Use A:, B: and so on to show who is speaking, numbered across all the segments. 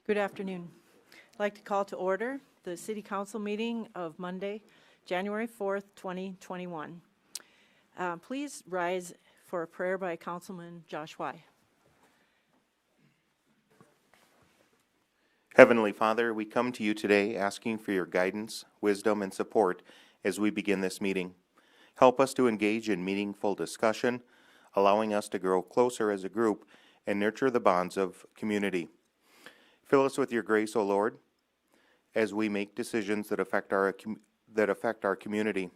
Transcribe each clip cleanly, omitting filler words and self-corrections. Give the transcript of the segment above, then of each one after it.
A: Good afternoon. I'd like to call to order the City Council meeting of Monday, January 4th, 2021. Please rise for a prayer by Councilman Josh Wye.
B: Heavenly Father, we come to you today asking for your guidance, wisdom, and support as we begin this meeting. Help us to engage in meaningful discussion, allowing us to grow closer as a group and nurture the bonds of community. Fill us with your grace, O Lord, as we make decisions that affect our community,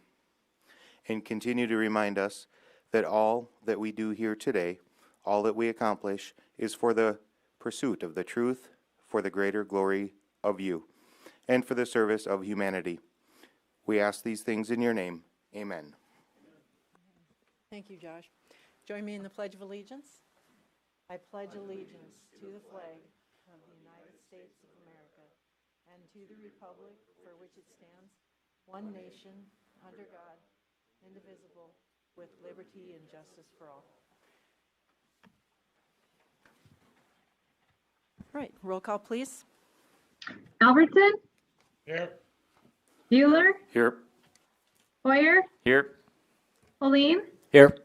B: and continue to remind us that all that we do here today, all that we accomplish, is for the pursuit of the truth, for the greater glory of you, and for the service of humanity. We ask these things in your name. Amen.
A: Thank you, Josh. Join me in the Pledge of Allegiance. I pledge allegiance to the flag of the United States of America and to the republic for which it stands, one nation, under God, indivisible, with liberty and justice for all. All right, roll call, please.
C: Albertson?
D: Here.
C: Bueller?
B: Here.
C: Hoyer?
B: Here.
C: Pauline?
D: Here.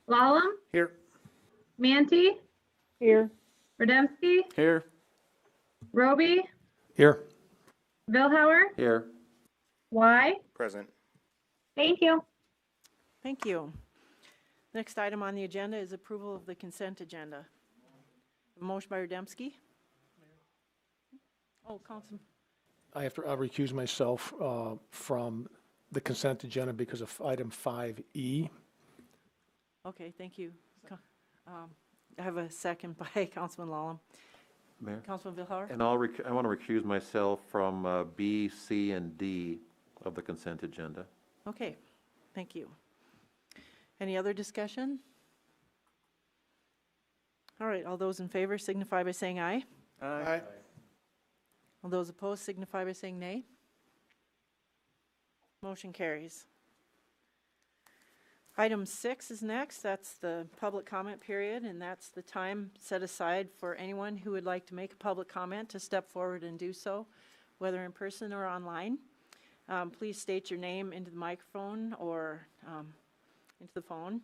C: Lallam?
B: Here.
C: Manti?
A: Here.
C: Rademski?
D: Here.
C: Roby?
D: Here.
C: Vilhauer?
D: Here.
C: Y?
B: Present.
C: Thank you.
A: Thank you. Next item on the agenda is approval of the consent agenda. A motion by Rademski. Oh, Councilman.
D: I have to recuse myself from the consent agenda because of item 5E.
A: Okay, thank you. I have a second by Councilman Lallam.
E: Mayor?
A: Councilman Vilhauer?
E: And I want to recuse myself from B, C, and D of the consent agenda.
A: Okay, thank you. Any other discussion? All right, all those in favor signify by saying aye.
D: Aye.
A: All those opposed signify by saying nay. Motion carries. Item 6 is next. That's the public comment period, and that's the time set aside for anyone who would like to make a public comment to step forward and do so, whether in person or online. Please state your name into the microphone or into the phone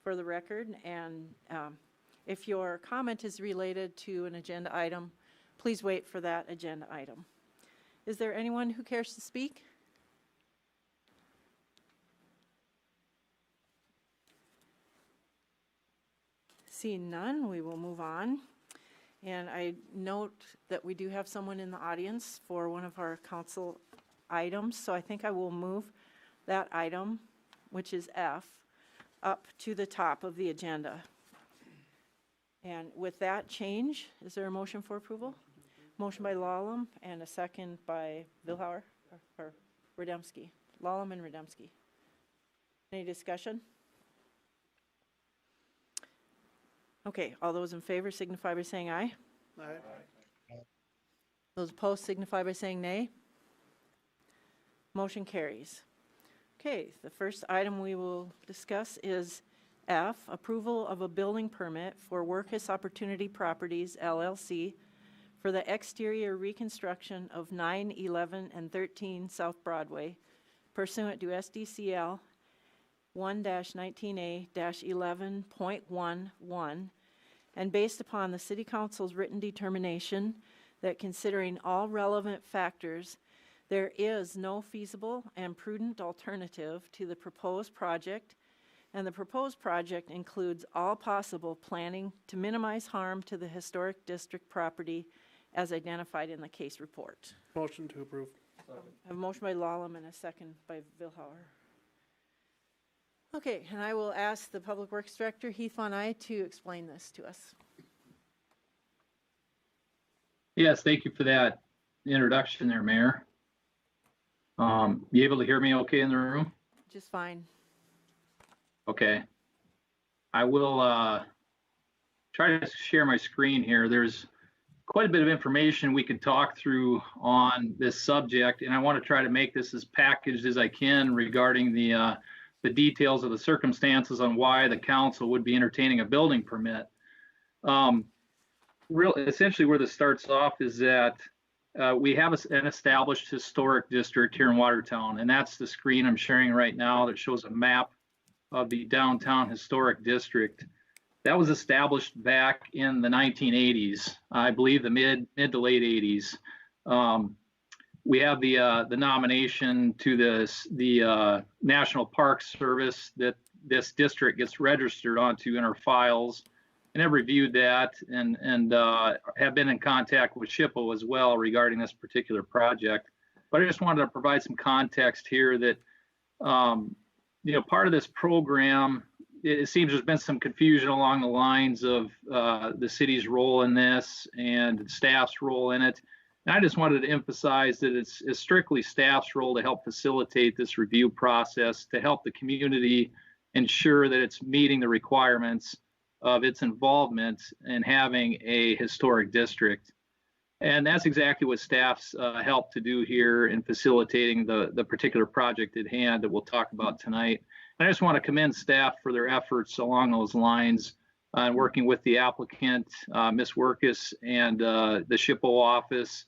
A: for the record, and if your comment is related to an agenda item, please wait for that agenda item. Is there anyone who cares to speak? Seeing none, we will move on. And I note that we do have someone in the audience for one of our council items, so I think I will move that item, which is F, up to the top of the agenda. And with that change, is there a motion for approval? Motion by Lallam and a second by Vilhauer or Rademski. Lallam and Rademski. Any discussion? Okay, all those in favor signify by saying aye.
D: Aye.
A: Those opposed signify by saying nay. Motion carries. Okay, the first item we will discuss is F, approval of a building permit for Workus Opportunity Properties, LLC, for the exterior reconstruction of 9, 11, and 13 South Broadway, pursuant to SDCL 1-19A-11.11, and based upon the City Council's written determination that considering all relevant factors, there is no feasible and prudent alternative to the proposed project, and the proposed project includes all possible planning to minimize harm to the historic district property as identified in the case report.
D: Motion to approve.
A: I have a motion by Lallam and a second by Vilhauer. Okay, and I will ask the Public Works Director, Heath Von Eye, to explain this to us.
F: Yes, thank you for that introduction there, Mayor. You able to hear me okay in the room?
A: Just fine.
F: Okay. I will try to share my screen here. There's quite a bit of information we could talk through on this subject, and I want to try to make this as packaged as I can regarding the details of the circumstances on why the council would be entertaining a building permit. essentially where this starts off is that we have an established historic district here in Watertown, and that's the screen I'm sharing right now that shows a map of the downtown historic district. That was established back in the 1980s, I believe the mid to late 80s. We have the nomination to the National Park Service that this district gets registered onto in our files, and I've reviewed that and have been in contact with SHPO as well regarding this particular project. But I just wanted to provide some context here that part of this program, it seems there's been some confusion along the lines of the city's role in this and staff's role in it. And I just wanted to emphasize that it's strictly staff's role to help facilitate this review process, to help the community ensure that it's meeting the requirements of its involvement in having a historic district. And that's exactly what staff's helped to do here in facilitating the particular project at hand that we'll talk about tonight. And I just want to commend staff for their efforts along those lines, working with the applicant, Ms. Workus, and the SHPO office,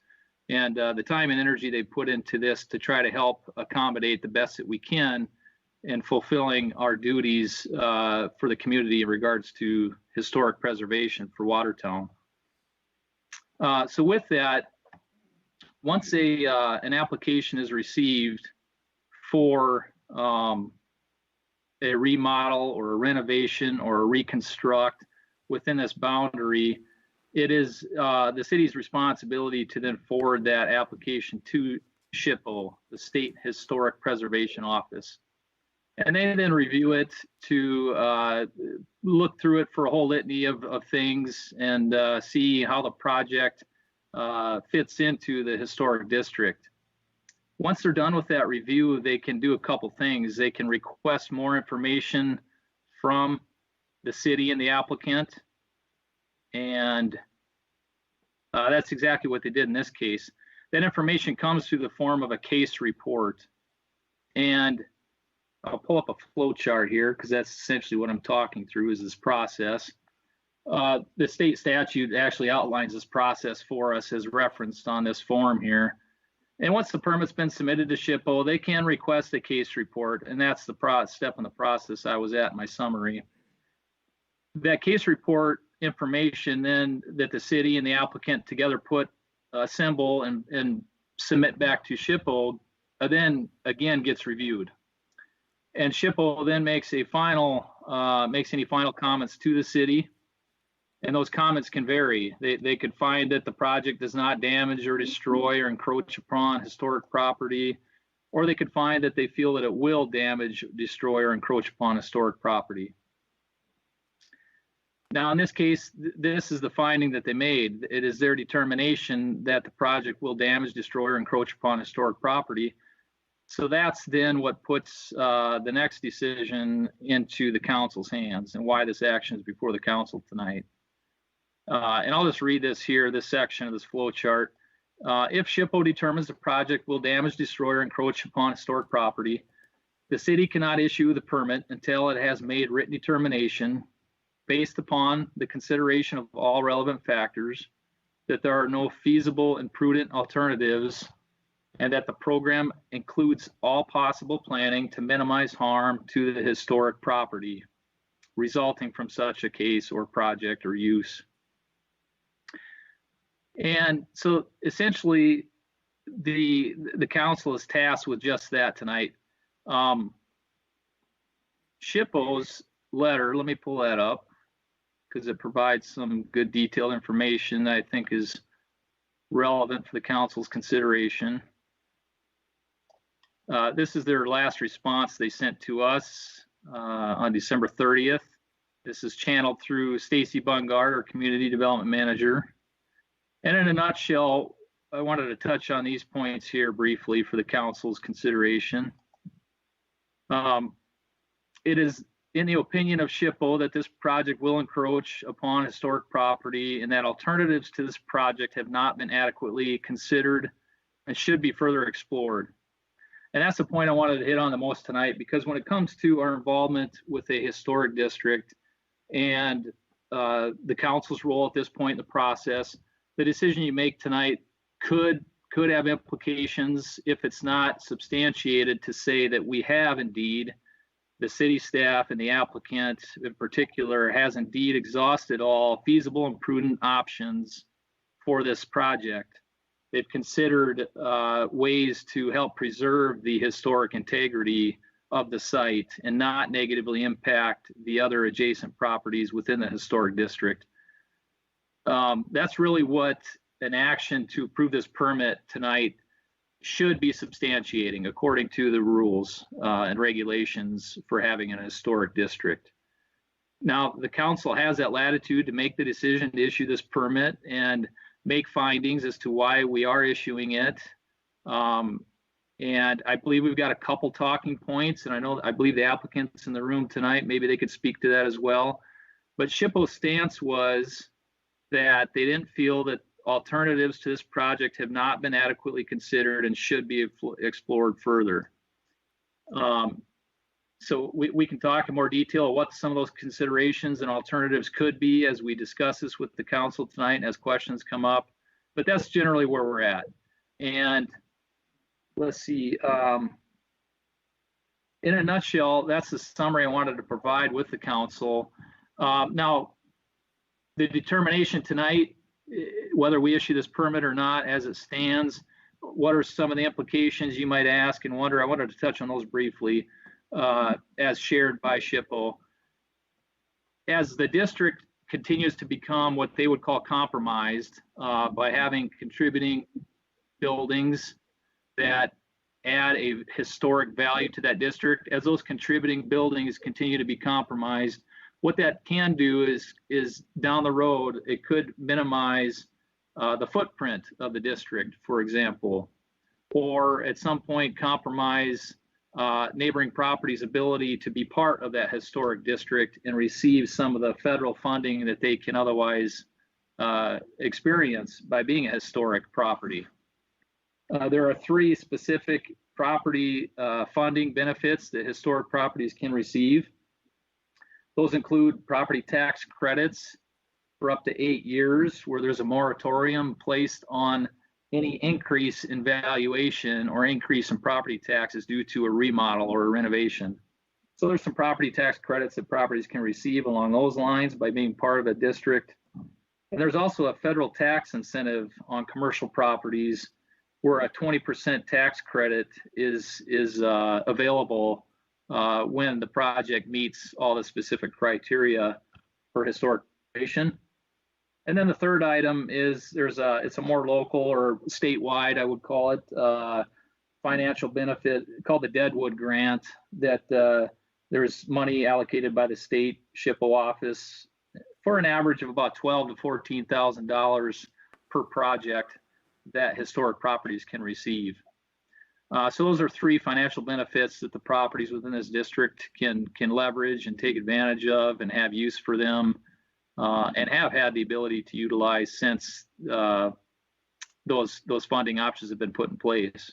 F: and the time and energy they put into this to try to help accommodate the best that we can in fulfilling our duties for the community in regards to historic preservation for Watertown. So with that, once an application is received for a remodel or a renovation or a reconstruct within this boundary, it is the city's responsibility to then forward that application to SHPO, the State Historic Preservation Office. And they then review it to look through it for a whole litany of things and see how the project fits into the historic district. Once they're done with that review, they can do a couple things. They can request more information from the city and the applicant. And that's exactly what they did in this case. That information comes through the form of a case report. And I'll pull up a flow chart here because that's essentially what I'm talking through is this process. The state statute actually outlines this process for us as referenced on this form here. And once the permit's been submitted to SHPO, they can request a case report, and that's the step in the process I was at in my summary. That case report information then that the city and the applicant together assemble and submit back to SHPO, then again gets reviewed. And SHPO then makes any final comments to the city. And those comments can vary. They could find that the project does not damage or destroy or encroach upon historic property, or they could find that they feel that it will damage, destroy, or encroach upon historic property. Now, in this case, this is the finding that they made. It is their determination that the project will damage, destroy, or encroach upon historic property. So that's then what puts the next decision into the council's hands and why this action is before the council tonight. And I'll just read this here, this section of this flow chart. If SHPO determines the project will damage, destroy, or encroach upon historic property, the city cannot issue the permit until it has made written determination based upon the consideration of all relevant factors, that there are no feasible and prudent alternatives, and that the program includes all possible planning to minimize harm to the historic property resulting from such a case or project or use. And so essentially the council is tasked with just that tonight. SHPO's letter, let me pull that up because it provides some good detailed information that I think is relevant for the council's consideration. This is their last response they sent to us on December 30th. This is channeled through Stacy Bungard, our community development manager. And in a nutshell, I wanted to touch on these points here briefly for the council's consideration. It is in the opinion of SHPO that this project will encroach upon historic property and that alternatives to this project have not been adequately considered and should be further explored. And that's the point I wanted to hit on the most tonight, because when it comes to our involvement with a historic district and the council's role at this point in the process. The decision you make tonight could have implications if it's not substantiated to say that we have indeed, the city staff and the applicant in particular has indeed exhausted all feasible and prudent options for this project. They've considered ways to help preserve the historic integrity of the site and not negatively impact the other adjacent properties within the historic district. That's really what an action to approve this permit tonight should be substantiating according to the rules and regulations for having an historic district. Now, the council has that latitude to make the decision to issue this permit and make findings as to why we are issuing it. And I believe we've got a couple talking points, and I believe the applicants in the room tonight, maybe they could speak to that as well. But SHPO's stance was that they didn't feel that alternatives to this project have not been adequately considered and should be explored further. So we can talk in more detail what some of those considerations and alternatives could be as we discuss this with the council tonight and as questions come up. But that's generally where we're at. And let's see, in a nutshell, that's the summary I wanted to provide with the council. Now, the determination tonight, whether we issue this permit or not as it stands, what are some of the implications you might ask and wonder? I wanted to touch on those briefly as shared by SHPO. As the district continues to become what they would call compromised by having contributing buildings that add a historic value to that district, as those contributing buildings continue to be compromised, what that can do is down the road, it could minimize the footprint of the district, for example, or at some point compromise neighboring properties' ability to be part of that historic district and receive some of the federal funding that they can otherwise experience by being a historic property. There are three specific property funding benefits that historic properties can receive. Those include property tax credits for up to 8 years, where there's a moratorium placed on any increase in valuation or increase in property taxes due to a remodel or a renovation. So there's some property tax credits that properties can receive along those lines by being part of a district. And there's also a federal tax incentive on commercial properties where a 20% tax credit is available when the project meets all the specific criteria for historic preservation. And then the third item is it's a more local or statewide, I would call it, financial benefit called the Deadwood Grant, that there's money allocated by the state SHPO office for an average of about $12,000 to $14,000 per project that historic properties can receive. So those are three financial benefits that the properties within this district can leverage and take advantage of and have use for them, and have had the ability to utilize since those funding options have been put in place.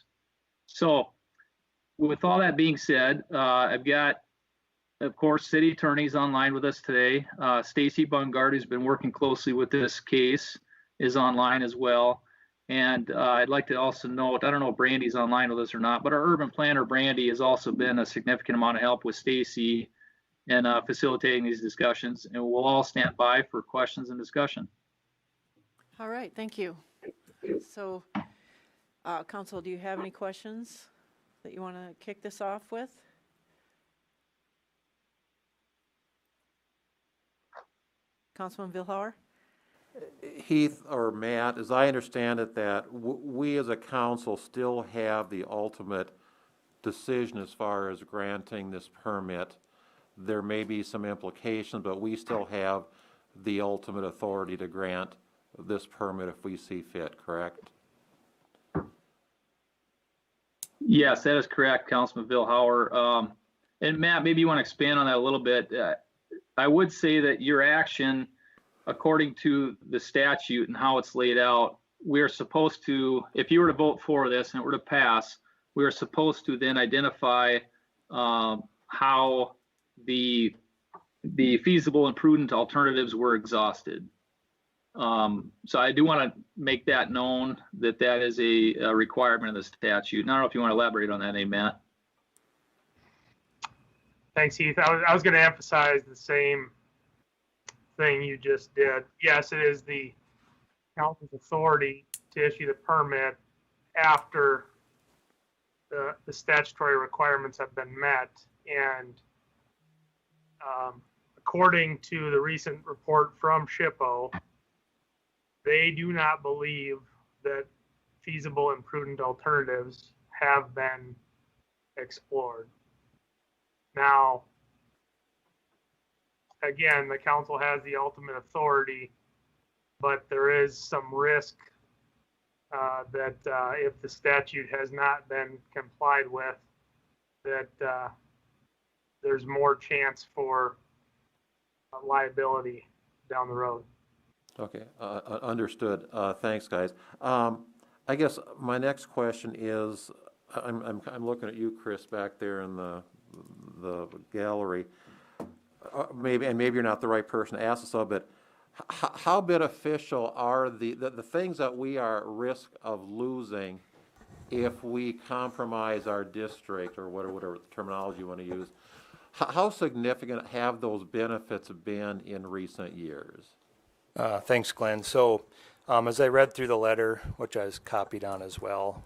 F: So with all that being said, I've got, of course, city attorneys online with us today. Stacy Bungard, who's been working closely with this case, is online as well. And I'd like to also note, I don't know if Brandy's online with us or not, but our urban planner, Brandy, has also been a significant amount of help with Stacy in facilitating these discussions. And we'll all stand by for questions and discussion.
A: All right, thank you. So, Council, do you have any questions that you want to kick this off with? Councilman Vilhauer?
E: Heath or Matt, as I understand it, that we as a council still have the ultimate decision as far as granting this permit. There may be some implications, but we still have the ultimate authority to grant this permit if we see fit, correct?
F: Yes, that is correct, Councilman Vilhauer. And Matt, maybe you want to expand on that a little bit. I would say that your action, according to the statute and how it's laid out, we are supposed to, if you were to vote for this and it were to pass, we are supposed to then identify how the the feasible and prudent alternatives were exhausted. So I do want to make that known, that that is a requirement of the statute. And I don't know if you want to elaborate on that, Matt.
G: Thanks, Heath. I was going to emphasize the same thing you just did. Yes, it is the council's authority to issue the permit after the statutory requirements have been met. And according to the recent report from SHPO, they do not believe that feasible and prudent alternatives have been explored. Now, again, the council has the ultimate authority, but there is some risk that if the statute has not been complied with, that there's more chance for liability down the road.
E: Okay, understood. Thanks, guys. I guess my next question is, I'm looking at you, Chris, back there in the gallery. Maybe you're not the right person to ask this of, but how beneficial are the things that we are at risk of losing if we compromise our district, or whatever terminology you want to use? How significant have those benefits been in recent years?
H: Thanks, Glenn. So as I read through the letter, which I was copied on as well,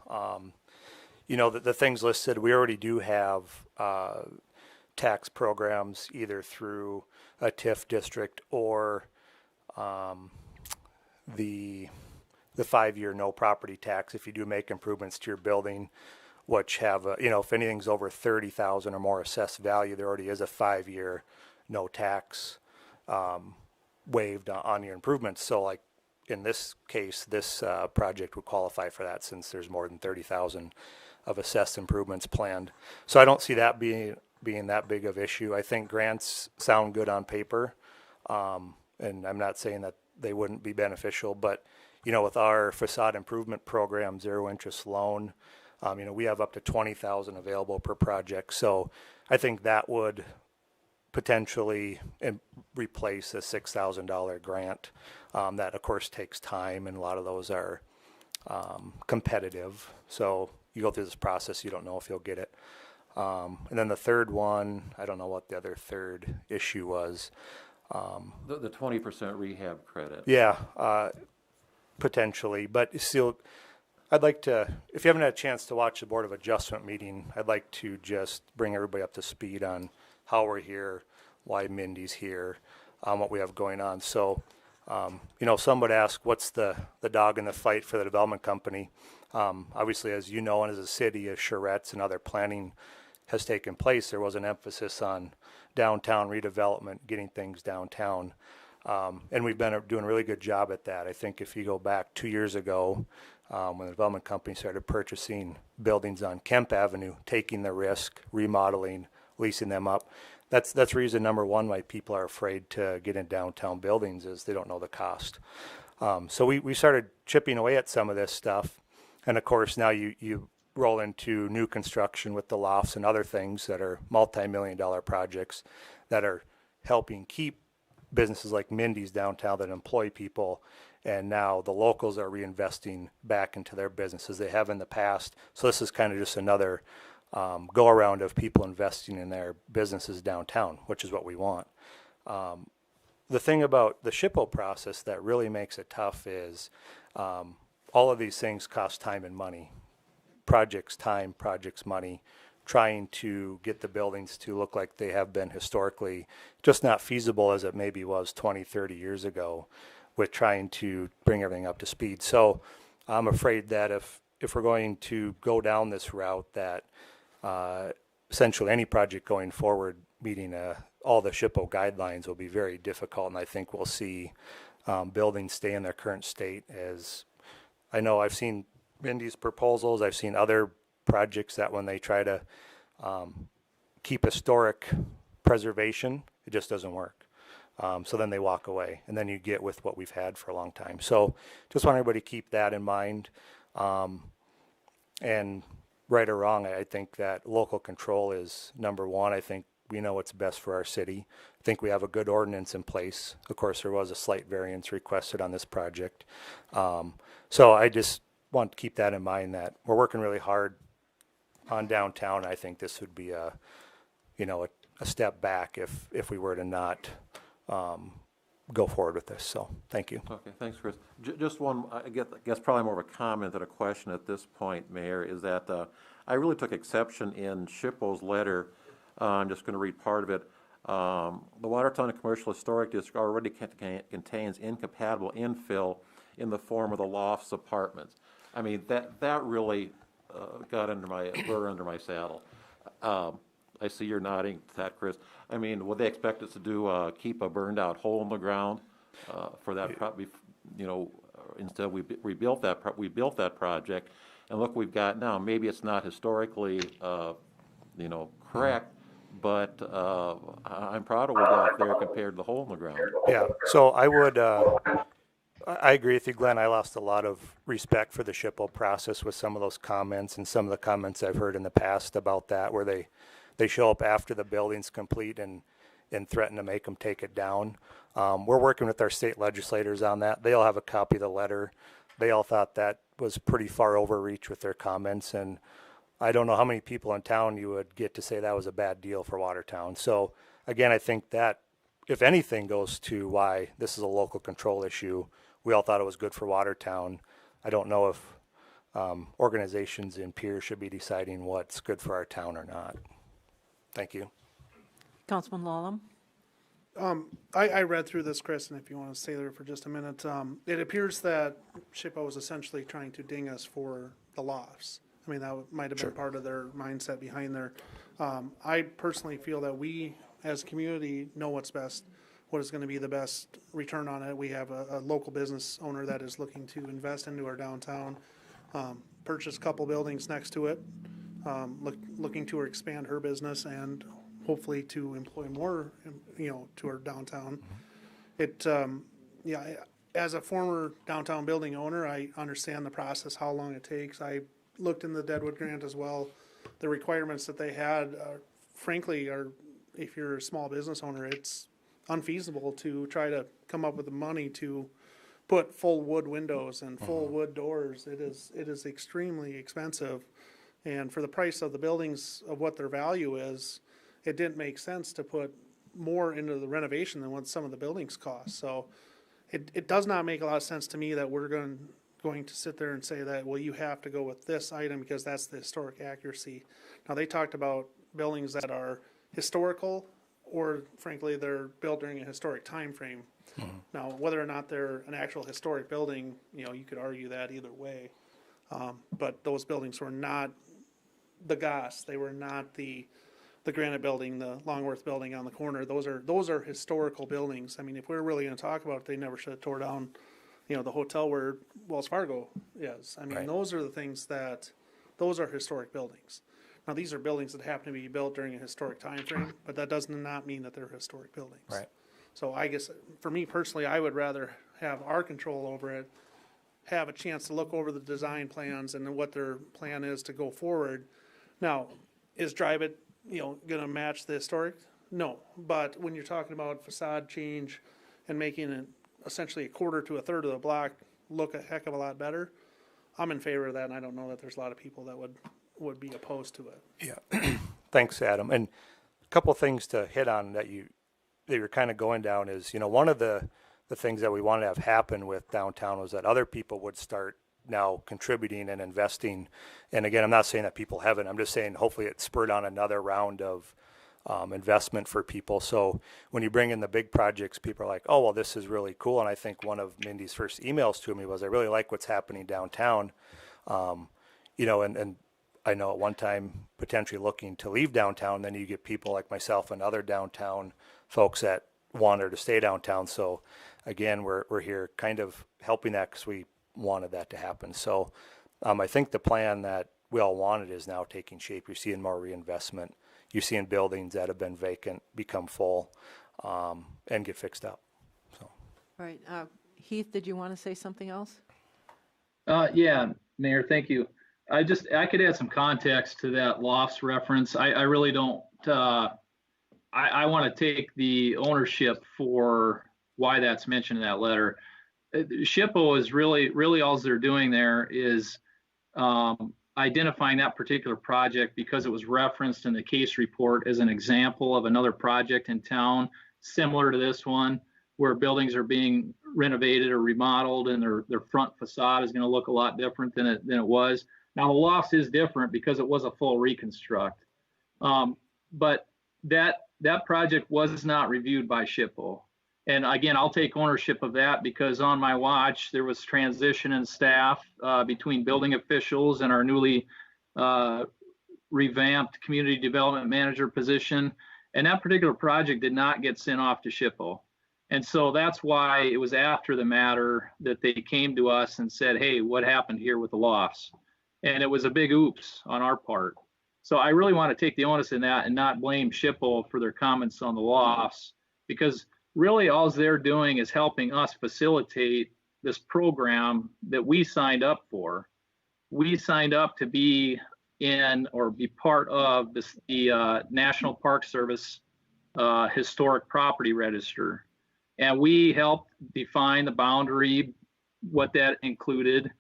H: the things listed, we already do have tax programs either through a TIF district or the 5-year no property tax if you do make improvements to your building, which have, if anything's over 30,000 or more assessed value, there already is a 5-year no tax waived on your improvements. So like in this case, this project would qualify for that since there's more than 30,000 of assessed improvements planned. So I don't see that being that big of issue. I think grants sound good on paper, and I'm not saying that they wouldn't be beneficial, but with our facade improvement program, zero interest loan, we have up to 20,000 available per project. So I think that would potentially replace a $6,000 grant. That of course takes time, and a lot of those are competitive. So you go through this process, you don't know if you'll get it. And then the third one, I don't know what the other third issue was.
E: The 20% rehab credit.
H: Yeah, potentially, but still, I'd like to, if you haven't had a chance to watch the Board of Adjustment meeting, I'd like to just bring everybody up to speed on how we're here, why Mindy's here, what we have going on. So, some would ask, what's the dog in the fight for the development company? Obviously, as you know, and as a city, as charrettes and other planning has taken place, there was an emphasis on downtown redevelopment, getting things downtown. And we've been doing a really good job at that. I think if you go back 2 years ago, when the development company started purchasing buildings on Kemp Avenue, taking the risk, remodeling, leasing them up, that's reason number one why people are afraid to get in downtown buildings, is they don't know the cost. So we started chipping away at some of this stuff. And of course, now you roll into new construction with the lofts and other things that are multi-million-dollar projects that are helping keep businesses like Mindy's downtown that employ people. And now the locals are reinvesting back into their businesses they have in the past. So this is kind of just another go around of people investing in their businesses downtown, which is what we want. The thing about the SHPO process that really makes it tough is all of these things cost time and money. Projects time, projects money, trying to get the buildings to look like they have been historically, just not feasible as it maybe was 20, 30 years ago, with trying to bring everything up to speed. So I'm afraid that if we're going to go down this route, that essentially any project going forward meeting all the SHPO guidelines will be very difficult, and I think we'll see buildings stay in their current state. As I know, I've seen Mindy's proposals, I've seen other projects that when they try to keep historic preservation, it just doesn't work. So then they walk away, and then you get with what we've had for a long time. So just want everybody to keep that in mind. And right or wrong, I think that local control is number one. I think we know what's best for our city. I think we have a good ordinance in place. Of course, there was a slight variance requested on this project. So I just want to keep that in mind, that we're working really hard on downtown. I think this would be a step back if we were to not go forward with this. So thank you.
E: Okay, thanks, Chris. Just one, I guess probably more of a comment than a question at this point, Mayor, is that I really took exception in SHPO's letter. I'm just going to read part of it. The Watertown Commercial Historic District already contains incompatible infill in the form of the lofts apartments. I mean, that really got under my saddle. I see you're nodding to that, Chris. I mean, would they expect us to do keep a burned out hole in the ground for that? Instead we built that project, and look, we've got now. Maybe it's not historically, correct, but I'm proud of what we got there compared to the hole in the ground.
H: Yeah, so I would, I agree with you, Glenn. I lost a lot of respect for the SHPO process with some of those comments and some of the comments I've heard in the past about that, where they show up after the building's complete and threaten to make them take it down. We're working with our state legislators on that. They all have a copy of the letter. They all thought that was pretty far overreach with their comments, and I don't know how many people in town you would get to say that was a bad deal for Watertown. So again, I think that, if anything, goes to why this is a local control issue. We all thought it was good for Watertown. I don't know if organizations and peers should be deciding what's good for our town or not. Thank you.
A: Councilman Lallam?
I: I read through this, Chris, and if you want to stay there for just a minute, it appears that SHPO was essentially trying to ding us for the lofts. I mean, that might have been part of their mindset behind there. I personally feel that we, as a community, know what's best, what is going to be the best return on it. We have a local business owner that is looking to invest into our downtown, purchase a couple buildings next to it, looking to expand her business and hopefully to employ more, to our downtown. As a former downtown building owner, I understand the process, how long it takes. I looked in the Deadwood grant as well. The requirements that they had, frankly, if you're a small business owner, it's unfeasible to try to come up with the money to put full wood windows and full wood doors. It is extremely expensive. And for the price of the buildings, of what their value is, it didn't make sense to put more into the renovation than what some of the buildings cost. So it does not make a lot of sense to me that we're going to sit there and say that, well, you have to go with this item because that's the historic accuracy. Now, they talked about buildings that are historical, or frankly, they're built during a historic time frame. Now, whether or not they're an actual historic building, you could argue that either way. But those buildings were not the Goss. They were not the Granite Building, the Longworth Building on the corner. Those are historical buildings. I mean, if we're really going to talk about it, they never should have tore down, the hotel where Wells Fargo is. I mean,
H: Right.
I: Those are the things those are historic buildings. Now, these are buildings that happen to be built during a historic time frame, but that does not mean that they're historic buildings.
H: Right.
I: So I guess, for me personally, I would rather have our control over it, have a chance to look over the design plans and what their plan is to go forward. Now, is Drive It, going to match the historic? No, but when you're talking about facade change and making it essentially a quarter to a third of the block look a heck of a lot better, I'm in favor of that, and I don't know that there's a lot of people that would be opposed to it.
H: Yeah. Thanks, Adam. And a couple of things to hit on that you're kind of going down is, one of the things that we wanted to have happen with downtown was that other people would start now contributing and investing. And again, I'm not saying that people haven't. I'm just saying hopefully it spurred on another round of investment for people. So when you bring in the big projects, people are like, oh, well, this is really cool. And I think one of Mindy's first emails to me was, I really like what's happening downtown. And I know at one time potentially looking to leave downtown, then you get people like myself and other downtown folks that wanted to stay downtown. So again, we're here kind of helping that because we wanted that to happen. So I think the plan that we all wanted is now taking shape. You're seeing more reinvestment. You're seeing buildings that have been vacant become full and get fixed up. So.
A: All right. Heath, did you want to say something else?
F: Yeah, Mayor, thank you. I could add some context to that lofts reference. I really don't I want to take the ownership for why that's mentioned in that letter. SHPO is really all they're doing there is identifying that particular project because it was referenced in the case report as an example of another project in town similar to this one, where buildings are being renovated or remodeled and their front facade is going to look a lot different than it was. Now the loss is different because it was a full reconstruct, but that project was not reviewed by SHPO. And again, I'll take ownership of that because on my watch, there was transition in staff between building officials and our newly revamped community development manager position. And that particular project did not get sent off to SHPO. And so that's why it was after the matter that they came to us and said, hey, what happened here with the loss? And it was a big oops on our part. So I really want to take the onus in that and not blame SHPO for their comments on the loss, because really all they're doing is helping us facilitate this program that we signed up for. We signed up to be in or be part of the National Park Service Historic Property Register. And we helped define the boundary, what that included.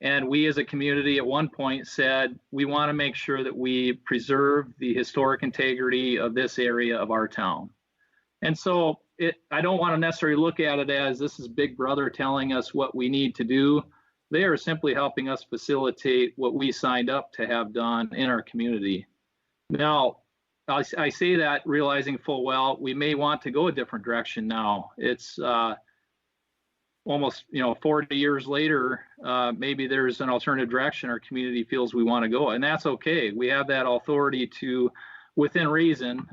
F: And we as a community at one point said, we want to make sure that we preserve the historic integrity of this area of our town. And so I don't want to necessarily look at it as this is Big Brother telling us what we need to do. They are simply helping us facilitate what we signed up to have done in our community. Now, I say that realizing full well, we may want to go a different direction now. It's almost 40 years later, maybe there's an alternative direction our community feels we want to go, and that's okay. We have that authority to, within reason,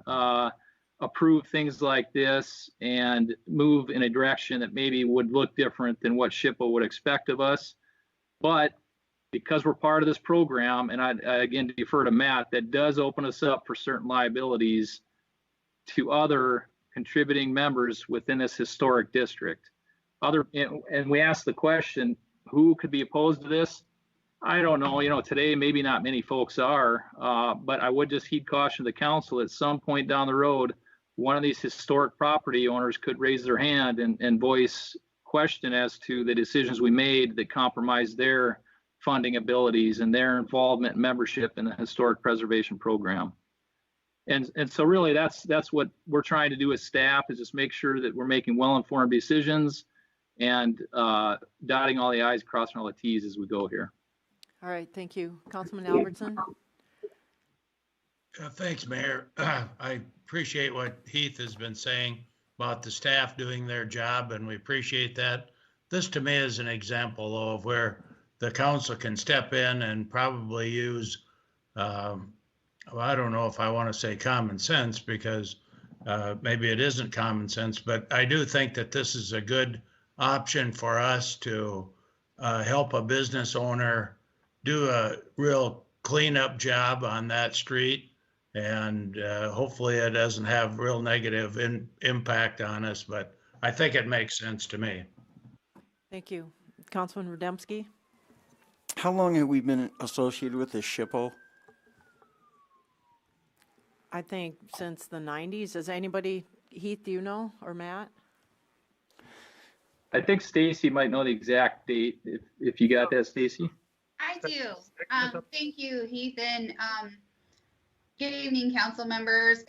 F: approve things like this and move in a direction that maybe would look different than what SHPO would expect of us. But because we're part of this program, and I again defer to Matt, that does open us up for certain liabilities to other contributing members within this historic district. And we asked the question, who could be opposed to this? I don't know. Today maybe not many folks are, but I would just heed caution to the council at some point down the road, one of these historic property owners could raise their hand and voice question as to the decisions we made that compromised their funding abilities and their involvement and membership in the historic preservation program. And so really that's what we're trying to do as staff, is just make sure that we're making well-informed decisions and dotting all the I's, crossing all the T's as we go here.
A: All right, thank you. Councilman Albertson?
J: Thanks, Mayor. I appreciate what Heath has been saying about the staff doing their job, and we appreciate that. This to me is an example, though, of where the council can step in and probably use, I don't know if I want to say common sense, because maybe it isn't common sense, but I do think that this is a good option for us to help a business owner do a real cleanup job on that street. And hopefully it doesn't have real negative impact on us, but I think it makes sense to me.
A: Thank you. Councilman Rademski?
K: How long have we been associated with this SHPO?
A: I think since the 90s. Does anybody, Heath, do you know, or Matt?
F: I think Stacy might know the exact date, if you got that, Stacy.
L: I do. Thank you, Heath, and good evening, council members.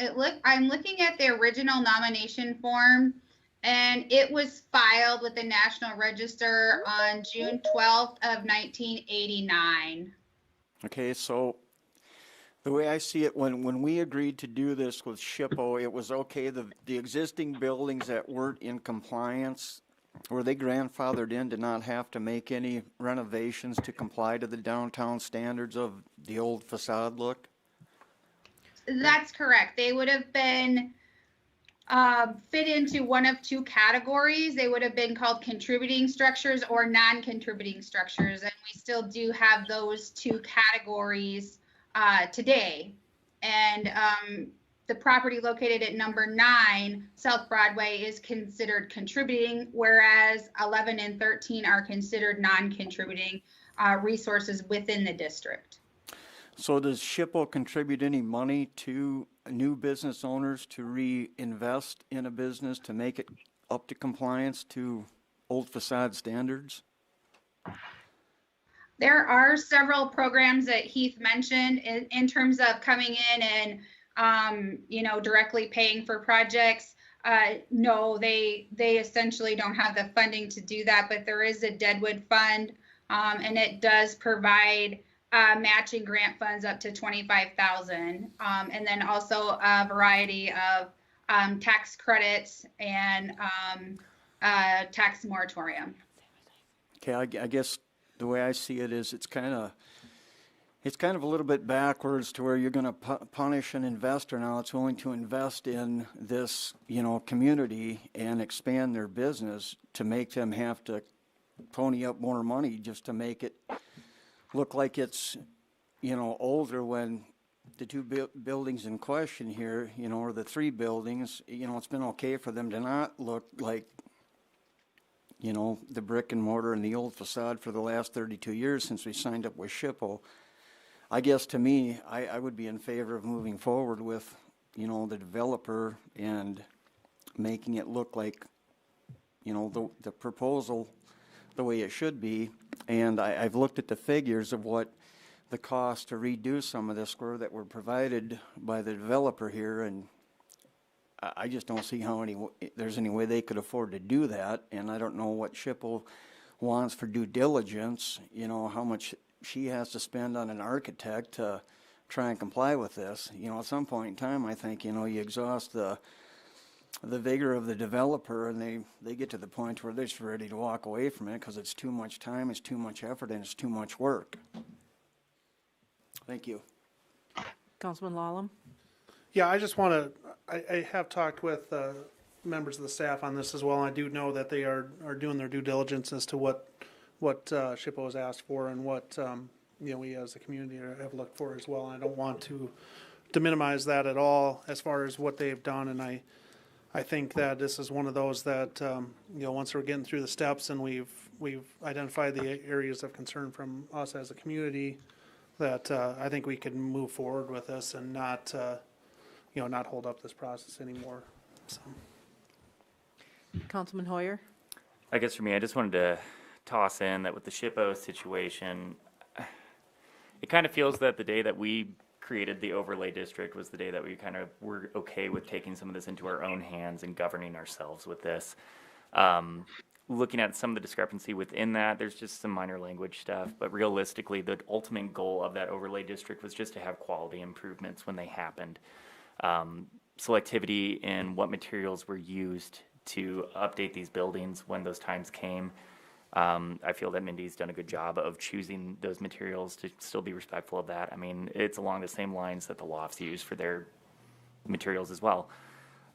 L: I'm looking at the original nomination form, and it was filed with the National Register on June 12th of 1989.
K: Okay, so the way I see it, when we agreed to do this with SHPO, it was okay. The existing buildings that weren't in compliance, were they grandfathered in to not have to make any renovations to comply to the downtown standards of the old facade look?
L: That's correct. They would have been fit into one of two categories. They would have been called contributing structures or non-contributing structures, and we still do have those two categories today. And the property located at number 9 South Broadway is considered contributing, whereas 11 and 13 are considered non-contributing resources within the district.
K: So does SHPO contribute any money to new business owners to reinvest in a business to make it up to compliance to old facade standards?
L: There are several programs that Heath mentioned in terms of coming in and, directly paying for projects. No, they essentially don't have the funding to do that, but there is a Deadwood Fund, and it does provide matching grant funds up to $25,000, and then also a variety of tax credits and tax moratorium.
K: Okay, I guess the way I see it is it's kind of a little bit backwards to where you're going to punish an investor now that's willing to invest in this, community and expand their business to make them have to pony up more money just to make it look like it's, older when the two buildings in question here, or the three buildings, it's been okay for them to not look like, the brick and mortar and the old facade for the last 32 years since we signed up with SHPO. I guess to me, I would be in favor of moving forward with, the developer and making it look like, the proposal the way it should be. And I've looked at the figures of what the cost to redo some of this square that were provided by the developer here, and I just don't see how there's any way they could afford to do that. And I don't know what SHPO wants for due diligence, how much she has to spend on an architect to try and comply with this. At some point in time, I think, you exhaust the vigor of the developer, and they get to the point where they're just ready to walk away from it because it's too much time, it's too much effort, and it's too much work. Thank you.
A: Councilman Lallam?
I: Yeah, I just want to, I have talked with members of the staff on this as well, and I do know that they are doing their due diligence as to what SHPO has asked for and what, we as a community have looked for as well. And I don't want to minimize that at all as far as what they've done, and I think that this is one of those that, once we're getting through the steps and we've identified the areas of concern from us as a community, that I think we can move forward with this and not hold up this process anymore. So.
A: Councilman Hoyer?
M: I guess for me, I just wanted to toss in that with the SHPO situation, it kind of feels that the day that we created the overlay district was the day that we kind of were okay with taking some of this into our own hands and governing ourselves with this. Looking at some of the discrepancy within that, there's just some minor language stuff, but realistically, the ultimate goal of that overlay district was just to have quality improvements when they happened. Selectivity in what materials were used to update these buildings when those times came. I feel that Mindy's done a good job of choosing those materials to still be respectful of that. I mean, it's along the same lines that the lofts use for their materials as well.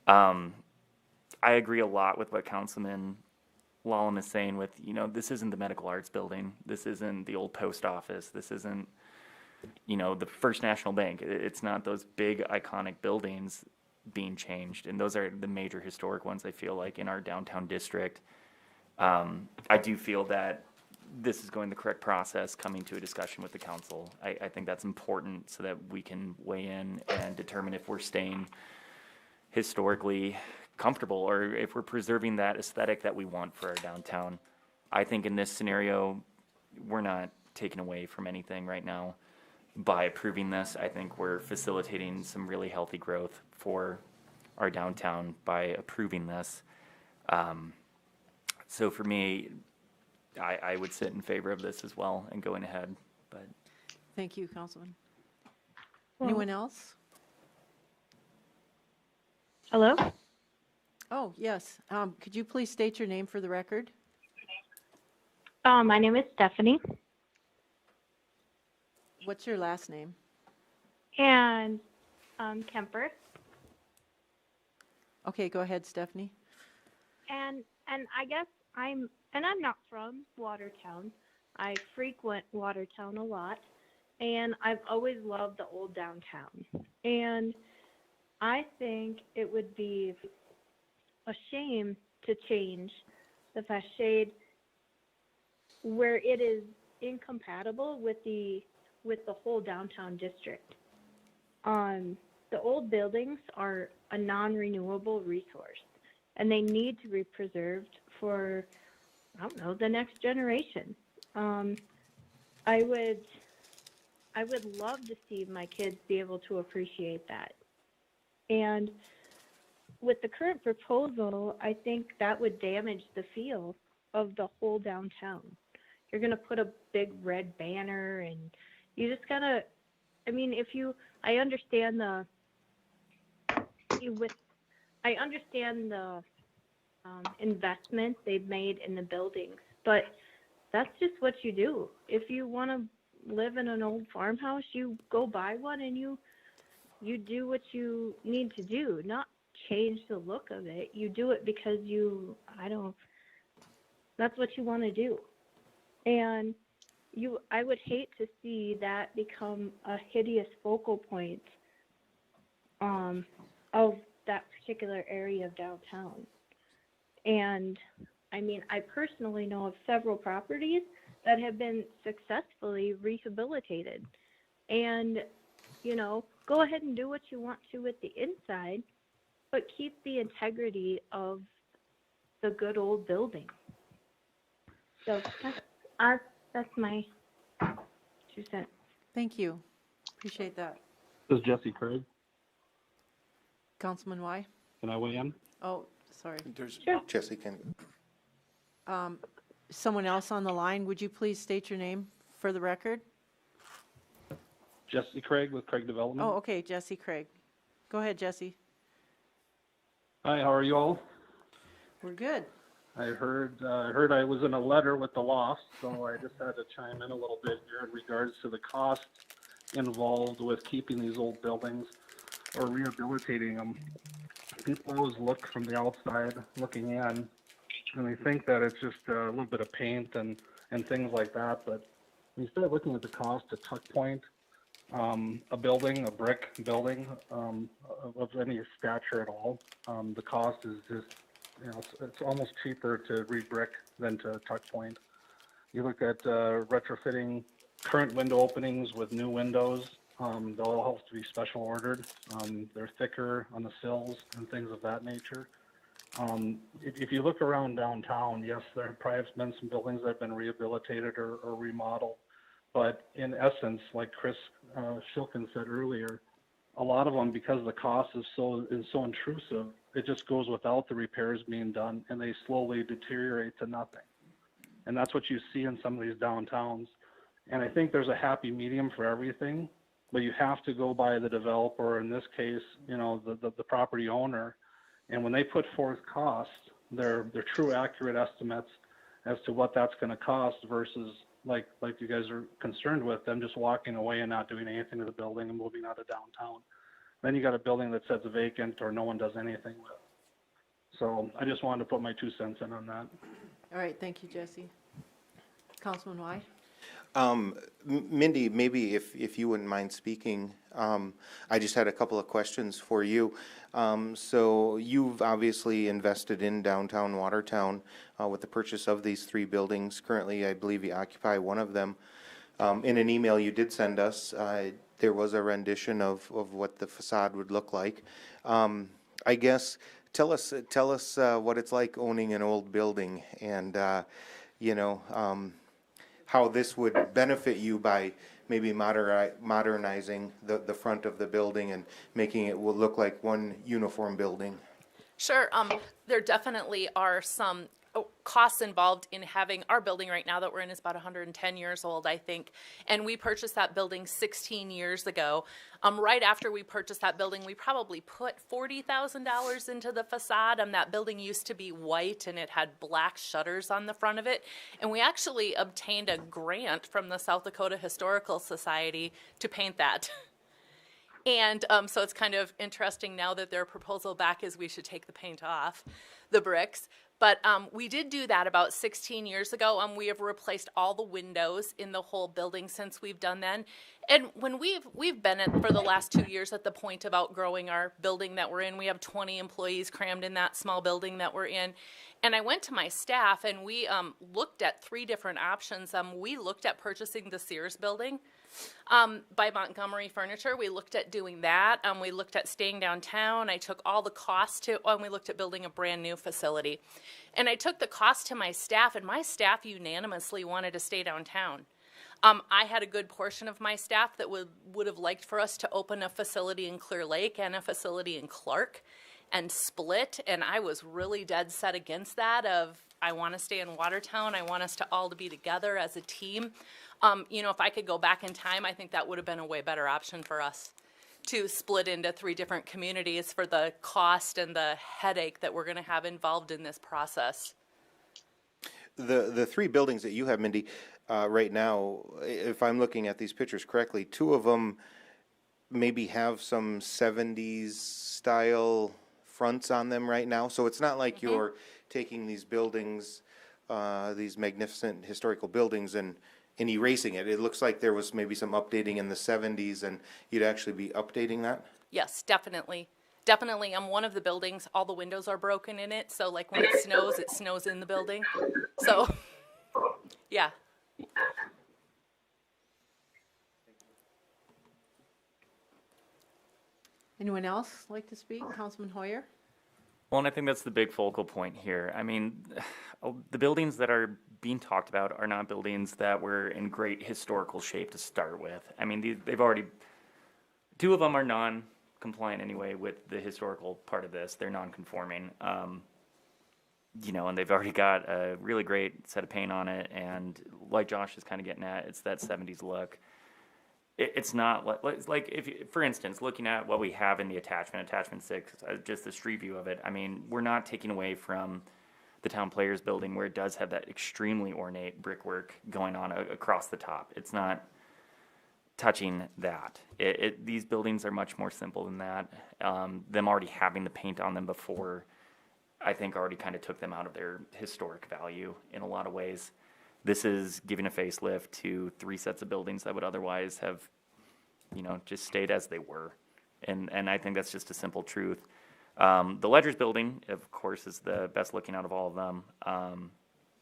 M: I agree a lot with what Councilman Lallam is saying with, this isn't the medical arts building. This isn't the old post office. This isn't, the First National Bank. It's not those big iconic buildings being changed. And those are the major historic ones, I feel like, in our downtown district. I do feel that this is going the correct process, coming to a discussion with the council. I think that's important so that we can weigh in and determine if we're staying historically comfortable or if we're preserving that aesthetic that we want for our downtown. I think in this scenario, we're not taking away from anything right now by approving this. I think we're facilitating some really healthy growth for our downtown by approving this. So for me, I would sit in favor of this as well and going ahead. But
A: Thank you, Councilman. Anyone else?
C: Hello?
A: Oh, yes. Could you please state your name for the record?
C: My name is Stephanie,
A: What's your last name?
C: and Kemper,
A: Okay, go ahead, Stephanie.
C: and I guess I'm not from Watertown. I frequent Watertown a lot, and I've always loved the old downtown. And I think it would be a shame to change the facade where it is incompatible with the whole downtown district. the old buildings are a non-renewable resource, and they need to be preserved for, I don't know, the next generation. I would love to see my kids be able to appreciate that. And with the current proposal, I think that would damage the feel of the whole downtown. You're going to put a big red banner, and you just gotta, I mean, I understand the investment they've made in the buildings, but that's just what you do. If you want to live in an old farmhouse, you go buy one and you do what you need to do, not change the look of it. You do it because that's what you want to do. And I would hate to see that become a hideous focal point of that particular area of downtown. And I mean, I personally know of several properties that have been successfully rehabilitated. And, go ahead and do what you want to with the inside, but keep the integrity of the good old building. So that's my 2 cents.
A: Thank you. Appreciate that.
N: This is Jesse Craig.
A: Councilman Y?
N: Can I weigh in?
A: Oh, sorry.
C: Sure.
B: Jesse can.
A: Someone else on the line, would you please state your name for the record?
N: Jesse Craig with Craig Development.
A: Oh, okay, Jesse Craig. Go ahead, Jesse.
N: Hi, how are you all?
A: We're good.
N: I heard I was in a letter with the loft, so I just had to chime in a little bit here in regards to the cost involved with keeping these old buildings or rehabilitating them. People always look from the outside looking in, and they think that it's just a little bit of paint and things like that. But when you start looking at the cost to tuck point a brick building of any stature at all, the cost is just, it's almost cheaper to re-brick than to tuck point. You look at retrofitting current window openings with new windows, they'll all have to be special ordered. They're thicker on the sills and things of that nature. If you look around downtown, yes, there have probably been some buildings that have been rehabilitated or remodeled, but in essence, like Chris Shilkin said earlier, a lot of them, because the cost is so intrusive, it just goes without the repairs being done, and they slowly deteriorate to nothing. And that's what you see in some of these downtowns. And I think there's a happy medium for everything, but you have to go by the developer, in this case, the property owner. And when they put forth costs, they're true accurate estimates as to what that's going to cost versus like you guys are concerned with, them just walking away and not doing anything to the building and moving out of downtown. Then you got a building that sits vacant or no one does anything with. So I just wanted to put my 2 cents in on that.
A: All right, thank you, Jesse. Councilman Y?
B: Mindy, maybe if you wouldn't mind speaking, I just had a couple of questions for you. So you've obviously invested in downtown Watertown with the purchase of these 3 buildings. Currently, I believe you occupy one of them. In an email you did send us, there was a rendition of what the facade would look like. I guess tell us what it's like owning an old building, and how this would benefit you by maybe modernizing the front of the building and making it will look like one uniform building.
O: Sure. There definitely are some costs involved in having our building right now that we're in is about 110 years old, I think. And we purchased that building 16 years ago. Right after we purchased that building, we probably put $40,000 into the facade. That building used to be white and it had black shutters on the front of it. And we actually obtained a grant from the South Dakota Historical Society to paint that. And so it's kind of interesting now that their proposal back is we should take the paint off the bricks. But we did do that about 16 years ago. We have replaced all the windows in the whole building since we've done then. And when we've been at, for the last 2 years at the point of outgrowing our building that we're in. We have 20 employees crammed in that small building that we're in. And I went to my staff and we looked at 3 different options. We looked at purchasing the Sears building by Montgomery Furniture. We looked at doing that. We looked at staying downtown. I took all the costs to, and we looked at building a brand new facility. And I took the cost to my staff, and my staff unanimously wanted to stay downtown. I had a good portion of my staff that would have liked for us to open a facility in Clear Lake and a facility in Clark and split, and I was really dead set against that of, I want to stay in Watertown. I want us to all to be together as a team. You know, if I could go back in time, I think that would have been a way better option for us to split into 3 different communities for the cost and the headache that we're going to have involved in this process.
B: The 3 buildings that you have, Mindy, right now, if I'm looking at these pictures correctly, 2 of them maybe have some 70s style fronts on them right now. So it's not like you're taking these buildings, these magnificent historical buildings, and erasing it. It looks like there was maybe some updating in the 70s, and you'd actually be updating that?
O: Yes, definitely. Definitely. One of the buildings, all the windows are broken in it. So like when it snows in the building. So, yeah.
A: Anyone else like to speak? Councilman Hoyer?
M: Well, and I think that's the big focal point here. I mean, the buildings that are being talked about are not buildings that were in great historical shape to start with. I mean, they've already, 2 of them are non-compliant anyway with the historical part of this. They're non-conforming. You know, and they've already got a really great set of paint on it. And like Josh is kind of getting at, it's that 70s look. It's not like if you, for instance, looking at what we have in the attachment 6, just the street view of it. I mean, we're not taking away from the Town Players building where it does have that extremely ornate brickwork going on across the top. It's not touching that. These buildings are much more simple than that. Them already having the paint on them before, I think already kind of took them out of their historic value in a lot of ways. This is giving a facelift to 3 sets of buildings that would otherwise have, you know, just stayed as they were. And I think that's just a simple truth. The Ledgers building, of course, is the best looking out of all of them,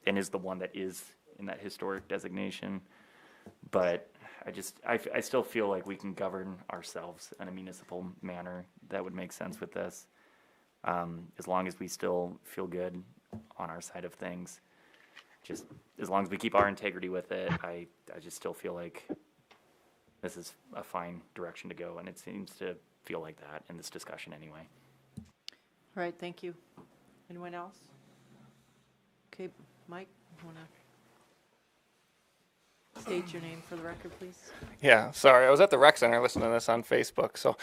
M: and is the one that is in that historic designation. But I still feel like we can govern ourselves in a municipal manner that would make sense with this, as long as we still feel good on our side of things. Just as long as we keep our integrity with it, I just still feel like this is a fine direction to go, and it seems to feel like that in this discussion anyway.
A: All right, thank you. Anyone else? Okay, Mike, you want to state your name for the record, please?
P: Yeah, sorry, I was at the rec center listening to this on Facebook. So,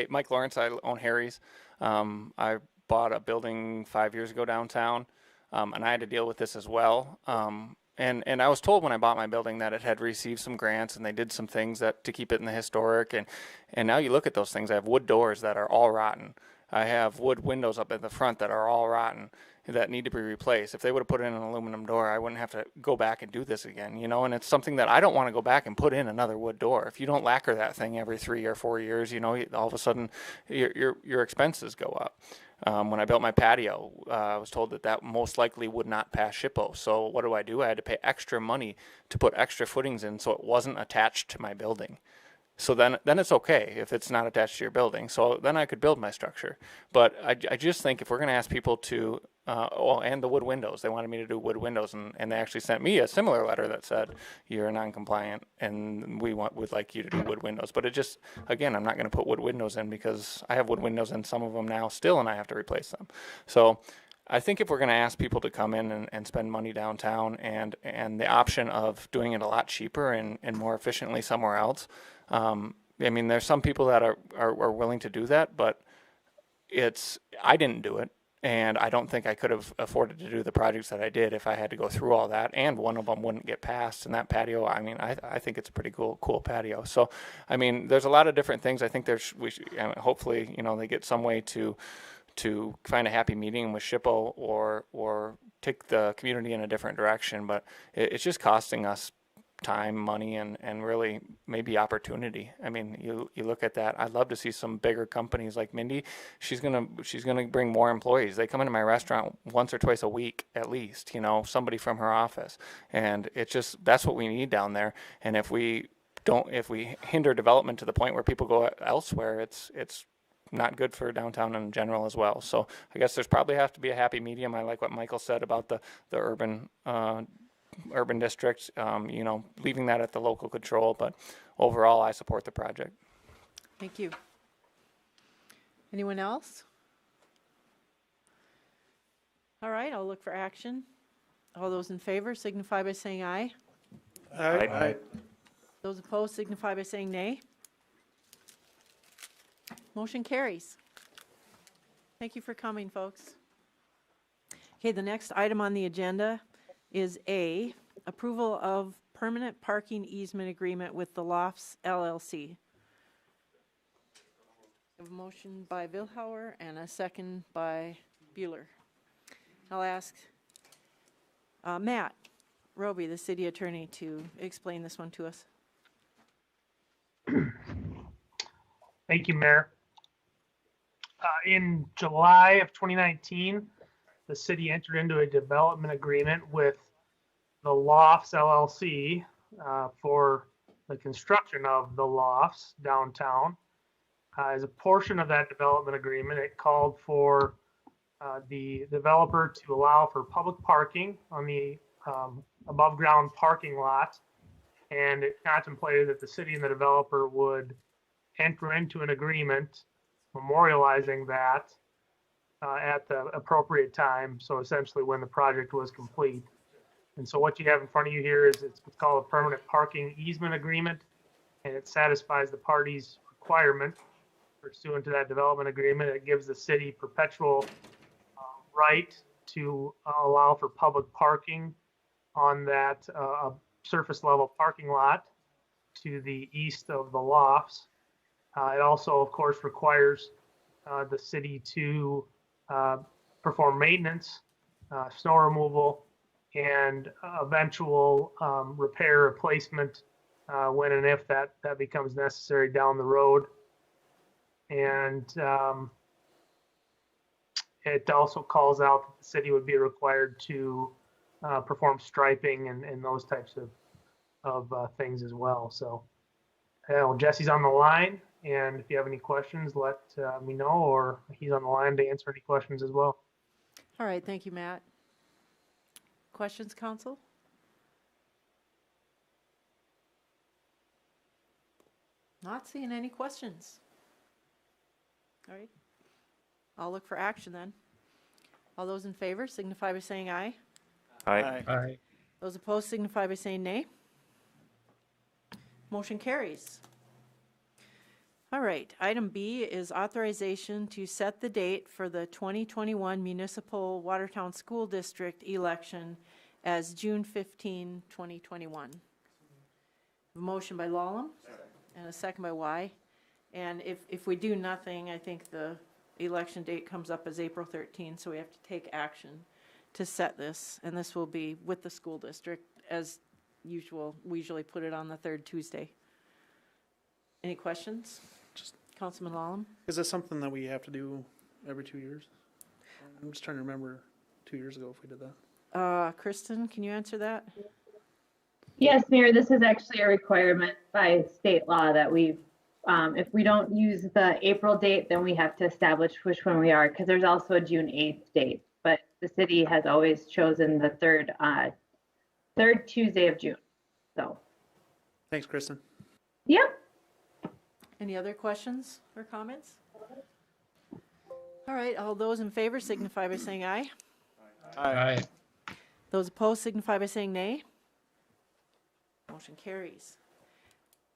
P: Mike Lawrence, I own Harry's. I bought a building 5 years ago downtown. And I had to deal with this as well. And I was told when I bought my building that it had received some grants and they did some things to keep it in the historic. And now you look at those things. I have wood doors that are all rotten. I have wood windows up at the front that are all rotten that need to be replaced. If they would have put in an aluminum door, I wouldn't have to go back and do this again, you know, and it's something that I don't want to go back and put in another wood door. If you don't lacquer that thing every 3 or 4 years, you know, all of a sudden your expenses go up. When I built my patio, I was told that most likely would not pass SHPO. So what do? I had to pay extra money to put extra footings in so it wasn't attached to my building. So then it's okay if it's not attached to your building. So then I could build my structure. But I just think if we're going to ask people to, and the wood windows, they wanted me to do wood windows, and they actually sent me a similar letter that said, you're non-compliant, and would like you to do wood windows. But it just, again, I'm not going to put wood windows in because I have wood windows in some of them now still, and I have to replace them. So I think if we're going to ask people to come in and spend money downtown and the option of doing it a lot cheaper and more efficiently somewhere else, I mean, there's some people that are willing to do that, but I didn't do it, and I don't think I could have afforded to do the projects that I did if I had to go through all that, and one of them wouldn't get passed. And that patio, I mean, I think it's a pretty cool patio. So, I mean, there's a lot of different things. I think hopefully, you know, they get some way to find a happy medium with SHPO or take the community in a different direction, but it's just costing us time, money, and really maybe opportunity. I mean, you look at that. I'd love to see some bigger companies like Mindy. She's gonna bring more employees. They come into my restaurant once or twice a week at least. You know, somebody from her office, and it's just that's what we need down there. And if we hinder development to the point where people go elsewhere, it's not good for downtown in general as well. So I guess there's probably have to be a happy medium. I like what Michael said about the urban districts, you know, leaving that at the local control, but overall I support the project.
A: Thank you. Anyone else? All right, I'll look for action. All those in favor signify by saying aye.
H: Aye.
A: Those opposed signify by saying nay. Motion carries. Thank you for coming, folks. Okay, the next item on the agenda is A, approval of permanent parking easement agreement with the Lofts LLC. I have a motion by Vilhauer and a second by Bueller. I'll ask Matt Roby, the city attorney, to explain this one to us.
G: Thank you, Mayor. In July of 2019, the city entered into a development agreement with the Lofts LLC for the construction of the lofts downtown. As a portion of that development agreement, it called for the developer to allow for public parking on the above ground parking lot, and it contemplated that the city and the developer would enter into an agreement memorializing that at the appropriate time, so essentially when the project was complete. And so what you have in front of you here is it's what's called a permanent parking easement agreement, and it satisfies the parties' requirement pursuant to that development agreement. It gives the city perpetual right to allow for public parking on that surface level parking lot to the east of the lofts. It also, of course, requires the city to perform maintenance, snow removal, and eventual repair replacement when and if that becomes necessary down the road. And it also calls out that the city would be required to perform striping and those types of things as well. So Jesse's on the line, and if you have any questions, let me know, or he's on the line to answer any questions as well.
A: All right, thank you, Matt. Questions, council? Not seeing any questions. All right, I'll look for action then. All those in favor signify by saying aye.
B: Aye.
J: Aye.
A: Those opposed signify by saying nay. Motion carries. All right, item B is authorization to set the date for the 2021 Municipal Watertown School District election as June 15, 2021. A motion by Lallam and a second by Y. And if we do nothing, I think the election date comes up as April 13, so we have to take action to set this. And this will be with the school district as usual. We usually put it on the third Tuesday. Any questions? Councilman Lallam?
I: Is this something that we have to do every 2 years? I'm just trying to remember 2 years ago if we did that.
A: Kristen, can you answer that?
Q: Yes, Mayor, this is actually a requirement by state law that we, if we don't use the April date, then we have to establish which one we are, because there's also a June 8th date. But the city has always chosen the third Tuesday of June. So.
I: Thanks, Kristen.
Q: Yep.
A: Any other questions or comments? All right, all those in favor signify by saying aye.
J: Aye.
A: Those opposed signify by saying nay. Motion carries.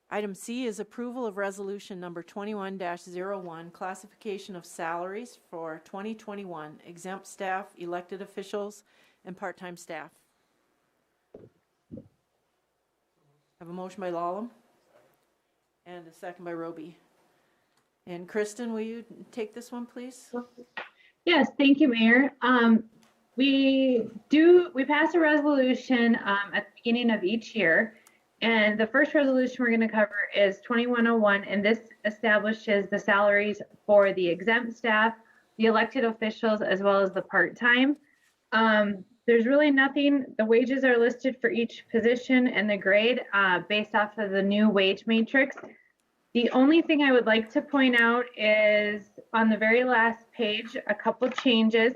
A: Item C is approval of resolution number 21-01, classification of salaries for 2021, exempt staff, elected officials, and part-time staff. I have a motion by Lallam and a second by Roby. And Kristen, will you take this one, please?
Q: Yes, thank you, Mayor. We pass a resolution at the beginning of each year, And the first resolution we're going to cover is 2101, and this establishes the salaries for the exempt staff, the elected officials, as well as the part-time. There's really nothing, the wages are listed for each position and the grade based off of the new wage matrix. The only thing I would like to point out is on the very last page, a couple changes.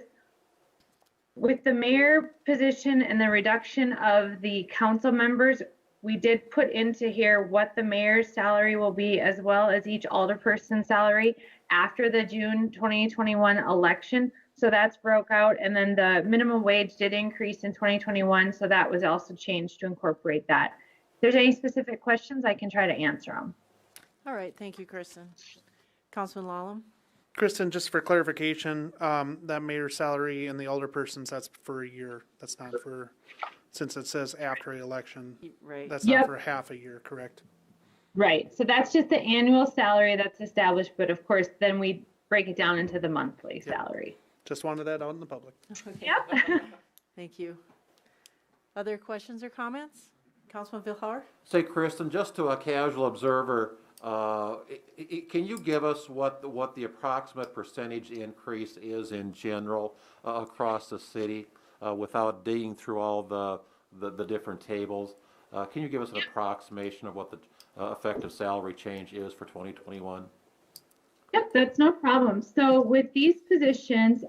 Q: With the mayor position and the reduction of the council members, we did put into here what the mayor's salary will be, as well as each alderperson salary after the June 2021 election. So that's broke out. And then the minimum wage did increase in 2021. So that was also changed to incorporate that. If there's any specific questions, I can try to answer them.
A: All right, thank you, Kristen. Councilman Lallam?
I: Kristen, just for clarification, that mayor's salary and the alderpersons, that's for a year. That's not for, since it says after the election.
A: Right.
I: That's not for half a year, correct?
Q: Right. So that's just the annual salary that's established. But of course, then we break it down into the monthly salary.
I: Just wanted that out in the public.
Q: Yep.
A: Thank you. Other questions or comments? Councilman Villar?
E: Say, Kristen, just to a casual observer, can you give us what the approximate percentage increase is in general across the city without digging through all the different tables? Can you give us an approximation of what the effective salary change is for 2021?
Q: Yep, that's no problem. So with these positions,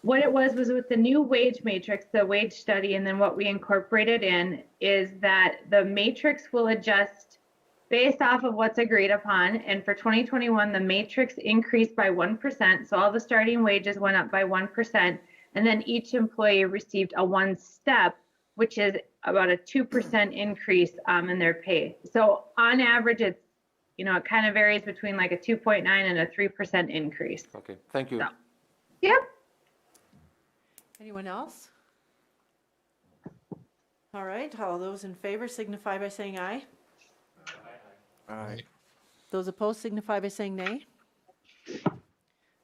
Q: what it was with the new wage matrix, the wage study, and then what we incorporated in is that the matrix will adjust based off of what's agreed upon. And for 2021, the matrix increased by 1%. So all the starting wages went up by 1%. And then each employee received a 1 step, which is about a 2% increase in their pay. So on average, it's, it kind of varies between like a 2.9 and a 3% increase.
E: Okay, thank you.
Q: So, yep.
A: Anyone else? All right, all those in favor signify by saying aye.
K: Aye.
A: Those opposed signify by saying nay.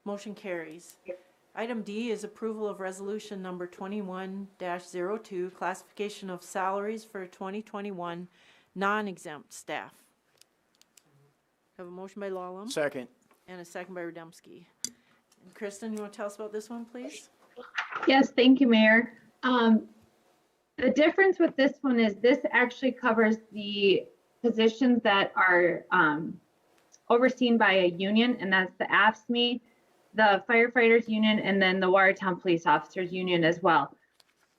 A: Motion carries. Item D is approval of resolution number 21-02, classification of salaries for 2021 non-exempt staff. Have a motion by Lallam.
K: Second.
A: And a second by Radomski. Kristen, you want to tell us about this one, please?
Q: Yes, thank you, Mayor. The difference with this one is this actually covers the positions that are overseen by a union, and that's the AFSCME, the firefighters union, and then the Watertown Police Officers Union as well.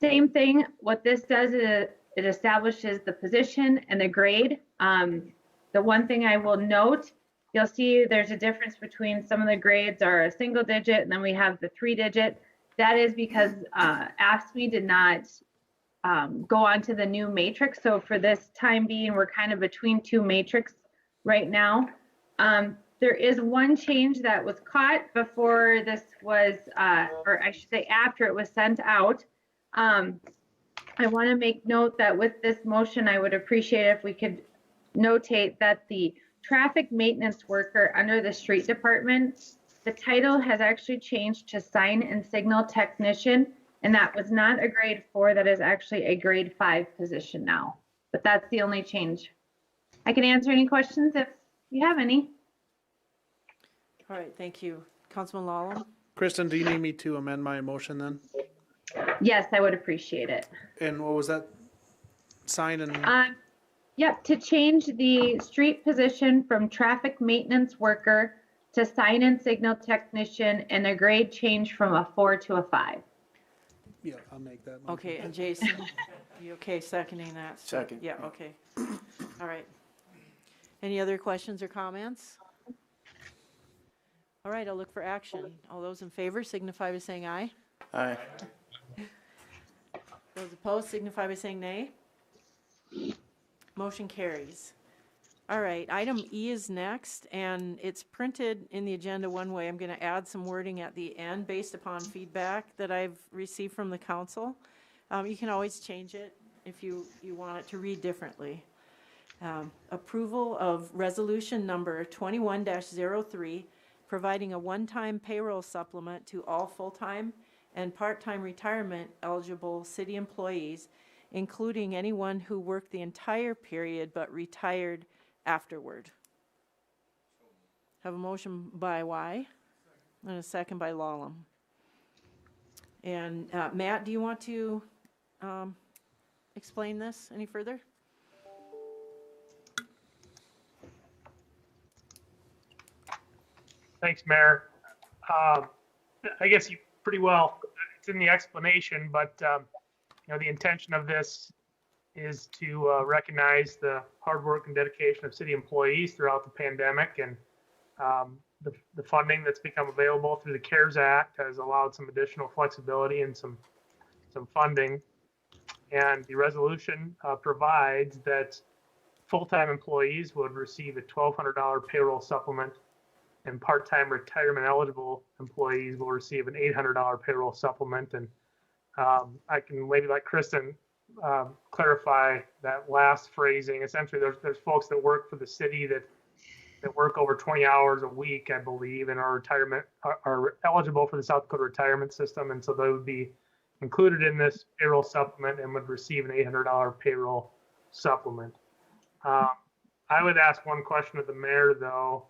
Q: Same thing, what this does is it establishes the position and the grade. The one thing I will note, you'll see there's a difference between some of the grades are a single digit, and then we have the 3-digit. That is because AFSCME did not go on to the new matrix. So for this time being, we're kind of between two matrix right now. There is one change that was caught before this was, or I should say after it was sent out. I want to make note that with this motion, I would appreciate if we could notate that the traffic maintenance worker under the street department, the title has actually changed to sign and signal technician, and that was not a grade 4, that is actually a grade 5 position now. But that's the only change. I can answer any questions if you have any.
A: All right, thank you. Councilman Lallam?
I: Kristen, do you need me to amend my motion then?
Q: Yes, I would appreciate it.
I: And what was that? Sign and...
Q: Yep, to change the street position from traffic maintenance worker to sign and signal technician, and a grade change from a 4 to a 5.
I: Yeah, I'll make that motion.
A: Okay, and Jason, you okay seconding that?
K: Second.
A: Yeah, okay. All right. Any other questions or comments? All right, I'll look for action. All those in favor signify by saying aye.
K: Aye.
A: Those opposed signify by saying nay. Motion carries. All right, item E is next, and it's printed in the agenda one way. I'm going to add some wording at the end based upon feedback that I've received from the council. You can always change it if you want it to read differently. Approval of resolution number 21-03, providing a one-time payroll supplement to all full-time and part-time retirement eligible city employees including anyone who worked the entire period but retired afterward. Have a motion by Y and a second by Lallam. And Matt, do you want to explain this any further?
G: Thanks, Mayor. I guess you pretty well, it's in the explanation, but the intention of this is to recognize the hard work and dedication of city employees throughout the pandemic, and the funding that's become available through the CARES Act has allowed some additional flexibility and some funding. And the resolution provides that full-time employees would receive a $1,200 payroll supplement, and part-time retirement eligible employees will receive an $800 payroll supplement. And I can maybe let Kristen clarify that last phrasing. Essentially, there's folks that work for the city that work over 20 hours a week, I believe, and are eligible for the South Dakota retirement system, and so they would be included in this payroll supplement and would receive an $800 payroll supplement. I would ask one question of the mayor, though.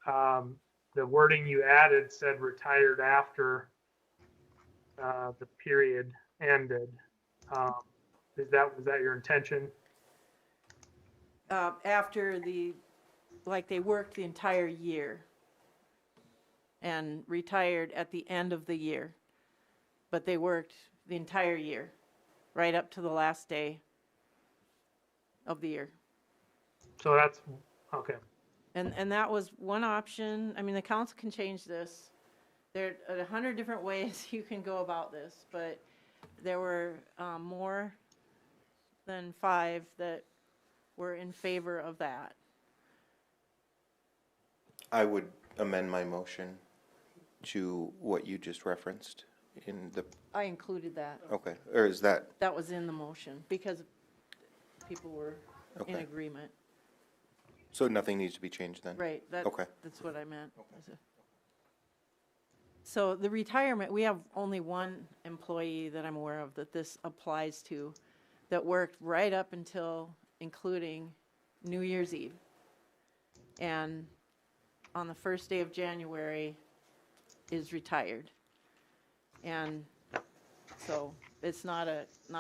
G: The wording you added said retired after the period ended. Was that your intention?
A: After they worked the entire year and retired at the end of the year, but they worked the entire year, right up to the last day of the year.
G: So that's, okay.
A: And that was one option. I mean, the council can change this. There are 100 different ways you can go about this, but there were more than 5 that were in favor of that.
B: I would amend my motion to what you just referenced in the,
A: I included that.
B: okay, or is that,
A: That was in the motion because people were in
B: Okay.
A: agreement.
B: so nothing needs to be changed then?
A: Right,
B: Okay.
A: that's what I meant. So the retirement, we have only one employee that I'm aware of that this applies to that worked right up until including New Year's Eve. And on the first day of January is retired. And so it's not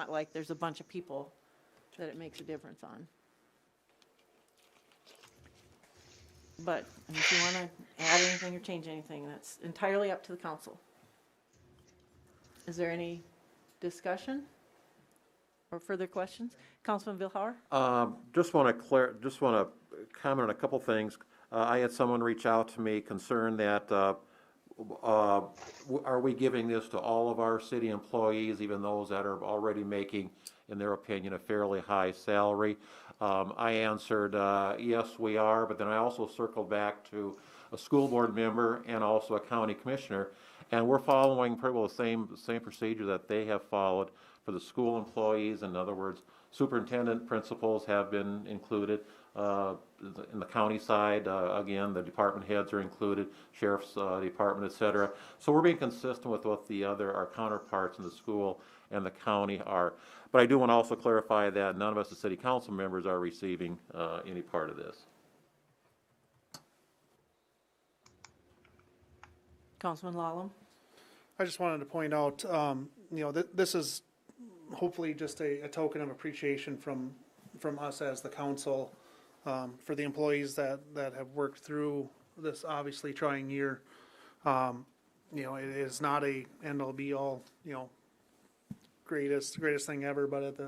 A: like there's a bunch of people that it makes a difference on. But if you want to add anything or change anything, that's entirely up to the council. Is there any discussion or further questions? Councilman Vilhauer?
E: Just want to comment on a couple things. I had someone reach out to me concerned that are we giving this to all of our city employees, even those that are already making, in their opinion, a fairly high salary? I answered, yes, we are, but then I also circled back to a school board member and also a county commissioner, and we're following pretty well the same procedure that they have followed for the school employees. In other words, superintendent, principals have been included. In the county side, again, the department heads are included, sheriff's department, et cetera. So we're being consistent with what our counterparts in the school and the county are. But I do want to also clarify that none of us as city council members are receiving any part of this.
A: Councilman Lallam?
I: I just wanted to point out, this is hopefully just a token of appreciation from us as the council, for the employees that have worked through this obviously trying year. It is not a end all be all, greatest thing ever, but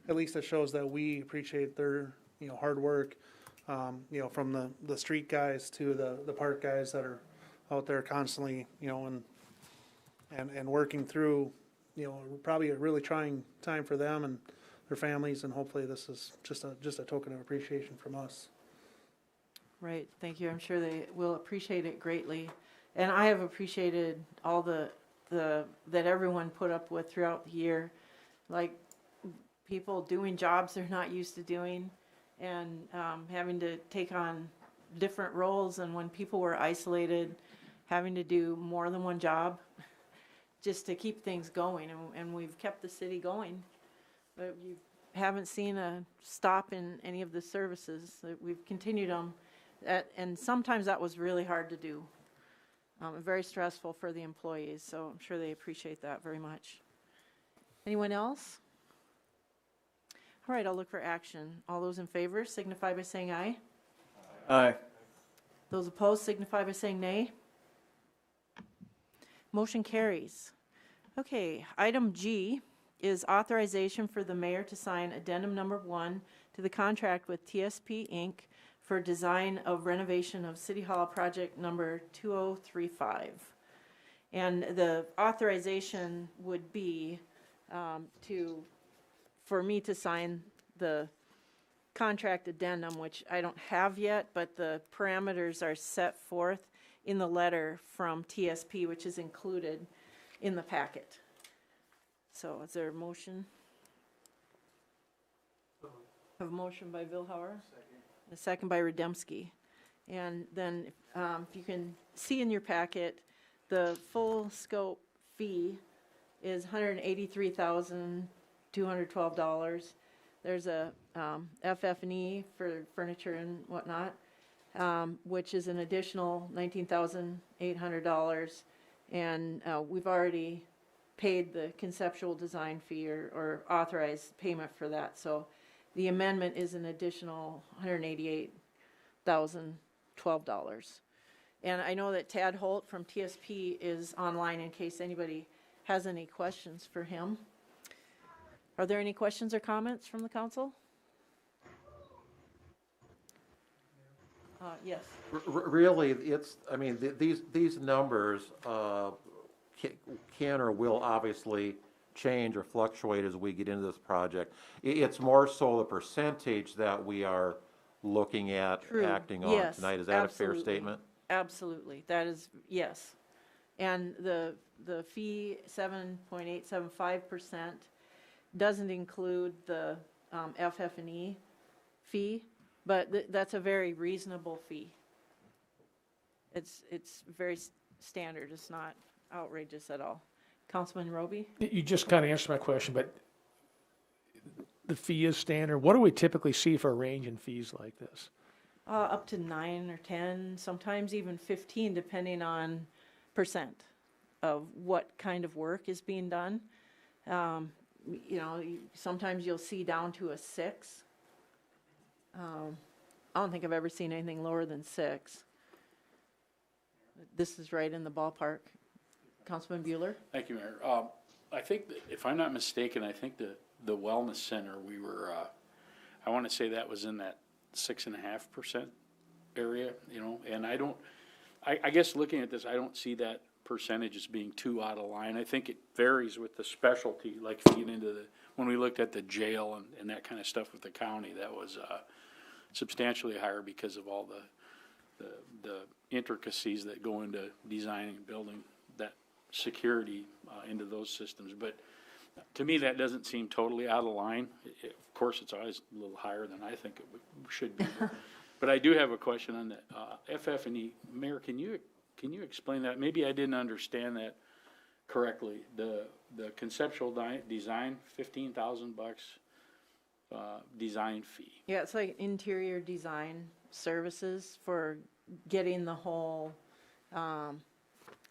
I: at least it shows that we appreciate their, hard work, from the street guys to the park guys that are out there constantly, and working through, probably a really trying time for them and their families, and hopefully this is just a token of appreciation from us.
A: Right, thank you. I'm sure they will appreciate it greatly. And I have appreciated all that everyone put up with throughout the year, like people doing jobs they're not used to doing, and having to take on different roles, and when people were isolated, having to do more than one job just to keep things going, and we've kept the city going But you haven't seen a stop in any of the services. We've continued them, and sometimes that was really hard to do. Very stressful for the employees, so I'm sure they appreciate that very much. Anyone else? All right, I'll look for action. All those in favor signify by saying aye.
K: Aye.
A: Those opposed signify by saying nay. Motion carries. Okay, item G is authorization for the mayor to sign addendum number 1 to the contract with TSP Inc. for design of renovation of City Hall project number 2035. And the authorization would be for me to sign the contract addendum, which I don't have yet, but the parameters are set forth in the letter from TSP, which is included in the packet. So is there a motion? Have a motion by Vilhauer. A second by Rademski. And then if you can see in your packet, the full scope fee is $183,212. There's a FF&E for furniture and whatnot, which is an additional $19,800. And we've already paid the conceptual design fee or authorized payment for that. So the amendment is an additional $188,012. And I know that Tad Holt from TSP is online in case anybody has any questions for him. Are there any questions or comments from the council? Yes.
E: Really, it's, I mean, these numbers can or will obviously change or fluctuate as we get into this project. It's more so the percentage that we are looking at acting on
A: Yes,
E: tonight. Is that
A: absolutely.
E: a fair statement?
A: Absolutely. That is, yes. And the fee, 7.875%, doesn't include the FF&E fee, but that's a very reasonable fee. It's very standard. It's not outrageous at all. Councilman Roby?
D: You just kind of answered my question, but the fee is standard. What do we typically see for a range in fees like this?
A: Up to 9 or 10, sometimes even 15, depending on percent of what kind of work is being done. You know, sometimes you'll see down to a 6. I don't think I've ever seen anything lower than 6. This is right in the ballpark. Councilman Bueller?
R: Thank you, Mayor. I think, that if I'm not mistaken, I think the wellness center, we were, I want to say that was in that 6.5% area, you know, and I guess looking at this, I don't see that percentage as being too out of line. I think it varies with the specialty, like if you get into when we looked at the jail and that kind of stuff with the county, that was substantially higher because of all the intricacies that go into designing and building that security into those systems. But to me, that doesn't seem totally out of line. Of course, it's always a little higher than I think it should be. But I do have a question on the FF&E. Mayor, can you explain that? Maybe I didn't understand that correctly. The conceptual design, $15,000 design fee.
A: Yeah, it's like interior design services for getting the whole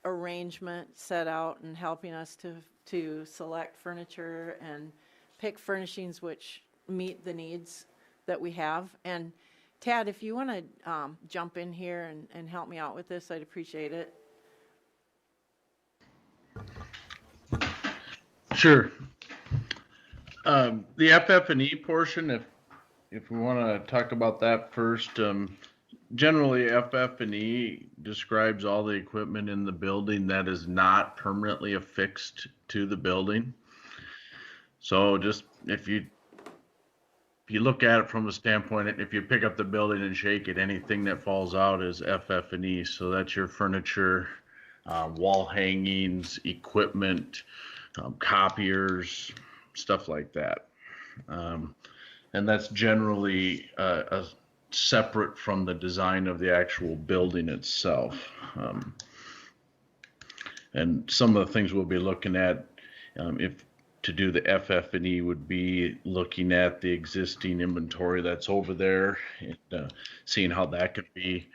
A: arrangement set out and helping us to select furniture and pick furnishings which meet the needs that we have. And Tad, if you want to jump in here and help me out with this, I'd appreciate it.
J: Sure. The FF&E portion, if we want to talk about that first, generally FF&E describes all the equipment in the building that is not permanently affixed to the building. So just if you look at it from a standpoint, if you pick up the building and shake it, anything that falls out is FF&E. So that's your furniture, wall hangings, equipment, copiers, stuff like that. And that's generally separate from the design of the actual building itself. And some of the things we'll be looking at, if
S: to do the FF&E would be looking at the existing inventory that's over there and seeing how that could be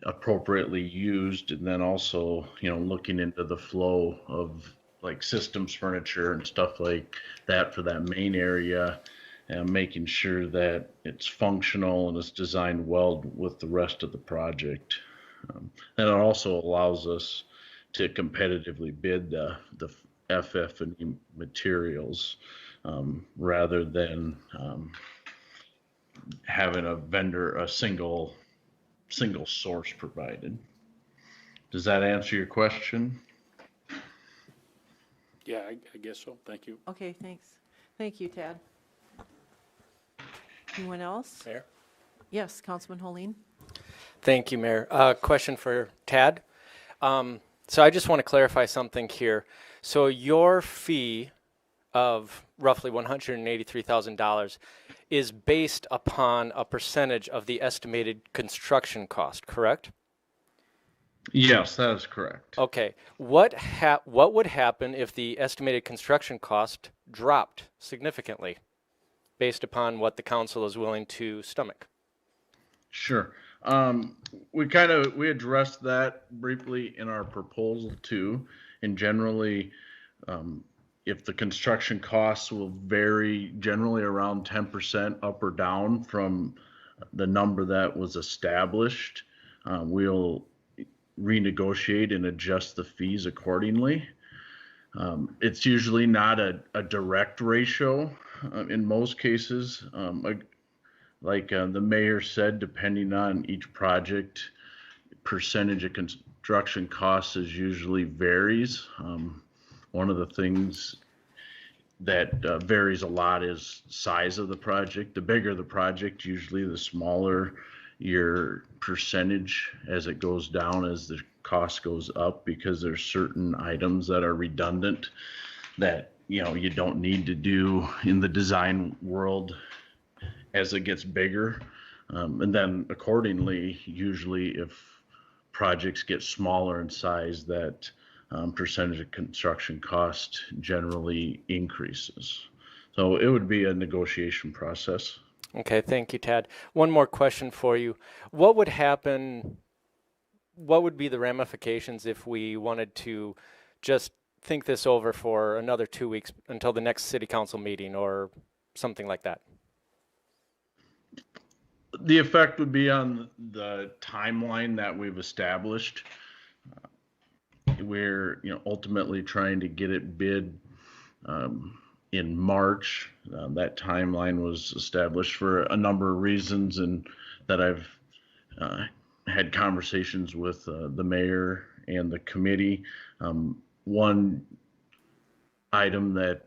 S: appropriately used, and then also, looking into the flow of like systems furniture and stuff like that for that main area, and making sure that it's functional and it's designed well with the rest of the project. And it also allows us to competitively bid the FF&E materials rather than having a single source provided. Does that answer your question?
R: Yeah, I guess so. Thank you.
A: Okay, thanks. Thank you, Tad. Anyone else?
T: Mayor?
A: Yes, Councilman Holeen.
T: Thank you, Mayor. Question for Tad. So I just want to clarify something here. So your fee of roughly $183,000 is based upon a percentage of the estimated construction cost, correct?
S: Yes, that is correct.
T: Okay. What would happen if the estimated construction cost dropped significantly based upon what the council is willing to stomach?
S: Sure. We addressed that briefly in our proposal too, and generally, if the construction costs will vary generally around 10% up or down from the number that was established, we'll renegotiate and adjust the fees accordingly. It's usually not a direct ratio in most cases. Like the mayor said, depending on each project, percentage of construction costs is usually varies. One of the things that varies a lot is size of the project. The bigger the project, usually the smaller your percentage as it goes down, as the cost goes up, because there's certain items that are redundant that you don't need to do in the design world as it gets bigger. And then accordingly, usually if projects get smaller in size, that percentage of construction cost generally increases. So it would be a negotiation process.
T: Okay, thank you, Tad. One more question for you. What would happen, what would be the ramifications if we wanted to just think this over for another 2 weeks until the next city council meeting or something like that?
S: The effect would be on the timeline that we've established. We're ultimately trying to get it bid in March. That timeline was established for a number of reasons, and that I've had conversations with the mayor and the committee. One item that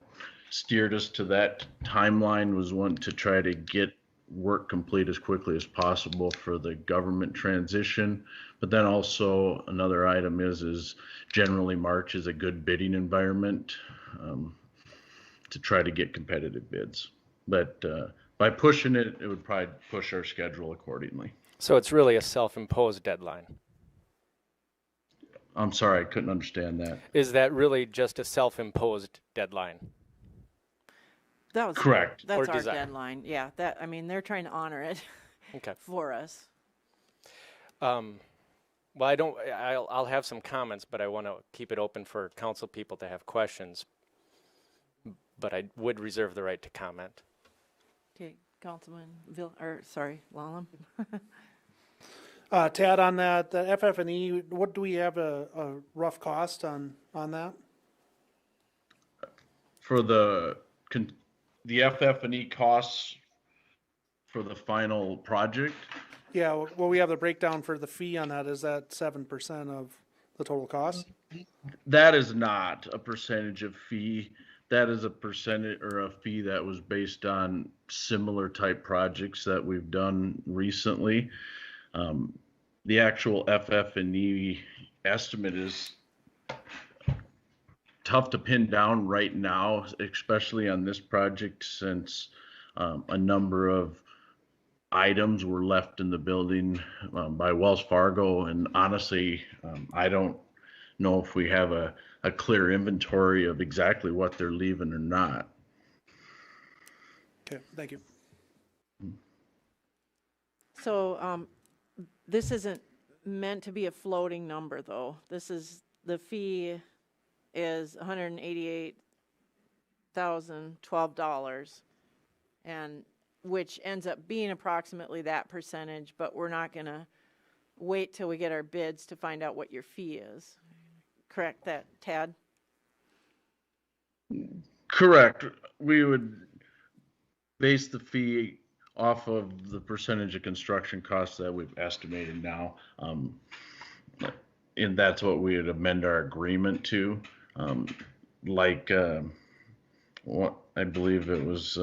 S: steered us to that timeline was one to try to get work complete as quickly as possible for the government transition. But then also another item is generally March is a good bidding environment to try to get competitive bids. But by pushing it, it would probably push our schedule accordingly.
T: So it's really a self-imposed deadline.
S: I'm sorry, I couldn't understand that.
T: Is that really just a self-imposed deadline?
A: That was
S: correct.
A: That's
T: Or
A: our
T: design.
A: deadline. Yeah, they're trying to honor it
T: Okay.
A: for us.
T: Well, I'll have some comments, but I want to keep it open for council people to have questions. But I would reserve the right to comment.
A: Okay, Councilman Lallam.
I: Tad, on that, the FF&E, what do we have a rough cost on that?
S: For the FF&E costs for the final project,
I: Yeah, well, we have the breakdown for the fee on that. Is that 7% of the total cost?
S: that is not a percentage of fee. That is a percentage or a fee that was based on similar type projects that we've done recently. The actual FF&E estimate is tough to pin down right now, especially on this project, since a number of items were left in the building by Wells Fargo. And honestly, I don't know if we have a a clear inventory of exactly what they're leaving or not.
I: Okay, thank you.
A: So this isn't meant to be a floating number, though. This is, the fee is $188,012, and which ends up being approximately that percentage, but we're not going to wait till we get our bids to find out what your fee is. Correct that, Tad?
S: Correct. We would base the fee off of the percentage of construction costs that we've estimated now. And that's what we would amend our agreement to. What I believe it was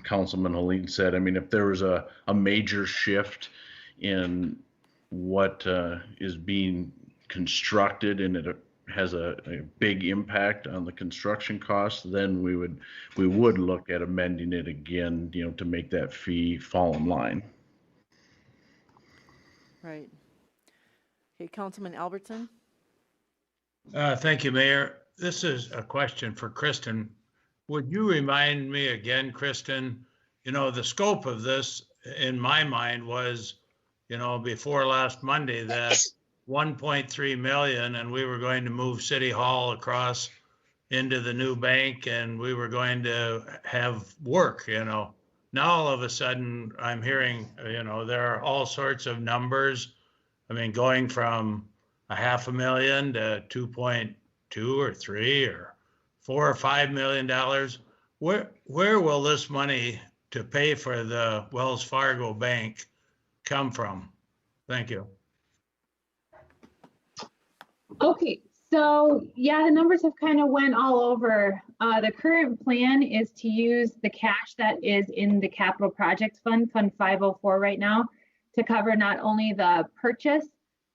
S: Councilman Helene said, I mean, if there was a major shift in what is being constructed and it has a big impact on the construction costs, then we would look at amending it again, you know, to make that fee fall in line.
A: Right. Okay, Councilman Albertson?
J: Thank you, Mayor. This is a question for Kristen. Would you remind me again, Kristen, you know, the scope of this in my mind was, you know, before last Monday that 1.3 million and we were going to move City Hall across into the new bank and we were going to have work, you know. Now all of a sudden I'm hearing, you know, there are all sorts of numbers. I mean, going from $500,000 to 2.2 or 3 or $4 or $5 million. Where will this money to pay for the Wells Fargo Bank come from? Thank you.
Q: Okay, so yeah, the numbers have kind of went all over. The current plan is to use the cash that is in the Capital Projects Fund, Fund 504 right now, to cover not only the purchase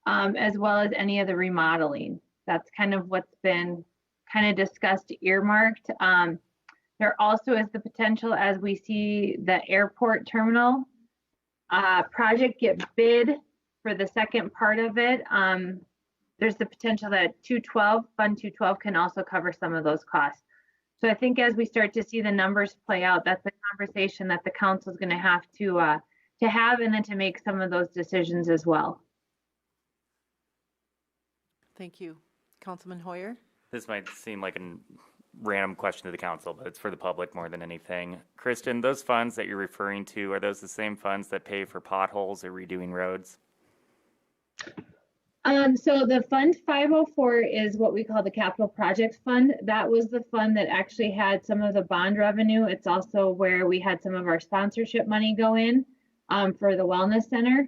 Q: as well as any of the remodeling. That's kind of what's been kind of discussed, earmarked. There also is the potential, as we see the airport terminal project get bid for the second part of it. There's the potential that Fund 212 can also cover some of those costs. So I think as we start to see the numbers play out, that's a conversation that the council is going to have and then to make some of those decisions as well.
A: Thank you. Councilman Hoyer?
M: This might seem like a random question to the council, but it's for the public more than anything. Kristen, those funds that you're referring to, are those the same funds that pay for potholes or redoing roads?
Q: So the Fund 504 is what we call the Capital Projects Fund. That was the fund that actually had some of the bond revenue. It's also where we had some of our sponsorship money go in for the Wellness Center.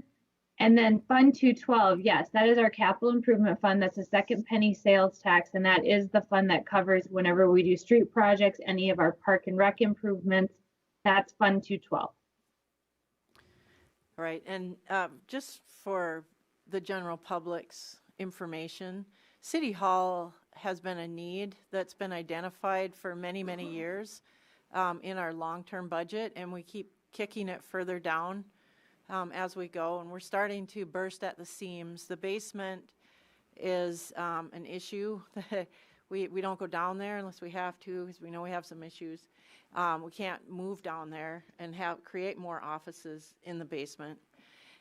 Q: And then Fund 212, yes, that is our capital improvement fund. That's a second penny sales tax. And that is the fund that covers whenever we do street projects, any of our park and rec improvements. That's Fund 212.
A: All right, and just for the general public's information, City Hall has been a need that's been identified for many, many years in our long-term budget, and we keep kicking it further down as we go, and we're starting to burst at the seams. The basement is an issue. We don't go down there unless we have to, because we know we have some issues. We can't move down there and create more offices in the basement.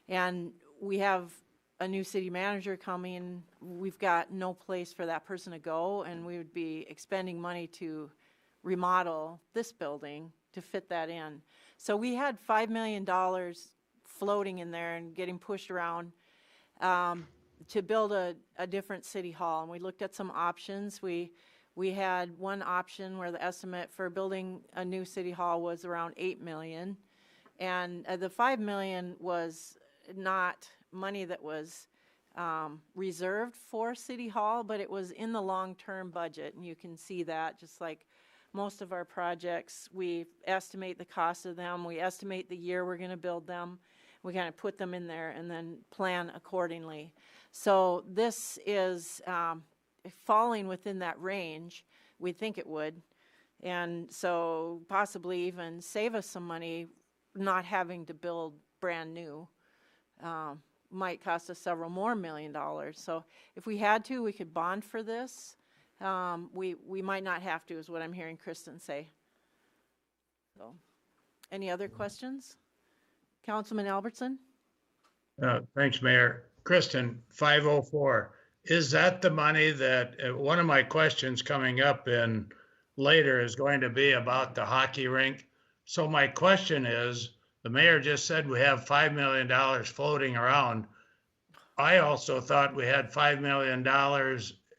A: And we have a new city manager coming. We've got no place for that person to go, and we would be expending money to remodel this building to fit that in. So we had $5 million floating in there and getting pushed around to build a different city hall. And we looked at some options. We had one option where the estimate for building a new city hall was around $8 million. And the $5 million was not money that was reserved for City Hall, but it was in the long-term budget. And you can see that, just like most of our projects, we estimate the cost of them. We estimate the year we're going to build them. We kind of put them in there and then plan accordingly. So this is falling within that range. We think it would. And so possibly even save us some money not having to build brand new. Might cost us several more $1 million. So if we had to, we could bond for this. we might not have to, is what I'm hearing Kristen say. So, any other questions? Councilman Albertson?
J: Thanks, Mayor. Kristen, 504. Is that the money that, one of my questions coming up in later is going to be about the hockey rink. So my question is, the mayor just said we have $5 million floating around. I also thought we had $5 million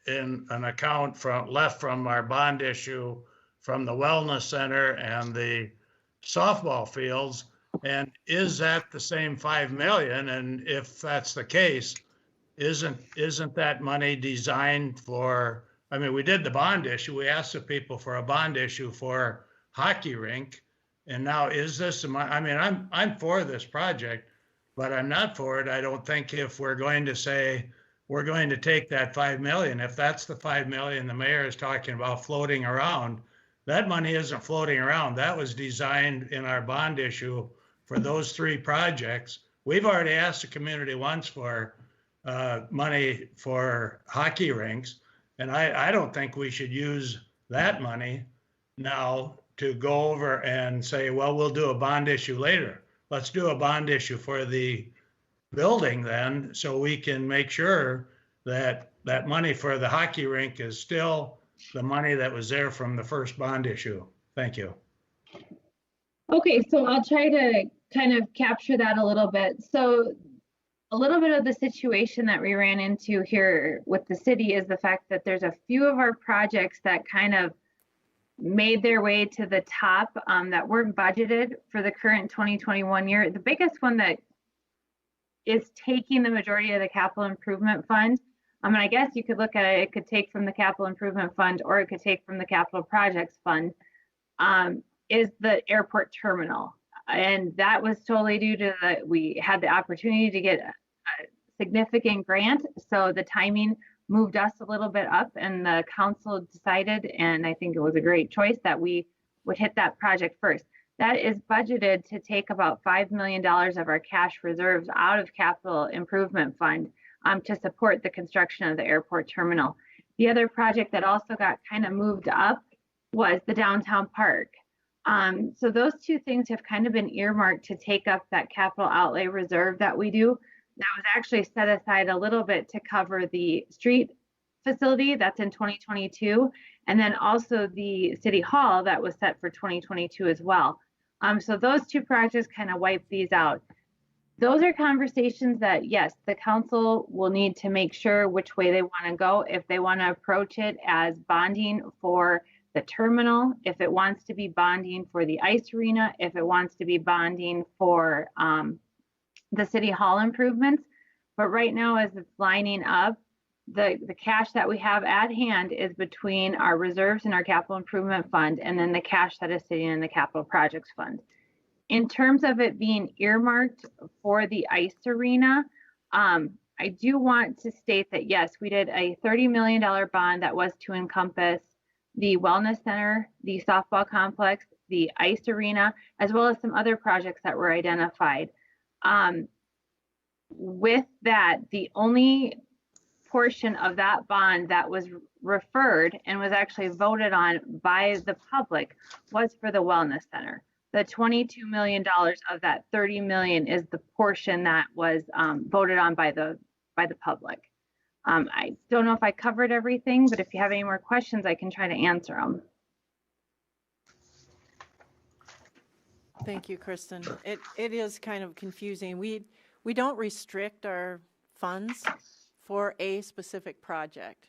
J: in an account left from our bond issue from the wellness center and the softball fields. And is that the same 5 million? And if that's the case, isn't that money designed for, I mean, we did the bond issue. We asked the people for a bond issue for hockey rink. And now is this, I mean, I'm for this project, but I'm not for it. I don't think if we're going to say, we're going to take that 5 million, if that's the 5 million the mayor is talking about floating around, that money isn't floating around. That was designed in our bond issue for those 3 projects. We've already asked the community once for money for hockey rinks, and I don't think we should use that money now to go over and say, well, we'll do a bond issue later. Let's do a bond issue for the building then, so we can make sure that that money for the hockey rink is still the money that was there from the first bond issue. Thank you.
Q: Okay, so I'll try to kind of capture that a little bit. So a little bit of the situation that we ran into here with the city is the fact that there's a few of our projects that kind of made their way to the top that weren't budgeted for the current 2021 year. The biggest one that is taking the majority of the capital improvement fund, and I guess you could look at it, it could take from the capital improvement fund or it could take from the capital projects fund, is the airport terminal. And that was totally due to we had the opportunity to get a significant grant. So the timing moved us a little bit up, and the council decided, and I think it was a great choice, that we would hit that project first. That is budgeted to take about $5 million of our cash reserves out of capital improvement fund to support the construction of the airport terminal. The other project that also got kind of moved up was the downtown park. So those 2 things have kind of been earmarked to take up that capital outlay reserve that we do. That was actually set aside a little bit to cover the street facility that's in 2022, and then also the city hall that was set for 2022 as well. So those 2 projects kind of wipe these out. Those are conversations that, yes, the council will need to make sure which way they want to go. If they want to approach it as bonding for the terminal, if it wants to be bonding for the ice arena, if it wants to be bonding for the city hall improvements. But right now, as it's lining up, the cash that we have at hand is between our reserves and our capital improvement fund, and then the cash that is sitting in the capital projects fund. In terms of it being earmarked for the ice arena, I do want to state that, yes, we did a $30 million bond that was to encompass the wellness center, the softball complex, the ice arena, as well as some other projects that were identified. With that, the only portion of that bond that was referred and was actually voted on by the public was for the wellness center. The $22 million of that $30 million is the portion that was voted on by the public. I don't know if I covered everything, but if you have any more questions, I can try to answer them.
A: Thank you, Kristen. It is kind of confusing. We don't restrict our funds for a specific project.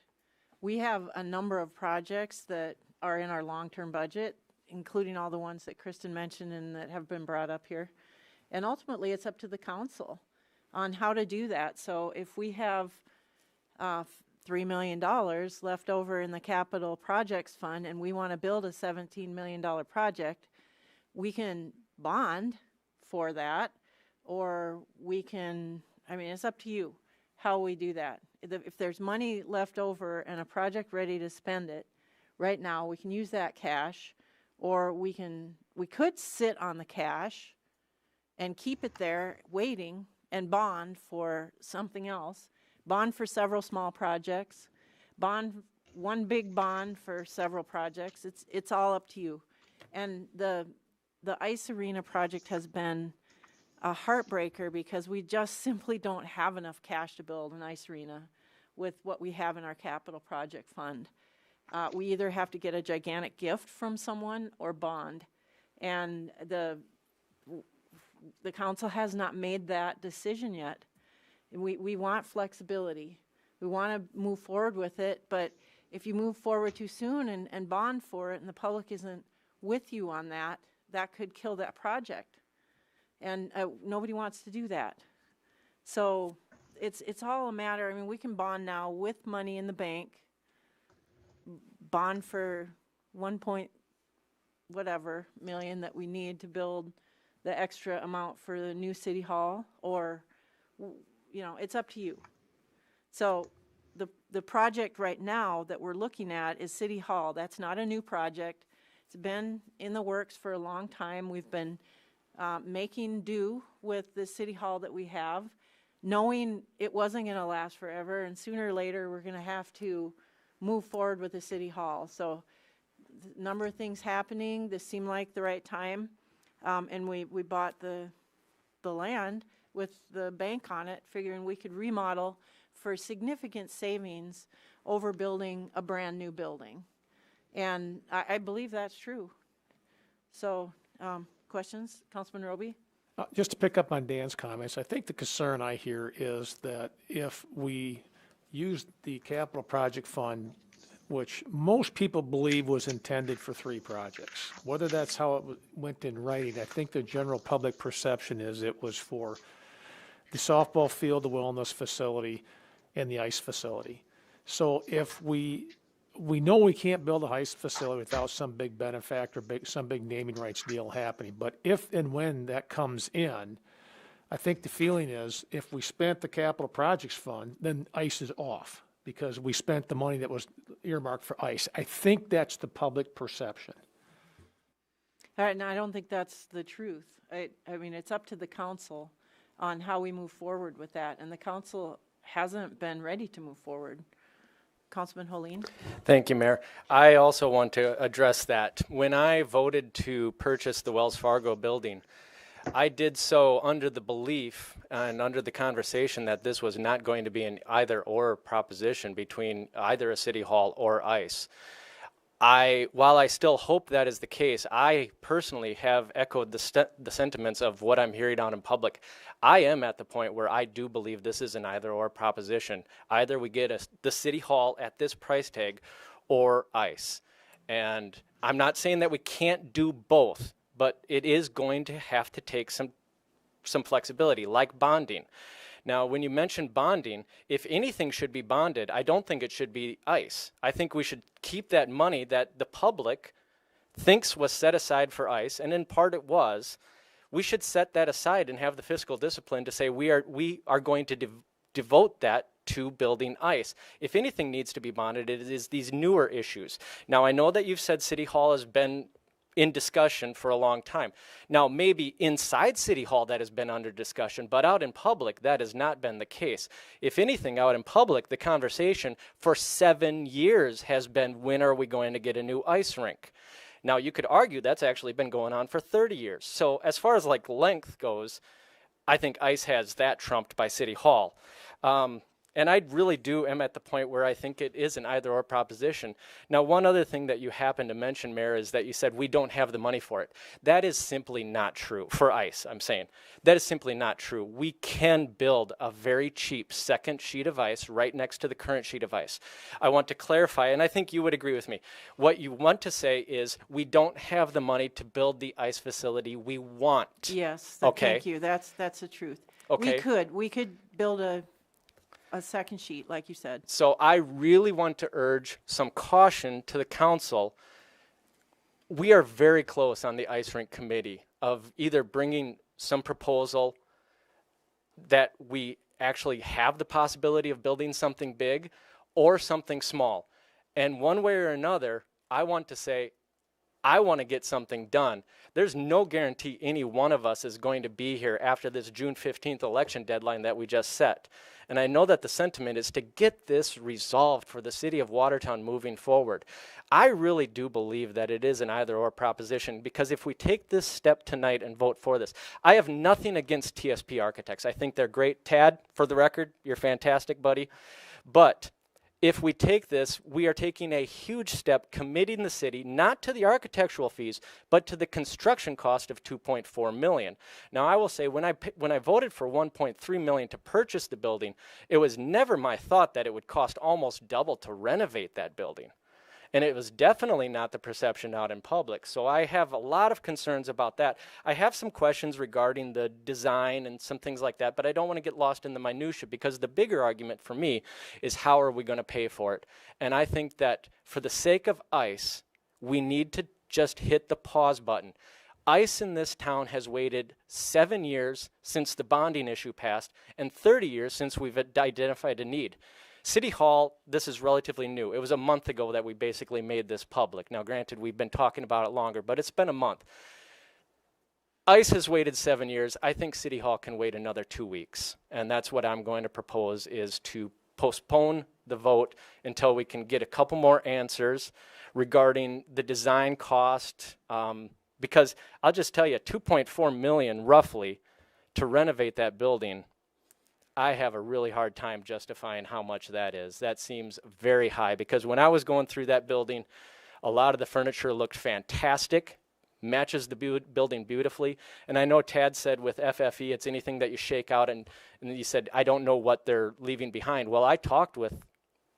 A: We have a number of projects that are in our long-term budget, including all the ones that Kristen mentioned and that have been brought up here. And ultimately, it's up to the council on how to do that. So if we have $3 million left over in the capital projects fund and we want to build a $17 million project, we can bond for that, or we can, I mean, it's up to you how we do that. If there's money left over and a project ready to spend it right now, we can use that cash, or we could sit on the cash and keep it there waiting and bond for something else, bond for several small projects, bond one big bond for several projects. It's all up to you. And the ice arena project has been a heartbreaker because we just simply don't have enough cash to build an ice arena with what we have in our capital project fund. We either have to get a gigantic gift from someone or bond. And the council has not made that decision yet. We want flexibility. We want to move forward with it, but if you move forward too soon and bond for it and the public isn't with you on that, that could kill that project. And nobody wants to do that. So it's all a matter, I mean, we can bond now with money in the bank, bond for 1 point whatever million that we need to build the extra amount for the new city hall, or, you know, it's up to you. So the project right now that we're looking at is City Hall. That's not a new project. It's been in the works for a long time. We've been making do with the City Hall that we have, knowing it wasn't going to last forever, and sooner or later we're going to have to move forward with the City Hall. So a number of things happening. This seemed like the right time, and we bought the land with the bank on it, figuring we could remodel for significant savings over building a brand new building. And I believe that's true. So questions, Councilman Roby?
D: Just to pick up on Dan's comments, I think the concern I hear is that if we use the capital project fund, which most people believe was intended for 3 projects, whether that's how it went in writing, I think the general public perception is it was for the softball field, the wellness facility, and the ice facility. So if we know we can't build a ice facility without some big benefactor, some big naming rights deal happening. But if and when that comes in, I think the feeling is if we spent the capital projects fund, then ice is off because we spent the money that was earmarked for ice. I think that's the public perception.
A: All right, now I don't think that's the truth. I mean, it's up to the council on how we move forward with that, and the council hasn't been ready to move forward. Councilman Holleen?
T: Thank you, Mayor. I also want to address that. When I voted to purchase the Wells Fargo building, I did so under the belief and under the conversation that this was not going to be an either-or proposition between either a city hall or ICE. While I still hope that is the case, I personally have echoed the sentiments of what I'm hearing out in public. I am at the point where I do believe this is an either-or proposition. Either we get the city hall at this price tag or ICE. And I'm not saying that we can't do both, but it is going to have to take some flexibility, like bonding. Now, when you mention bonding, if anything should be bonded, I don't think it should be ICE. I think we should keep that money that the public thinks was set aside for ICE, and in part it was. We should set that aside and have the fiscal discipline to say we are going to devote that to building ICE. If anything needs to be bonded, it is these newer issues. Now, I know that you've said City Hall has been in discussion for a long time. Now, maybe inside City Hall that has been under discussion, but out in public, that has not been the case. If anything, out in public, the conversation for 7 years has been, when are we going to get a new ice rink? Now, you could argue that's actually been going on for 30 years. So as far as like length goes, I think ICE has that trumped by City Hall. And I really am at the point where I think it is an either-or proposition. Now, one other thing that you happened to mention, Mayor, is that you said we don't have the money for it. That is simply not true. For ICE, I'm saying. That is simply not true. We can build a very cheap second sheet of ice right next to the current sheet of ice. I want to clarify, and I think you would agree with me. What you want to say is we don't have the money to build the ice facility we want.
A: Yes,
T: okay.
A: Thank you. That's the truth.
T: Okay.
A: We could build a second sheet, like you said.
T: So I really want to urge some caution to the council. We are very close on the ice rink committee of either bringing some proposal that we actually have the possibility of building something big or something small. And one way or another, I want to say, I want to get something done. There's no guarantee any one of us is going to be here after this June 15th election deadline that we just set. And I know that the sentiment is to get this resolved for the city of Watertown moving forward. I really do believe that it is an either-or proposition, because if we take this step tonight and vote for this, I have nothing against TSP Architects. I think they're great. Tad, for the record, you're fantastic, buddy. But if we take this, we are taking a huge step committing the city not to the architectural fees, but to the construction cost of $2.4 million. Now, I will say, when I voted for $1.3 million to purchase the building, it was never my thought that it would cost almost double to renovate that building. And it was definitely not the perception out in public. So I have a lot of concerns about that. I have some questions regarding the design and some things like that, but I don't want to get lost in the minutia, because the bigger argument for me is how are we going to pay for it? And I think that for the sake of ICE, we need to just hit the pause button. ICE in this town has waited 7 years since the bonding issue passed and 30 years since we've identified a need. City Hall, this is relatively new. It was a month ago that we basically made this public. Now, granted, we've been talking about it longer, but it's been a month. ICE has waited 7 years. I think City Hall can wait another 2 weeks. And that's what I'm going to propose, is to postpone the vote until we can get a couple more answers regarding the design cost. Because I'll just tell you, $2.4 million roughly to renovate that building, I have a really hard time justifying how much that is. That seems very high, because when I was going through that building, a lot of the furniture looked fantastic, matches the building beautifully. And I know Tad said with FFE, it's anything that you shake out, and you said, I don't know what they're leaving behind. Well, I talked with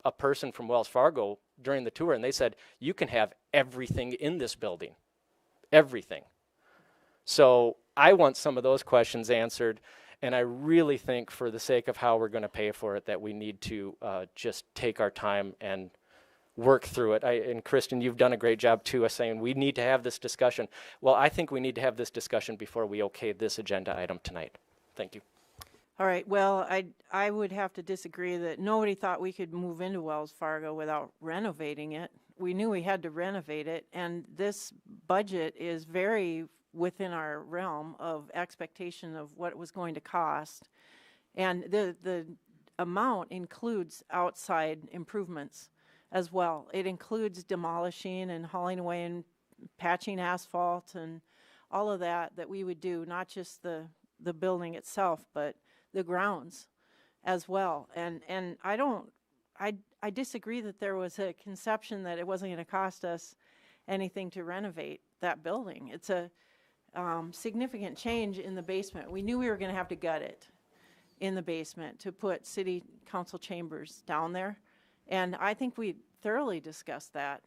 T: a person from Wells Fargo during the tour, and they said, you can have everything in this building, everything. So I want some of those questions answered. And I really think, for the sake of how we're going to pay for it, that we need to just take our time and work through it. And Kristen, you've done a great job too of saying we need to have this discussion. Well, I think we need to have this discussion before we okay this agenda item tonight. Thank you.
A: All right, well, I would have to disagree that nobody thought we could move into Wells Fargo without renovating it. We knew we had to renovate it, and this budget is very within our realm of expectation of what it was going to cost. And the amount includes outside improvements as well. It includes demolishing and hauling away and patching asphalt and all of that we would do, not just the building itself, but the grounds as well. And I disagree that there was a conception that it wasn't going to cost us anything to renovate that building. It's a significant change in the basement. We knew we were going to have to gut it in the basement to put city council chambers down there. And I think we thoroughly discussed that.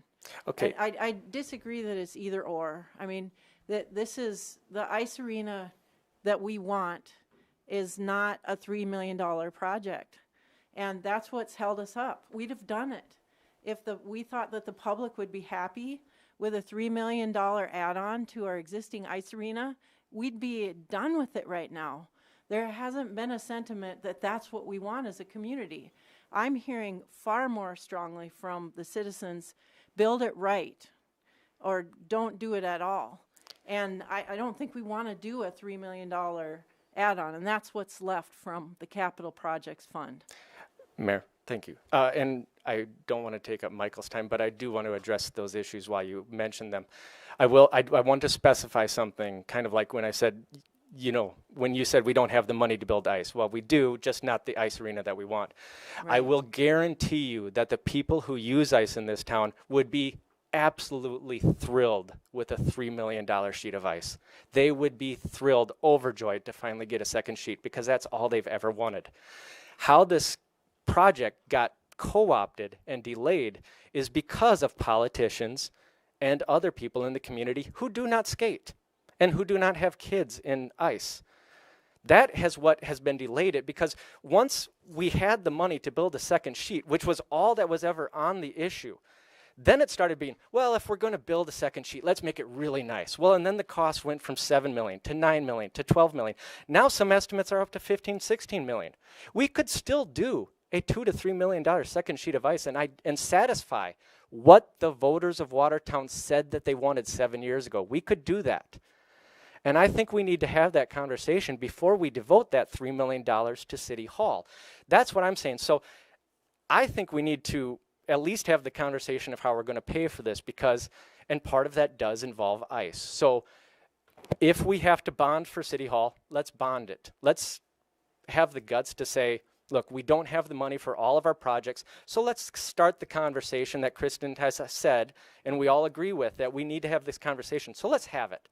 T: Okay.
A: I disagree that it's either or. I mean, that this is the ICE arena that we want is not a $3 million project. And that's what's held us up. We'd have done it if we thought that the public would be happy with a $3 million add-on to our existing ICE arena. We'd be done with it right now. There hasn't been a sentiment that that's what we want as a community. I'm hearing far more strongly from the citizens, build it right or don't do it at all. And I don't think we want to do a $3 million add-on, and that's what's left from the Capital Projects Fund.
T: Mayor, thank you. And I don't want to take up Michael's time, but I do want to address those issues while you mention them. I want to specify something, kind of like when I said, you know, when you said we don't have the money to build ICE. Well, we do, just not the ICE arena that we want. Right. I will guarantee you that the people who use ICE in this town would be absolutely thrilled with a $3 million sheet of ICE. They would be thrilled, overjoyed to finally get a second sheet, because that's all they've ever wanted. How this project got co-opted and delayed is because of politicians and other people in the community who do not skate and who do not have kids in ICE. That has what has been delayed it, because once we had the money to build a second sheet, which was all that was ever on the issue, then it started being, well, if we're going to build a second sheet, let's make it really nice. Well, and then the cost went from $7 million to $9 million to $12 million. Now some estimates are up to $15, $16 million. We could still do a $2 to $3 million second sheet of ICE and satisfy what the voters of Watertown said that they wanted 7 years ago. We could do that. And I think we need to have that conversation before we devote that $3 million to City Hall. That's what I'm saying. So I think we need to at least have the conversation of how we're going to pay for this, because, and part of that does involve ICE. So if we have to bond for City Hall, let's bond it. Let's have the guts to say, look, we don't have the money for all of our projects, so let's start the conversation that Kristen has said, and we all agree with, that we need to have this conversation. So let's have it.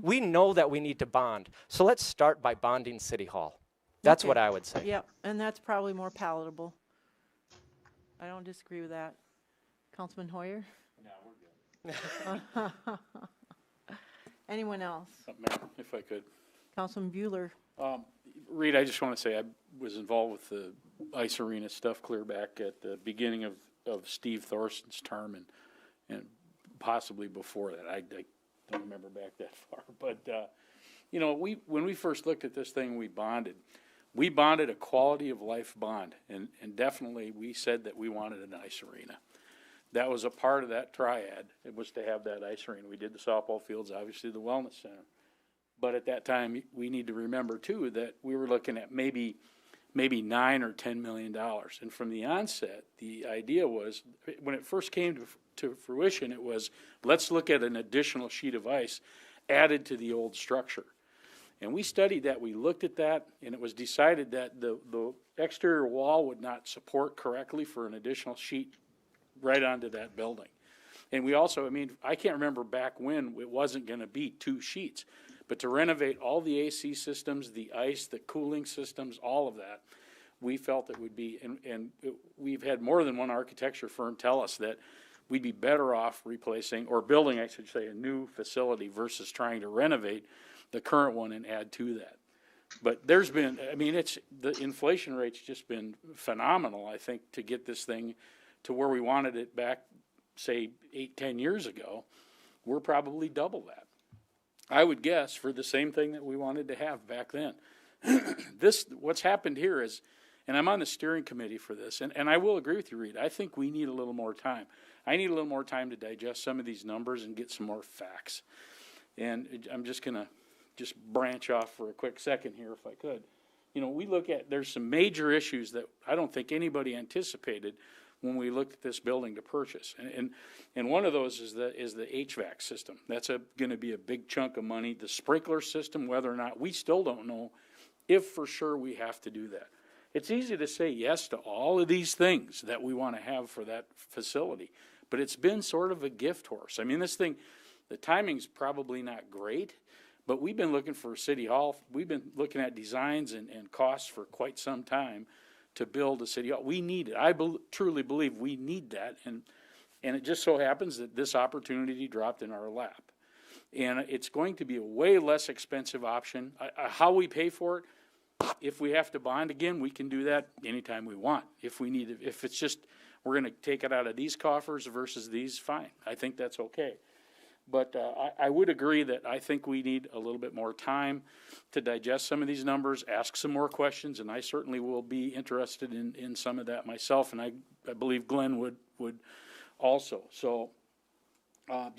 T: We know that we need to bond, so let's start by bonding City Hall. That's
A: Okay.
T: what I would say.
A: Yep, and that's probably more palatable. I don't disagree with that. Councilman Hoyer?
R: No, we're good.
A: Anyone else?
R: Mayor, if I could.
A: Councilman Bueller?
R: Reed, I just want to say I was involved with the ice arena stuff clear back at the beginning of Steve Thorson's term and possibly before that. I don't remember back that far. But, when we first looked at this thing, we bonded a quality of life bond. And definitely we said that we wanted an ice arena. That was a part of that triad. It was to have that ice arena. We did the softball fields, obviously the wellness center. But at that time, we need to remember, too, that we were looking at maybe $9 or $10 million. And from the onset, the idea was, when it first came to fruition, it was, let's look at an additional sheet of ice added to the old structure. And we studied that, we looked at that, and it was decided that the exterior wall would not support correctly for an additional sheet right onto that building. And we also, I can't remember back when it wasn't going to be 2 sheets. But to renovate all the AC systems, the ice, the cooling systems, all of that, we felt it would be, we've had more than one architecture firm tell us that we'd be better off replacing, or building, I should say, a new facility versus trying to renovate the current one and add to that. But there's been, the inflation rate's just been phenomenal, I think, to get this thing to where we wanted it back, say, 8-10 years ago. We're probably double that, I would guess, for the same thing that we wanted to have back then. What's happened here is, and I'm on the steering committee for this, and I will agree with you, Reed, I think we need a little more time. I need a little more time to digest some of these numbers and get some more facts. And I'm just going to branch off for a quick second here, if I could. We look at, there's some major issues that I don't think anybody anticipated when we looked at this building to purchase. And one of those is the HVAC system. That's going to be a big chunk of money. The sprinkler system, whether or not, we still don't know if for sure we have to do that. It's easy to say yes to all of these things that we want to have for that facility, but it's been sort of a gift horse. This thing, the timing's probably not great, but we've been looking for City Hall. We've been looking at designs and costs for quite some time to build a City Hall. We need it. I truly believe we need that, and it just so happens that this opportunity dropped in our lap. And it's going to be a way less expensive option. How we pay for it, if we have to bond again, we can do that anytime we want. If we need it, if it's just we're going to take it out of these coffers versus these, fine. I think that's okay. But I would agree that I think we need a little bit more time to digest some of these numbers, ask some more questions, and I certainly will be interested in some of that myself, and I believe Glenn would also. So I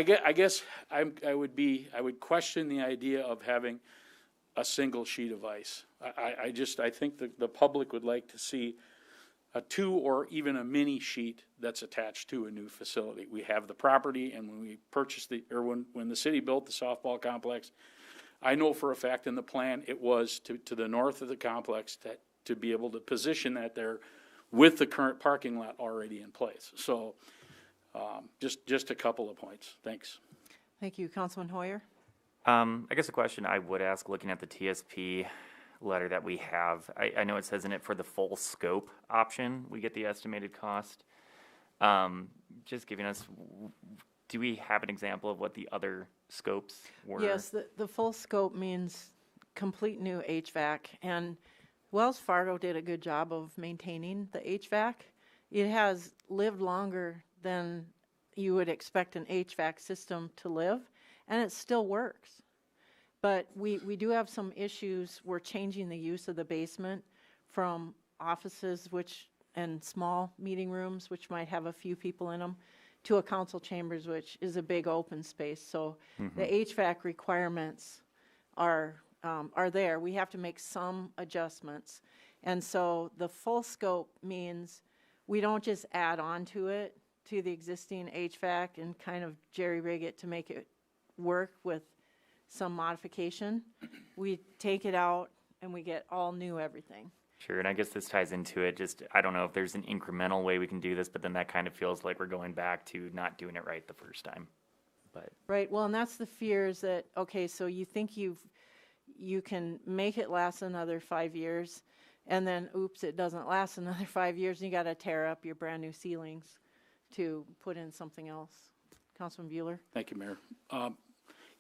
R: guess I would question the idea of having a single sheet of ice. I think the public would like to see a 2 or even a mini sheet that's attached to a new facility. We have the property, and when we purchased when the city built the softball complex, I know for a fact in the plan it was to the north of the complex to be able to position that there with the current parking lot already in place. So just a couple of points. Thanks.
A: Thank you. Councilman Hoyer?
M: I guess a question I would ask, looking at the TSP letter that we have, I know it says in it for the full scope option, we get the estimated cost. Just giving us, do we have an example of what the other scopes were?
A: Yes, the full scope means complete new HVAC, and Wells Fargo did a good job of maintaining the HVAC. It has lived longer than you would expect an HVAC system to live, and it still works. But we do have some issues. We're changing the use of the basement from offices, which and small meeting rooms, which might have a few people in them, to a council chambers, which is a big open space. So the HVAC requirements are there. We have to make some adjustments. And so the full scope means we don't just add on to it, to the existing HVAC, and kind of jerry-rig it to make it work with some modification. We take it out and we get all new everything.
M: Sure, and I guess this ties into it. Just, I don't know if there's an incremental way we can do this, but then that kind of feels like we're going back to not doing it right the first time. But
A: Right, well, and that's the fear is that, okay, so you think you can make it last another 5 years, and then, oops, it doesn't last another 5 years, and you got to tear up your brand-new ceilings to put in something else. Councilman Bueller?
R: Thank you, Mayor.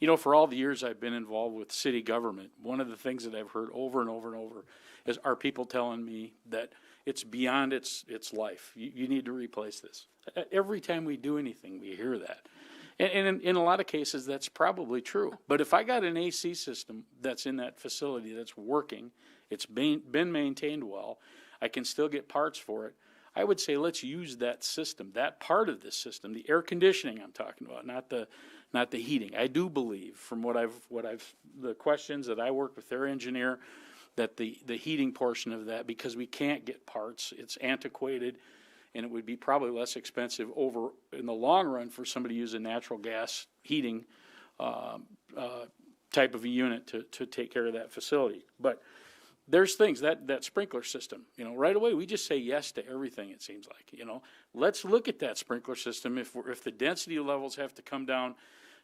R: You know, for all the years I've been involved with city government, one of the things that I've heard over and over and over is are people telling me that it's beyond its life. You need to replace this. Every time we do anything, we hear that. And in a lot of cases, that's probably true. But if I got an AC system that's in that facility that's working, it's been maintained well, I can still get parts for it, I would say let's use that system, that part of this system, the air conditioning I'm talking about, not the heating. I do believe, from the questions that I worked with their engineer, that the heating portion of that, because we can't get parts, it's antiquated, and it would be probably less expensive over in the long run for somebody to use a natural gas heating type of a unit to take care of that facility. But there's things that sprinkler system, you know, right away we just say yes to everything. It seems like, you know, let's look at that sprinkler system. If the density levels have to come down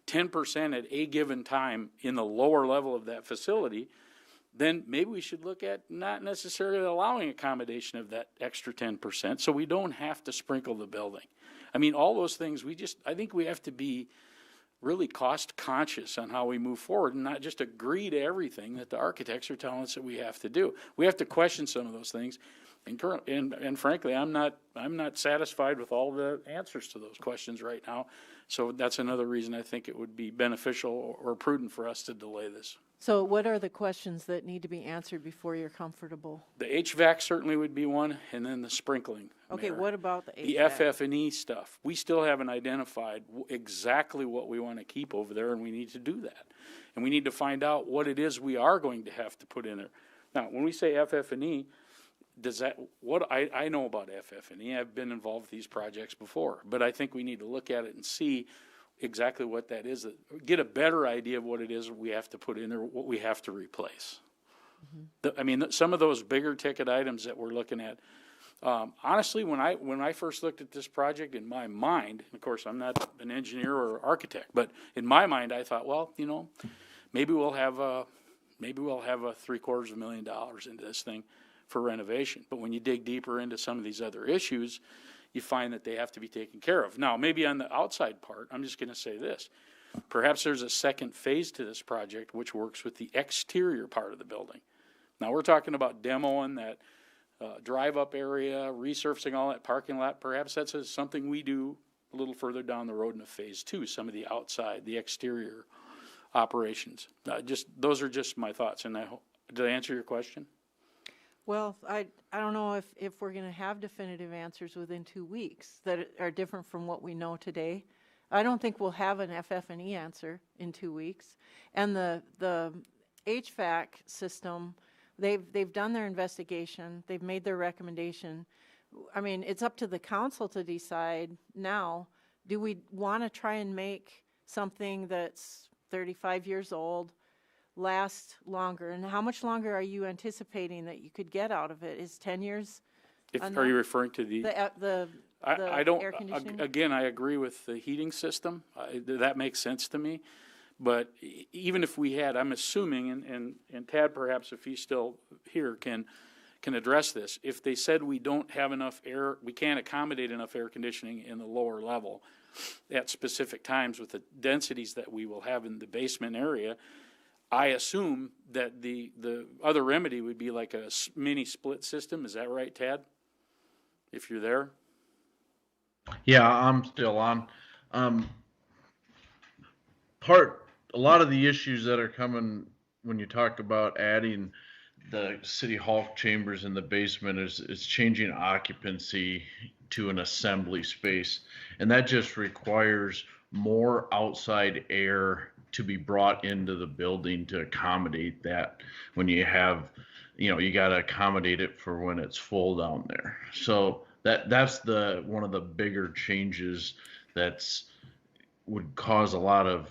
R: 10% at a given time in the lower level of that facility, then maybe we should look at not necessarily allowing accommodation of that extra 10%, so we don't have to sprinkle the building. I mean, all those things, I think we have to be really cost conscious on how we move forward and not just agree to everything that the architects are telling us that we have to do. We have to question some of those things. And frankly, I'm not satisfied with all the answers to those questions right now. So that's another reason I think it would be beneficial or prudent for us to delay this.
A: So what are the questions that need to be answered before you're comfortable?
R: The HVAC certainly would be one, and then the sprinkling.
A: Okay,
R: Mayor.
A: what about the
R: The
A: HVAC?
R: FF&E stuff? We still haven't identified exactly what we want to keep over there, and we need to do that. And we need to find out what it is we are going to have to put in there. Now, when we say FF&E, I know about FF&E. I've been involved with these projects before, but I think we need to look at it and see exactly what that is, get a better idea of what it is we have to put in there, what we have to replace. I mean, some of those bigger ticket items that we're looking at, honestly, when I first looked at this project, in my mind, and of course I'm not an engineer or architect, but in my mind I thought, well, you know, maybe we'll have a $750,000 into this thing for renovation. But when you dig deeper into some of these other issues, you find that they have to be taken care of. Now, maybe on the outside part, I'm just going to say this. Perhaps there's a second phase to this project which works with the exterior part of the building. Now, we're talking about demoing that drive-up area, resurfacing all that parking lot. Perhaps that's something we do a little further down the road in a phase two, some of the outside, the exterior operations. Those are just my thoughts, and did I answer your question?
A: Well, I don't know if we're going to have definitive answers within 2 weeks that are different from what we know today. I don't think we'll have an FF&E answer in 2 weeks. And the HVAC system, they've done their investigation. They've made their recommendation. I mean, it's up to the council to decide now, do we want to try and make something that's 35 years old last longer? And how much longer are you anticipating that you could get out of it? Is 10 years enough?
R: Are you referring to the I don't,
A: air conditioning?
R: again, I agree with the heating system. That makes sense to me. But even if we had, I'm assuming, and Tad perhaps if he's still here can address this, if they said we don't have enough air, we can't accommodate enough air conditioning in the lower level at specific times with the densities that we will have in the basement area, I assume that the other remedy would be like a mini split system. Is that right, Tad? If you're there?
S: Yeah, I'm still on. A lot of the issues that are coming when you talk about adding the city hall chambers in the basement is changing occupancy to an assembly space. And that just requires more outside air to be brought into the building to accommodate that. When you have, you got to accommodate it for when it's full down there. So that's one of the bigger changes that's would cause a lot of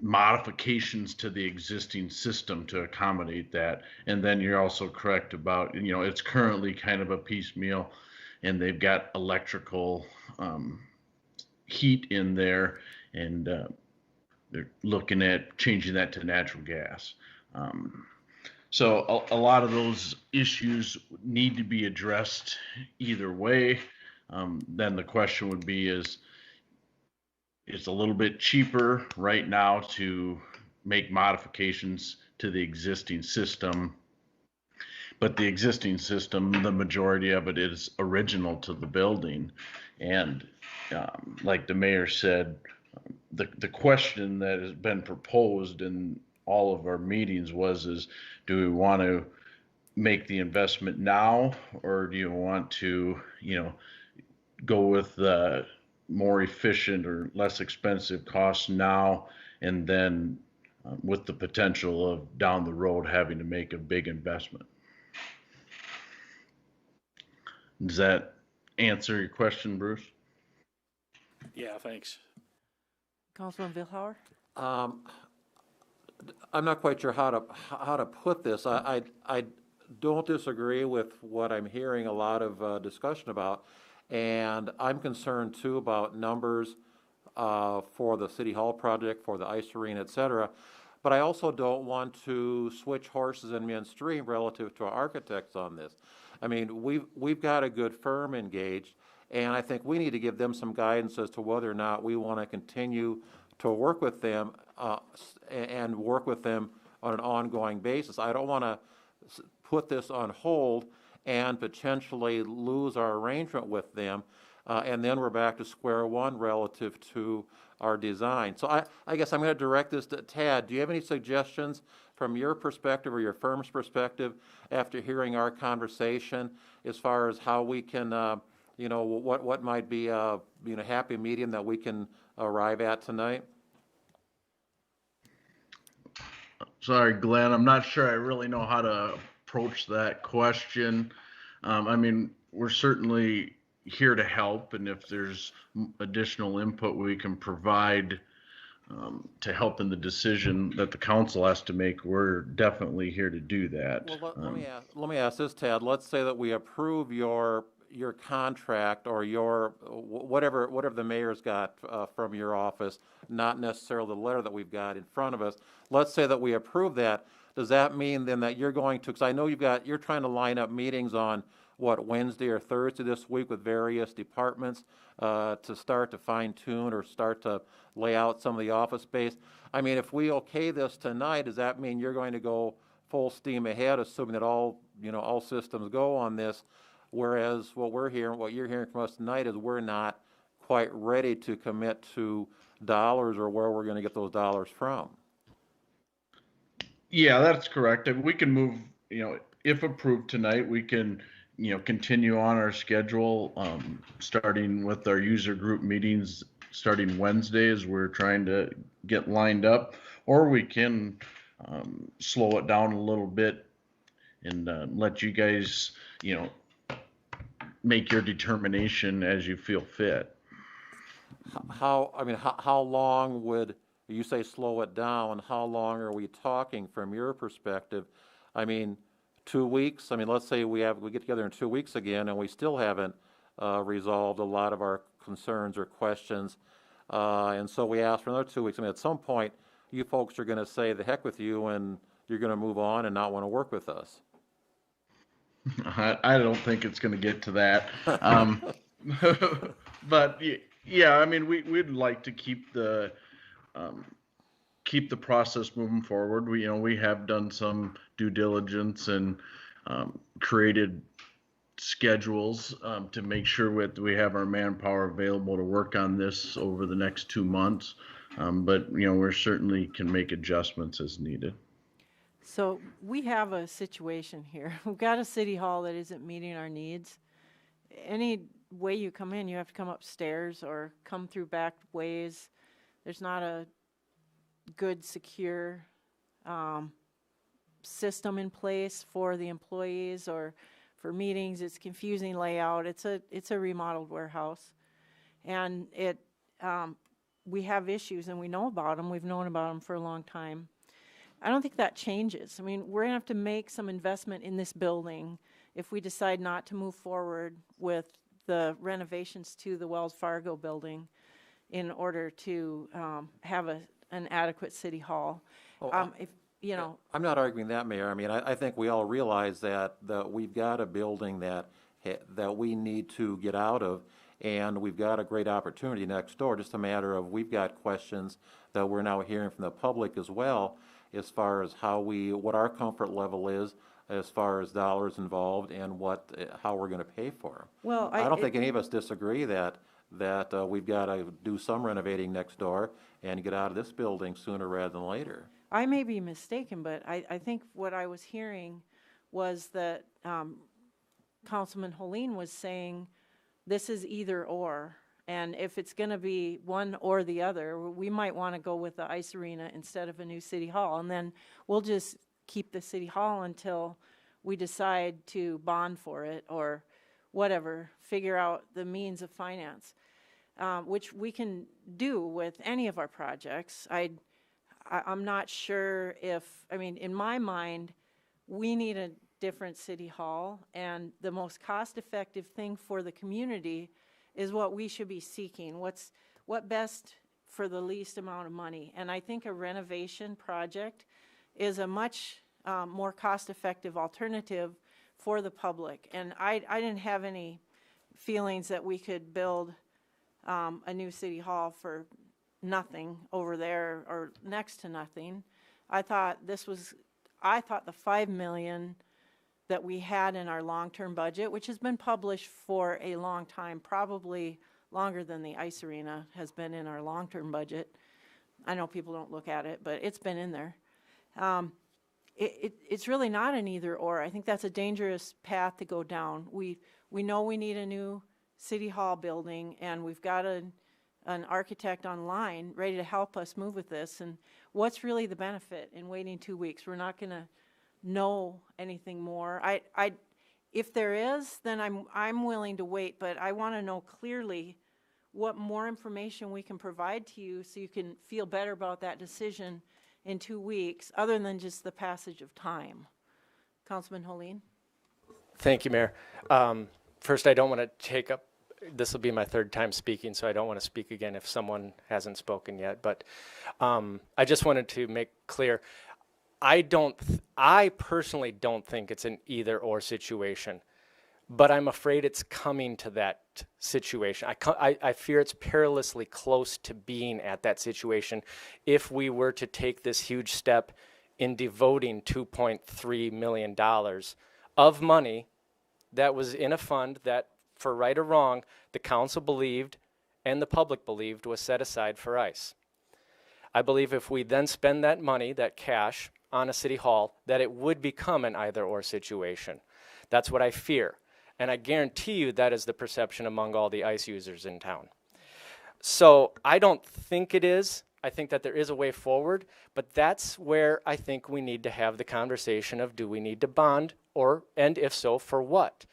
S: modifications to the existing system to accommodate that. And then you're also correct about, it's currently kind of a piecemeal, and they've got electrical heat in there, and they're looking at changing that to natural gas. So a lot of those issues need to be addressed either way. Then the question would be it's a little bit cheaper right now to make modifications to the existing system, but the existing system, the majority of it is original to the building. And like the mayor said, the question that has been proposed in all of our meetings is do we want to make the investment now, or do you want to go with the more efficient or less expensive costs now, and then with the potential of down the road having to make a big investment? Does that answer your question, Bruce?
J: Yeah, thanks.
A: Councilman Vilhauer?
E: I'm not quite sure how to put this. I don't disagree with what I'm hearing a lot of discussion about, and I'm concerned too about numbers for the City Hall project, for the ice arena, et cetera. But I also don't want to switch horses in midstream relative to our architects on this. I mean, we've got a good firm engaged, and I think we need to give them some guidance as to whether or not we want to continue to work with them and work with them on an ongoing basis. I don't want to put this on hold and potentially lose our arrangement with them, and then we're back to square one relative to our design. So I guess I'm going to direct this to Tad. Do you have any suggestions from your perspective or your firm's perspective after hearing our conversation as far as how we can, what might be a happy medium that we can arrive at tonight?
S: Sorry, Glenn, I'm not sure I really know how to approach that question. I mean, we're certainly here to help, and if there's additional input we can provide to help in the decision that the council has to make, we're definitely here to do that.
E: Well, let me ask this, Tad. Let's say that we approve your contract or your whatever the mayor's got from your office, not necessarily the letter that we've got in front of us. Let's say that we approve that. Does that mean then that you're going to, because I know you're trying to line up meetings on Wednesday or Thursday this week with various departments to start to fine tune or start to lay out some of the office space. I mean, if we okay this tonight, does that mean you're going to go full steam ahead, assuming that all systems go on this? Whereas what you're hearing from us tonight is we're not quite ready to commit to dollars or where we're going to get those dollars from.
S: Yeah, that's correct. We can move, if approved tonight, we can, continue on our schedule, starting with our user group meetings starting Wednesdays. We're trying to get lined up, or we can slow it down a little bit and let you guys, make your determination as you feel fit.
E: How long would you say slow it down? How long are we talking from your perspective? I mean, 2 weeks. I mean, let's say we get together in 2 weeks again, and we still haven't resolved a lot of our concerns or questions, and so we ask for another 2 weeks. I mean, at some point, you folks are going to say the heck with you, and you're going to move on and not want to work with us.
S: I don't think it's going to get to that. But yeah, I mean, we'd like to keep the process moving forward. We have done some due diligence and created schedules to make sure we have our manpower available to work on this over the next 2 months. But we certainly can make adjustments as needed.
A: So we have a situation here. We've got a city hall that isn't meeting our needs. Any way you come in, you have to come upstairs or come through back ways. There's not a good, secure system in place for the employees or for meetings. It's confusing layout. It's a remodeled warehouse, and we have issues, and we know about them. We've known about them for a long time. I don't think that changes. I mean, we're gonna have to make some investment in this building if we decide not to move forward with the renovations to the Wells Fargo building in order to have an adequate city hall. If you know,
E: I'm not arguing that, Mayor. I mean, I think we all realize that we've got a building that we need to get out of, and we've got a great opportunity next door. Just a matter of we've got questions that we're now hearing from the public as well, as far as what our comfort level is, as far as dollars involved, and how we're going to pay for them.
A: Well,
E: I don't think any of us disagree that we've got to do some renovating next door and get out of this building sooner rather than later.
A: I may be mistaken, but I think what I was hearing was that Councilman Holeen was saying this is either or, and if it's going to be one or the other, we might want to go with the ice arena instead of a new city hall, and then we'll just keep the city hall until we decide to bond for it or whatever, figure out the means of finance, which we can do with any of our projects. I'm not sure I mean, in my mind, we need a different city hall, and the most cost-effective thing for the community is what we should be seeking. What best for the least amount of money? And I think a renovation project is a much more cost-effective alternative for the public. And I didn't have any feelings that we could build a new city hall for nothing over there or next to nothing. I thought the $5 million that we had in our long-term budget, which has been published for a long time, probably longer than the ice arena has been in our long-term budget. I know people don't look at it, but it's been in there. It's really not an either or. I think that's a dangerous path to go down. We know we need a new city hall building, and we've got an architect online ready to help us move with this. And what's really the benefit in waiting 2 weeks? We're not going to know anything more. If there is, then I'm willing to wait, but I want to know clearly what more information we can provide to you so you can feel better about that decision in 2 weeks, other than just the passage of time. Councilman Holeen?
T: Thank you, Mayor. First, I don't want to take up, this will be my third time speaking, so I don't want to speak again if someone hasn't spoken yet, but I just wanted to make clear, I personally don't think it's an either or situation, but I'm afraid it's coming to that situation. I fear it's perilously close to being at that situation if we were to take this huge step in devoting $2.3 million of money that was in a fund that, for right or wrong, the council believed and the public believed was set aside for ICE. I believe if we then spend that money, that cash, on a city hall, that it would become an either-or situation. That's what I fear. And I guarantee you that is the perception among all the ICE users in town. So I don't think it is. I think that there is a way forward, but that's where I think we need to have the conversation of, do we need to bond, and if so, for what?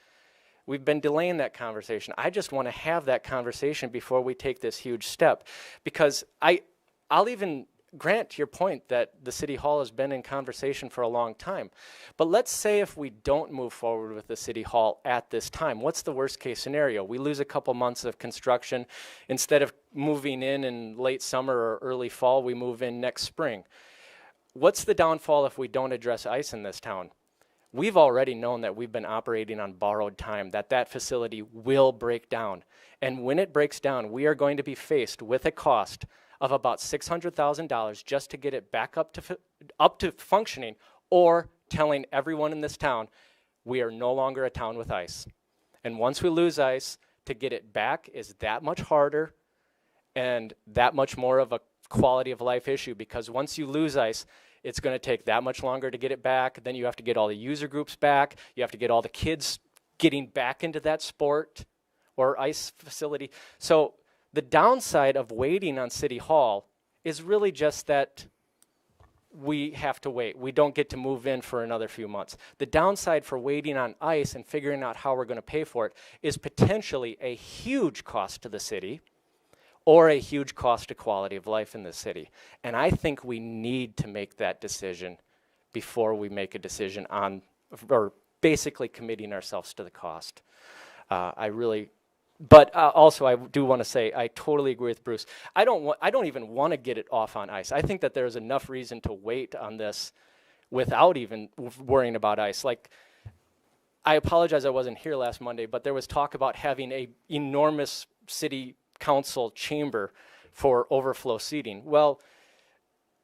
T: We've been delaying that conversation. I just want to have that conversation before we take this huge step, because I'll even grant your point that the city hall has been in conversation for a long time. But let's say if we don't move forward with the city hall at this time, what's the worst case scenario? We lose a couple months of construction. Instead of moving in late summer or early fall, we move in next spring. What's the downfall if we don't address ICE in this town? We've already known that we've been operating on borrowed time, that facility will break down. And when it breaks down, we are going to be faced with a cost of about $600,000 just to get it back up to functioning, or telling everyone in this town we are no longer a town with ICE. And once we lose ICE, to get it back is that much harder and that much more of a quality of life issue, because once you lose ICE, it's going to take that much longer to get it back. Then you have to get all the user groups back. You have to get all the kids getting back into that sport or ice facility. So the downside of waiting on City Hall is really just that we have to wait. We don't get to move in for another few months. The downside for waiting on ice and figuring out how we're going to pay for it is potentially a huge cost to the city or a huge cost to quality of life in the city. And I think we need to make that decision before we make a decision on, or basically committing ourselves to the cost. But also, I do want to say I totally agree with Bruce. I don't even want to get it off on ice. I think that there's enough reason to wait on this without even worrying about ice. Like, I apologize I wasn't here last Monday, but there was talk about having a enormous city council chamber for overflow seating. Well,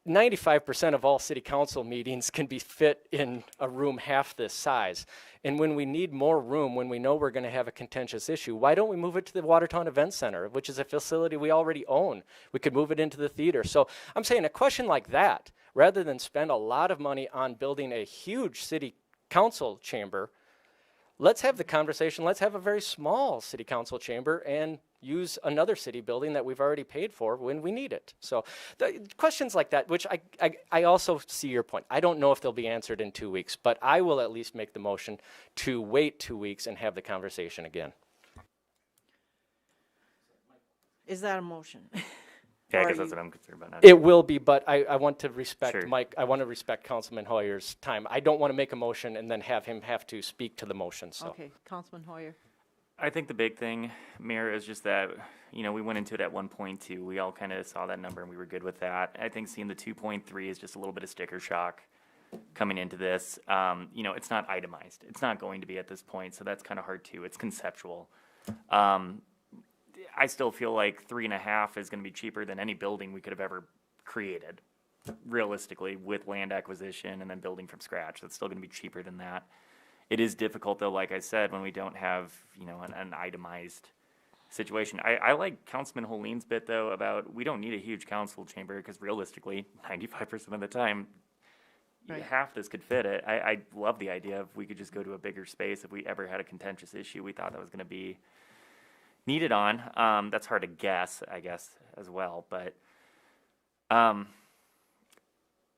T: 95% of all city council meetings can be fit in a room half this size. And when we need more room, when we know we're going to have a contentious issue, why don't we move it to the Watertown Event Center, which is a facility we already own? We could move it into the theater. So I'm saying a question like that, rather than spend a lot of money on building a huge city council chamber, let's have the conversation. Let's have a very small city council chamber and use another city building that we've already paid for when we need it. So the questions like that, which I also see your point. I don't know if they'll be answered in 2 weeks, but I will at least make the motion to wait 2 weeks and have the conversation again.
A: Is that a motion?
M: Yeah, I
A: Or
M: guess
A: are
M: that's
A: you-
M: what I'm concerned about now.
T: It will be, but I want to respect
M: Sure.
T: Mike. I want to respect Councilman Hoyer's time. I don't want to make a motion and then have him have to speak to the motion, so.
A: Okay, Councilman Hoyer.
M: I think the big thing, Mayor, is just that, we went into it at 1.2. We all kind of saw that number and we were good with that. I think seeing the 2.3 is just a little bit of sticker shock coming into this. It's not itemized. It's not going to be at this point, so that's kind of hard too. It's conceptual. I still feel like 3.5 is going to be cheaper than any building we could have ever created, realistically, with land acquisition and then building from scratch. That's still going to be cheaper than that. It is difficult, though, like I said, when we don't have, an itemized situation. I like Councilman Holin's bit, though, about we don't need a huge council chamber because realistically, 95% of the time,
A: Right.
M: half this could fit it. I love the idea of we could just go to a bigger space if we ever had a contentious issue we thought that was going to be needed on. That's hard to guess, I guess, as well. But I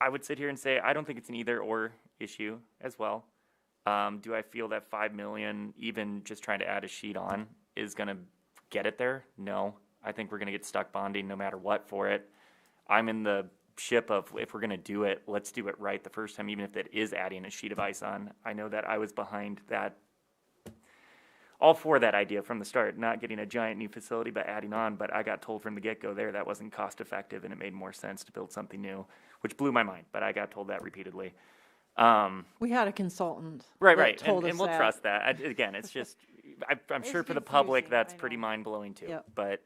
M: would sit here and say I don't think it's an either-or issue as well. Do I feel that $5 million, even just trying to add a sheet on, is going to get it there? No. I think we're going to get stuck bonding no matter what for it. I'm in the ship of if we're going to do it, let's do it right the first time, even if that is adding a sheet of ice on. I know that I was behind that, all for that idea from the start, not getting a giant new facility, but adding on. But I got told from the get-go there that wasn't cost-effective and it made more sense to build something new, which blew my mind, but I got told that repeatedly.
A: We had a consultant.
M: Right.
A: that told
M: And
A: us
M: we'll
A: that.
M: trust that. Again, it's just, I'm
A: It's
M: sure for the public,
A: confusing,
M: that's
A: I
M: pretty
A: know.
M: mind-blowing too.
A: Yep.
M: But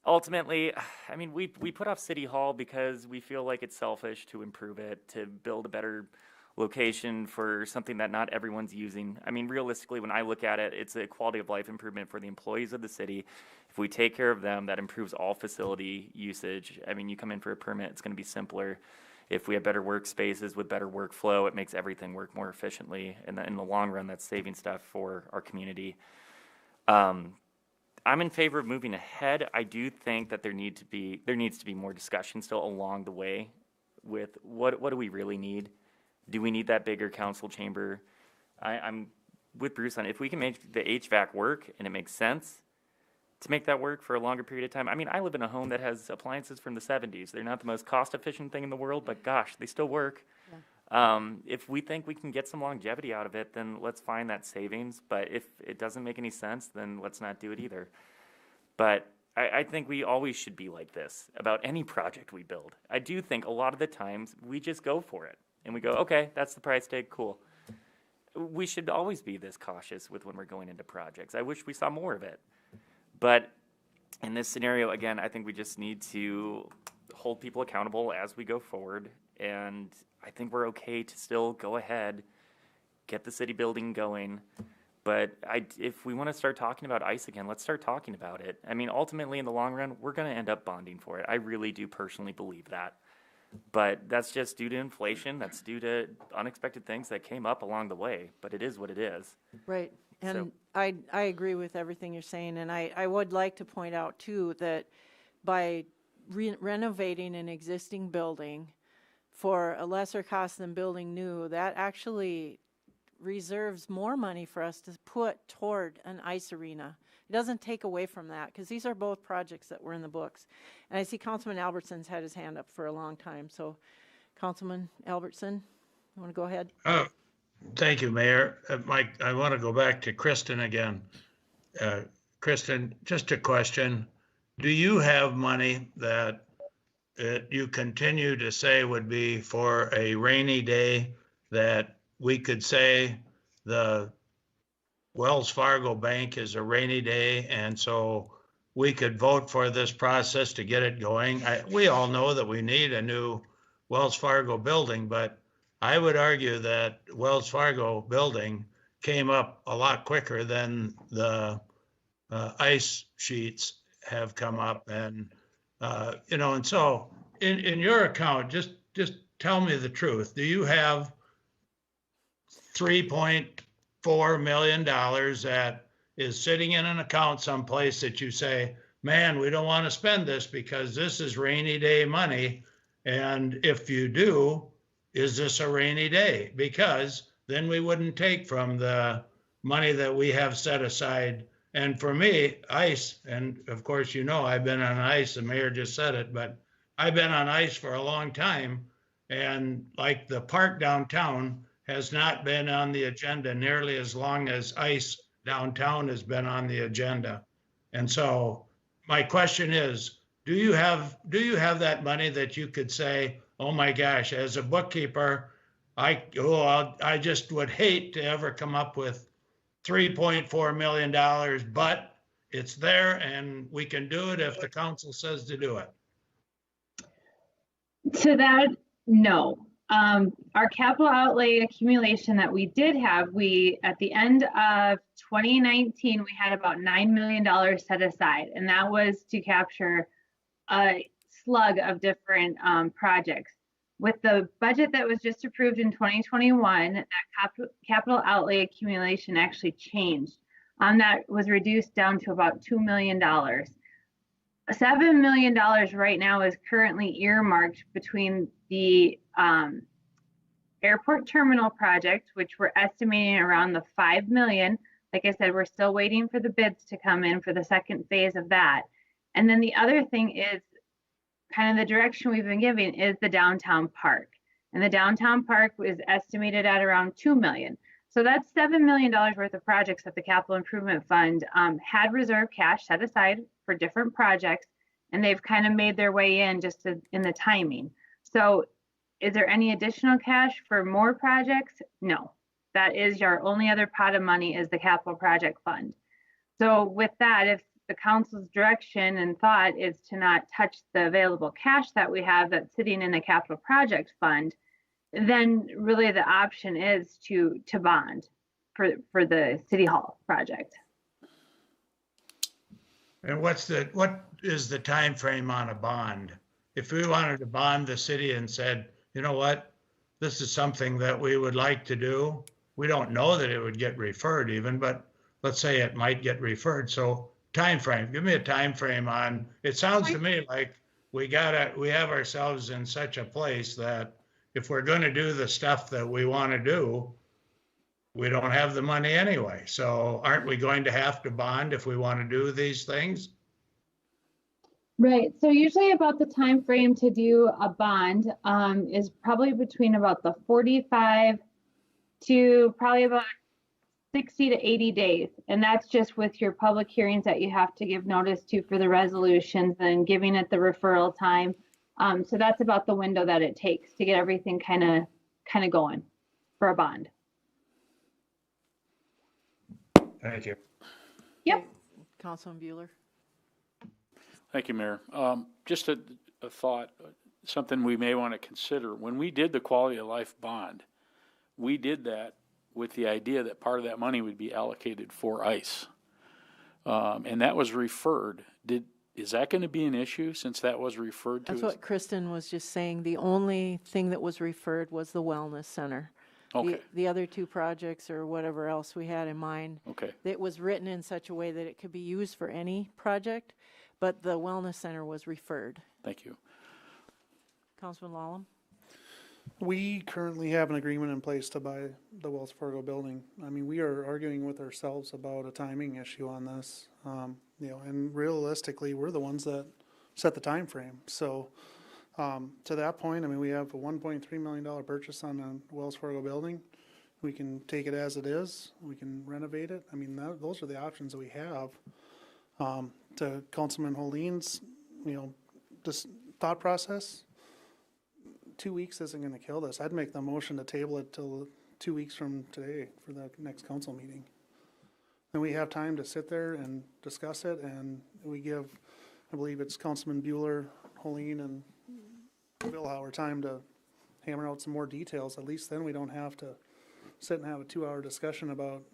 M: ultimately, I mean, we put off City Hall because we feel like it's selfish to improve it, to build a better location for something that not everyone's using. I mean, realistically, when I look at it, it's a quality of life improvement for the employees of the city. If we take care of them, that improves all facility usage. I mean, you come in for a permit, it's going to be simpler. If we have better workspaces with better workflow, it makes everything work more efficiently. And in the long run, that's saving stuff for our community. I'm in favor of moving ahead. I do think that there needs to be more discussion still along the way with what do we really need? Do we need that bigger council chamber? I'm with Bruce on it. If we can make the HVAC work and it makes sense to make that work for a longer period of time. I mean, I live in a home that has appliances from the 70s. They're not the most cost-efficient thing in the world, but gosh, they still work. If we think we can get some longevity out of it, then let's find that savings. But if it doesn't make any sense, then let's not do it either. But I think we always should be like this about any project we build. I do think a lot of the times we just go for it. And we go, okay, that's the price tag, cool. We should always be this cautious with when we're going into projects. I wish we saw more of it. But in this scenario, again, I think we just need to hold people accountable as we go forward. And I think we're okay to still go ahead, get the city building going. But if we want to start talking about ice again, let's start talking about it. I mean, ultimately, in the long run, we're going to end up bonding for it. I really do personally believe that. But that's just due to inflation. That's due to unexpected things that came up along the way. But it is what it is.
A: Right. And
M: So-
A: I agree with everything you're saying. And I would like to point out too that by renovating an existing building for a lesser cost than building new, that actually reserves more money for us to put toward an ice arena. It doesn't take away from that, because these are both projects that were in the books. And I see Councilman Albertson's had his hand up for a long time. So Councilman Albertson, you want to go ahead?
J: Thank you, Mayor. Mike, I want to go back to Kristen again. Kristen, just a question. Do you have money that you continue to say would be for a rainy day, that we could say the Wells Fargo Bank is a rainy day, and so we could vote for this process to get it going? We all know that we need a new Wells Fargo building, but I would argue that Wells Fargo building came up a lot quicker than the ice sheets have come up. And, and so in your account, just tell me the truth. Do you have $3.4 million that is sitting in an account someplace that you say, man, we don't want to spend this because this is rainy day money? And if you do, is this a rainy day? Because then we wouldn't take from the money that we have set aside. And for me, ice, and of course, I've been on ice, the mayor just said it, but I've been on ice for a long time. And like the park downtown has not been on the agenda nearly as long as ice downtown has been on the agenda. And so my question is, do you have that money that you could say, oh my gosh, as a bookkeeper, I just would hate to ever come up with $3.4 million, but it's there and we can do it if the council says to do it?
Q: To that, no. Our capital outlay accumulation that we did have, at the end of 2019, we had about $9 million set aside, and that was to capture a slug of different projects. With the budget that was just approved in 2021, that capital outlay accumulation actually changed. That was reduced down to about $2 million. $7 million right now is currently earmarked between the airport terminal project, which we're estimating around the $5 million. Like I said, we're still waiting for the bids to come in for the second phase of that. And then the other thing is kind of the direction we've been giving is the downtown park. And the downtown park is estimated at around $2 million. So that's $7 million worth of projects that the Capital Improvement Fund had reserve cash set aside for different projects, and they've kind of made their way in just in the timing. So is there any additional cash for more projects? No. That is your only other pot of money is the Capital Project Fund. So with that, if the council's direction and thought is to not touch the available cash that we have that's sitting in the Capital Project Fund, then really the option is to bond for the City Hall project.
J: And what is the time frame on a bond? If we wanted to bond the city and said, you know what, this is something that we would like to do, we don't know that it would get referred even, but let's say it might get referred. So time frame, give me a time frame on, it sounds to me like we have ourselves in such a place that if we're going to do the stuff that we want to do, we don't have the money anyway. So aren't we going to have to bond if we want to do these things?
Q: Right. So usually about the time frame to do a bond is probably between about the 45 to probably about 60 to 80 days. And that's just with your public hearings that you have to give notice to for the resolutions and giving it the referral time. So that's about the window that it takes to get everything kind of going for a bond.
J: Thank you.
Q: Yep.
A: Councilman Bueller.
R: Thank you, Mayor. Just a thought, something we may want to consider. When we did the quality of life bond, we did that with the idea that part of that money would be allocated for ICE. And that was referred. is that going to be an issue since that was referred to?
A: That's
R: as-
A: what Kristen was just saying. The only thing that was referred was the wellness center.
R: Okay.
A: The other two projects or whatever else we had in mind.
R: Okay.
A: It was written in such a way that it could be used for any project, but the wellness center was referred.
R: Thank you.
A: Councilman Lallam?
I: We currently have an agreement in place to buy the Wells Fargo building. I mean, we are arguing with ourselves about a timing issue on this. And realistically, we're the ones that set the time frame. So, to that point, I mean, we have a $1.3 million purchase on the Wells Fargo building. We can take it as it is. We can renovate it. I mean, those are the options that we have. To Councilman Holine's, this thought process, 2 weeks isn't going to kill this. I'd make the motion to table it till 2 weeks from today for the next council meeting. And we have time to sit there and discuss it, and we give, I believe it's Councilman Bueller, Holine, and Billhauer time to hammer out some more details. At least then we don't have to sit and have a 2-hour discussion about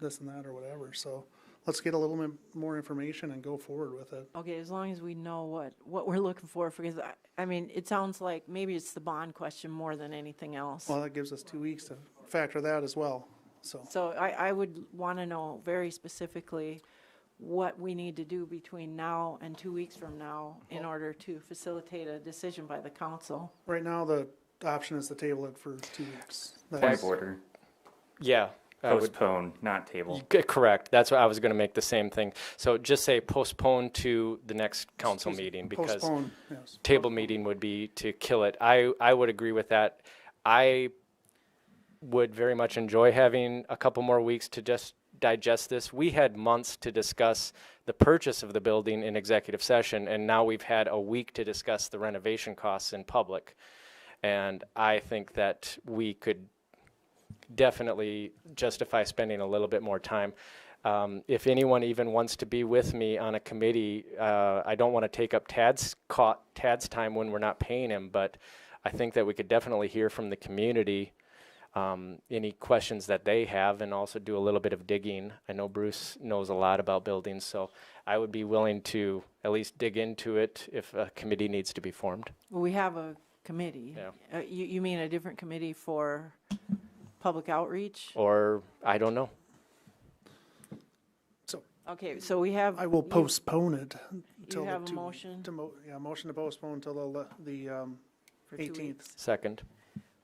I: this and that or whatever. So let's get a little bit more information and go forward with it.
A: Okay, as long as we know what we're looking for, because I mean, it sounds like maybe it's the bond question more than anything else.
I: Well, that gives us 2 weeks to factor that as well, so.
A: So I would want to know very specifically what we need to do between now and 2 weeks from now in order to facilitate a decision by the council.
I: Right now, the option is to table it for 2 weeks.
M: Point of order.
T: Yeah. I would-
M: Postpone, not table.
T: Correct. That's what I was going to make the same thing. So just say postpone to the next council meeting because
I: Postpone, yes.
T: table meeting would be to kill it. I would agree with that. I would very much enjoy having a couple more weeks to just digest this. We had months to discuss the purchase of the building in executive session, and now we've had a week to discuss the renovation costs in public. And I think that we could definitely justify spending a little bit more time. If anyone even wants to be with me on a committee, I don't want to take up Tad's time when we're not paying him, but I think that we could definitely hear from the community any questions that they have and also do a little bit of digging. I know Bruce knows a lot about buildings, so I would be willing to at least dig into it if a committee needs to be formed.
A: Well, we have a committee.
T: Yeah.
A: You mean a different committee for public outreach?
T: Or, I don't know.
A: Okay, so we have.
I: I will postpone it until
A: You
I: the
A: have a motion?
I: motion to postpone until the
A: For 2
I: 18th.
A: weeks.
T: Second.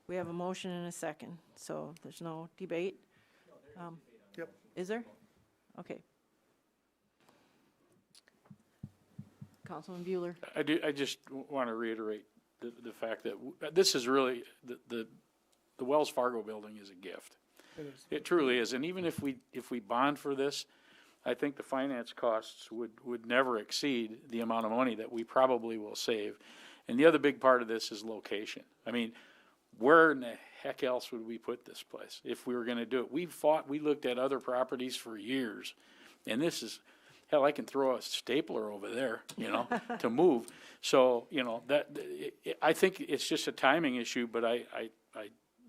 A: We have a motion and a second, so there's no debate?
I: Yep.
A: Is there? Okay. Councilman Bueller.
R: I just want to reiterate the fact that this is really, the Wells Fargo building is a gift.
I: It is.
R: It truly is. And even if we bond for this, I think the finance costs would never exceed the amount of money that we probably will save. And the other big part of this is location. I mean, where in the heck else would we put this place if we were going to do it? We looked at other properties for years, and this is, hell, I can throw a stapler over there, to move. So, I think it's just a timing issue, but I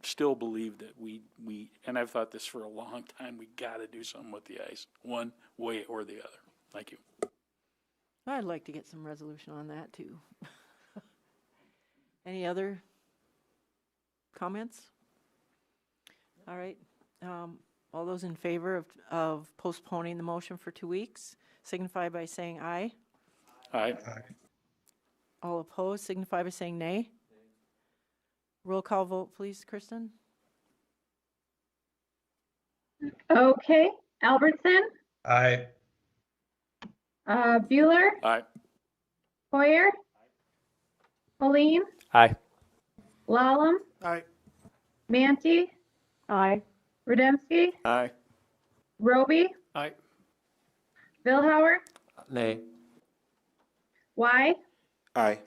R: still believe that we, and I've thought this for a long time, we got to do something with the ice, one way or the other. Thank you.
A: I'd like to get some resolution on that, too. Any other comments? All right. All those in favor of postponing the motion for 2 weeks signify by saying aye.
R: Aye.
A: All opposed signify by saying nay. Roll call vote, please, Kristen.
Q: Okay, Albertson,
J: Aye.
Q: Bueller,
R: Aye.
Q: Hoyer, Helene,
T: Aye.
Q: Lallam,
I: Aye.
Q: Manti,
A: Aye.
Q: Rudemsky,
K: Aye.
Q: Roby,
D: Aye.
Q: Billhauer,
E: Nay.
Q: Y.
B: Aye.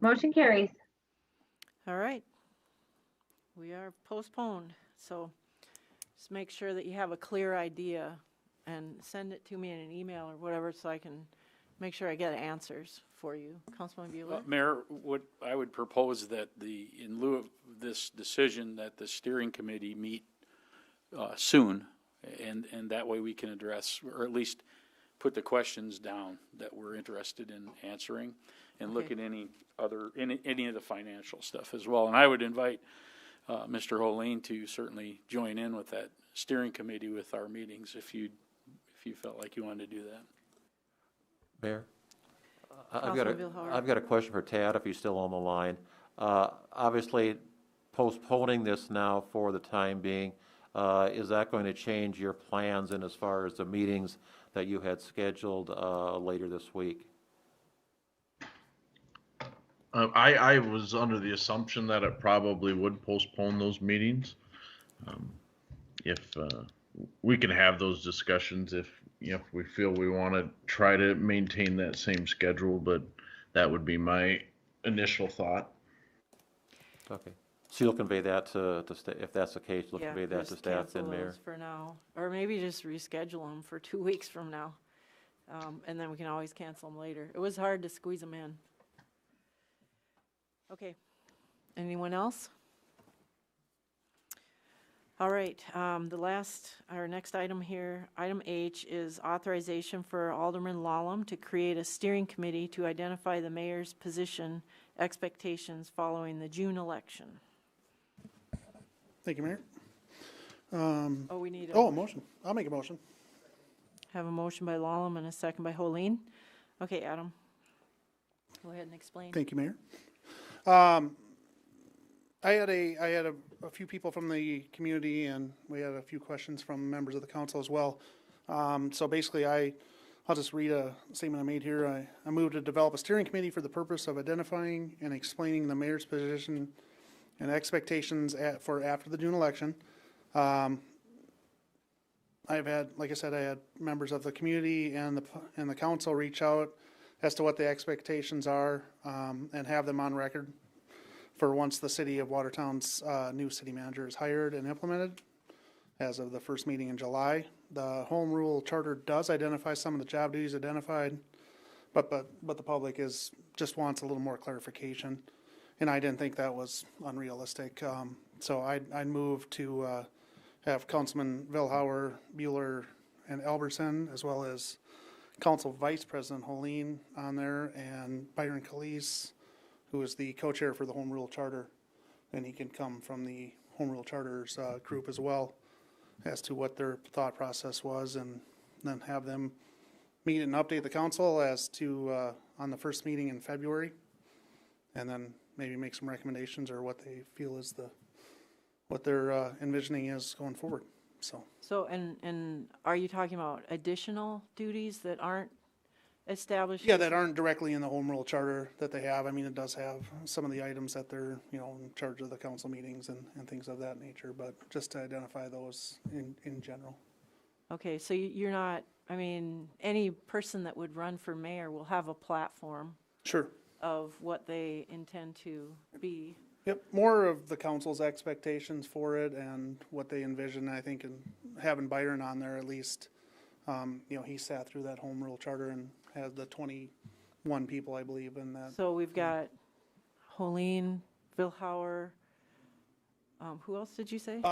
Q: Motion carries.
A: All right. We are postponed, so just make sure that you have a clear idea and send it to me in an email or whatever so I can make sure I get answers for you. Councilman Bueller?
R: Mayor, what I would propose that in lieu of this decision, that the steering committee meet soon, and that way we can address, or at least put the questions down that we're interested in answering and look
A: Okay.
R: at any of the financial stuff as well. And I would invite Mr. Holeen to certainly join in with that steering committee with our meetings if you felt like you wanted to do that.
E: Mayor?
A: Councilman Bill Howard.
E: I've got a question for Tad, if he's still on the line. Obviously, postponing this now for the time being, is that going to change your plans in as far as the meetings that you had scheduled later this week?
S: I was under the assumption that it probably would postpone those meetings. If we can have those discussions if we feel we want to try to maintain that same schedule, but that would be my initial thought.
E: Okay. So you'll convey that to if that's the case, you'll
A: Yeah,
E: convey that to
A: just
E: staff
A: cancel
E: then, Mayor?
A: those for now, or maybe just reschedule them for 2 weeks from now. And then we can always cancel them later. It was hard to squeeze them in. Okay. Anyone else? All right, our next item here, item H, is authorization for Alderman Lallam to create a steering committee to identify the mayor's position expectations following the June election.
I: Thank you, Mayor.
A: We need
I: a motion. I'll make a motion.
A: Have a motion by Lallam and a second by Holeen. Okay, Adam, go ahead and explain.
I: Thank you, Mayor. I had a few people from the community, and we had a few questions from members of the council as well. So basically, I'll just read a statement I made here. I moved to develop a steering committee for the purpose of identifying and explaining the mayor's position and expectations for after the June election. I've had, like I said, I had members of the community and the council reach out as to what the expectations are, and have them on record for once the city of Watertown's new city manager is hired and implemented as of the first meeting in July. The home rule charter does identify some of the job duties identified, but the public just wants a little more clarification, and I didn't think that was unrealistic. So I'd move to have Councilman Vilhauer, Bueller, and Albertson, as well as Council Vice President Holeen on there, and Byron Calise, who is the co-chair for the Home Rule Charter, and he can come from the Home Rule Charters group as well, as to what their thought process was, and then have them meet and update the council as to on the first meeting in February, and then maybe make some recommendations or what they feel is what their envisioning is going forward.
A: So, and are you talking about additional duties that aren't established?
I: Yeah, that aren't directly in the home rule charter that they have. I mean, it does have some of the items that they're, in charge of the council meetings and things of that nature, but just to identify those in general.
A: Okay, so you're not, I mean, any person that would run for mayor will have a platform.
I: Sure.
A: Of what they intend to be.
I: Yep, more of the council's expectations for it and what they envision, I think, and having Byron on there at least, he sat through that home rule charter and had the 21 people, I believe, in that.
A: So we've got Holeen, Vilhauer, who else did you say?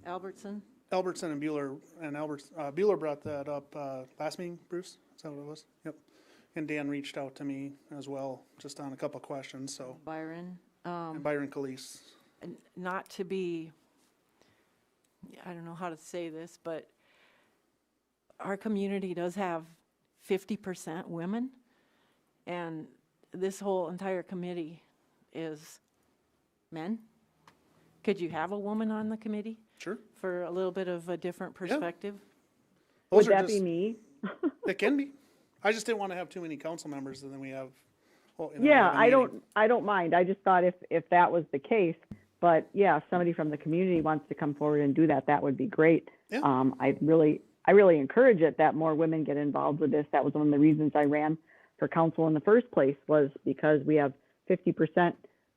A: Albertson?
I: Albertson and Bueller, and Bueller brought that up last meeting, Bruce? Is that what it was? Yep. And Dan reached out to me as well, just on a couple of questions, so.
A: Byron.
I: And Byron Calise.
A: Not to be, I don't know how to say this, but our community does have 50% women, and this whole entire committee is men. Could you have a woman on the committee?
I: Sure.
A: For a little bit of a different perspective?
I: Yeah.
U: Would that be me?
I: It can be. I just didn't want to have too many council members, and then we have.
U: Yeah, I don't mind. I just thought if that was the case, but yeah, if somebody from the community wants to come forward and do that, that would be great.
I: Yeah.
U: I really encourage it that more women get involved with this. That was one of the reasons I ran for council in the first place, was because we have 50%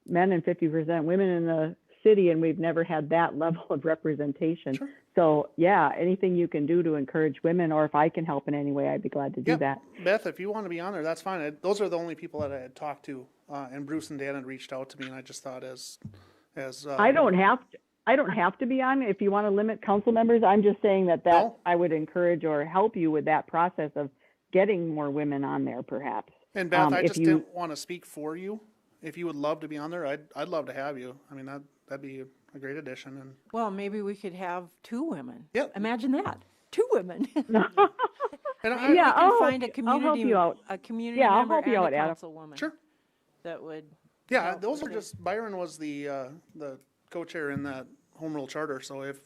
U: men and 50% women in the city, and we've never had that level of representation.
I: Sure.
U: So yeah, anything you can do to encourage women, or if I can help in any way, I'd be glad to do that.
I: Beth, if you want to be on there, that's fine. Those are the only people that I had talked to, and Bruce and Dan had reached out to me, and I just thought as
U: I don't have to be on. If you want to limit council members, I'm just saying that
I: No.
U: I would encourage or help you with that process of getting more women on there perhaps.
I: And Beth, I
U: if
I: just
U: you-
I: didn't want to speak for you. If you would love to be on there, I'd love to have you. I mean, that'd be a great addition. And
A: Well, maybe we could have 2 women.
I: Yep.
A: Imagine that, 2 women.
I: And
A: Maybe we
U: Yeah,
A: can
U: I'll
A: find a
U: help
A: community,
U: you out.
A: a community
U: Yeah, I'll
A: member
U: help you
A: and a
U: out, Adam.
A: councilwoman.
I: Sure.
A: That would.
I: yeah,
A: help
I: those are
A: with it.
I: just, Byron was the co-chair in that home rule charter. So if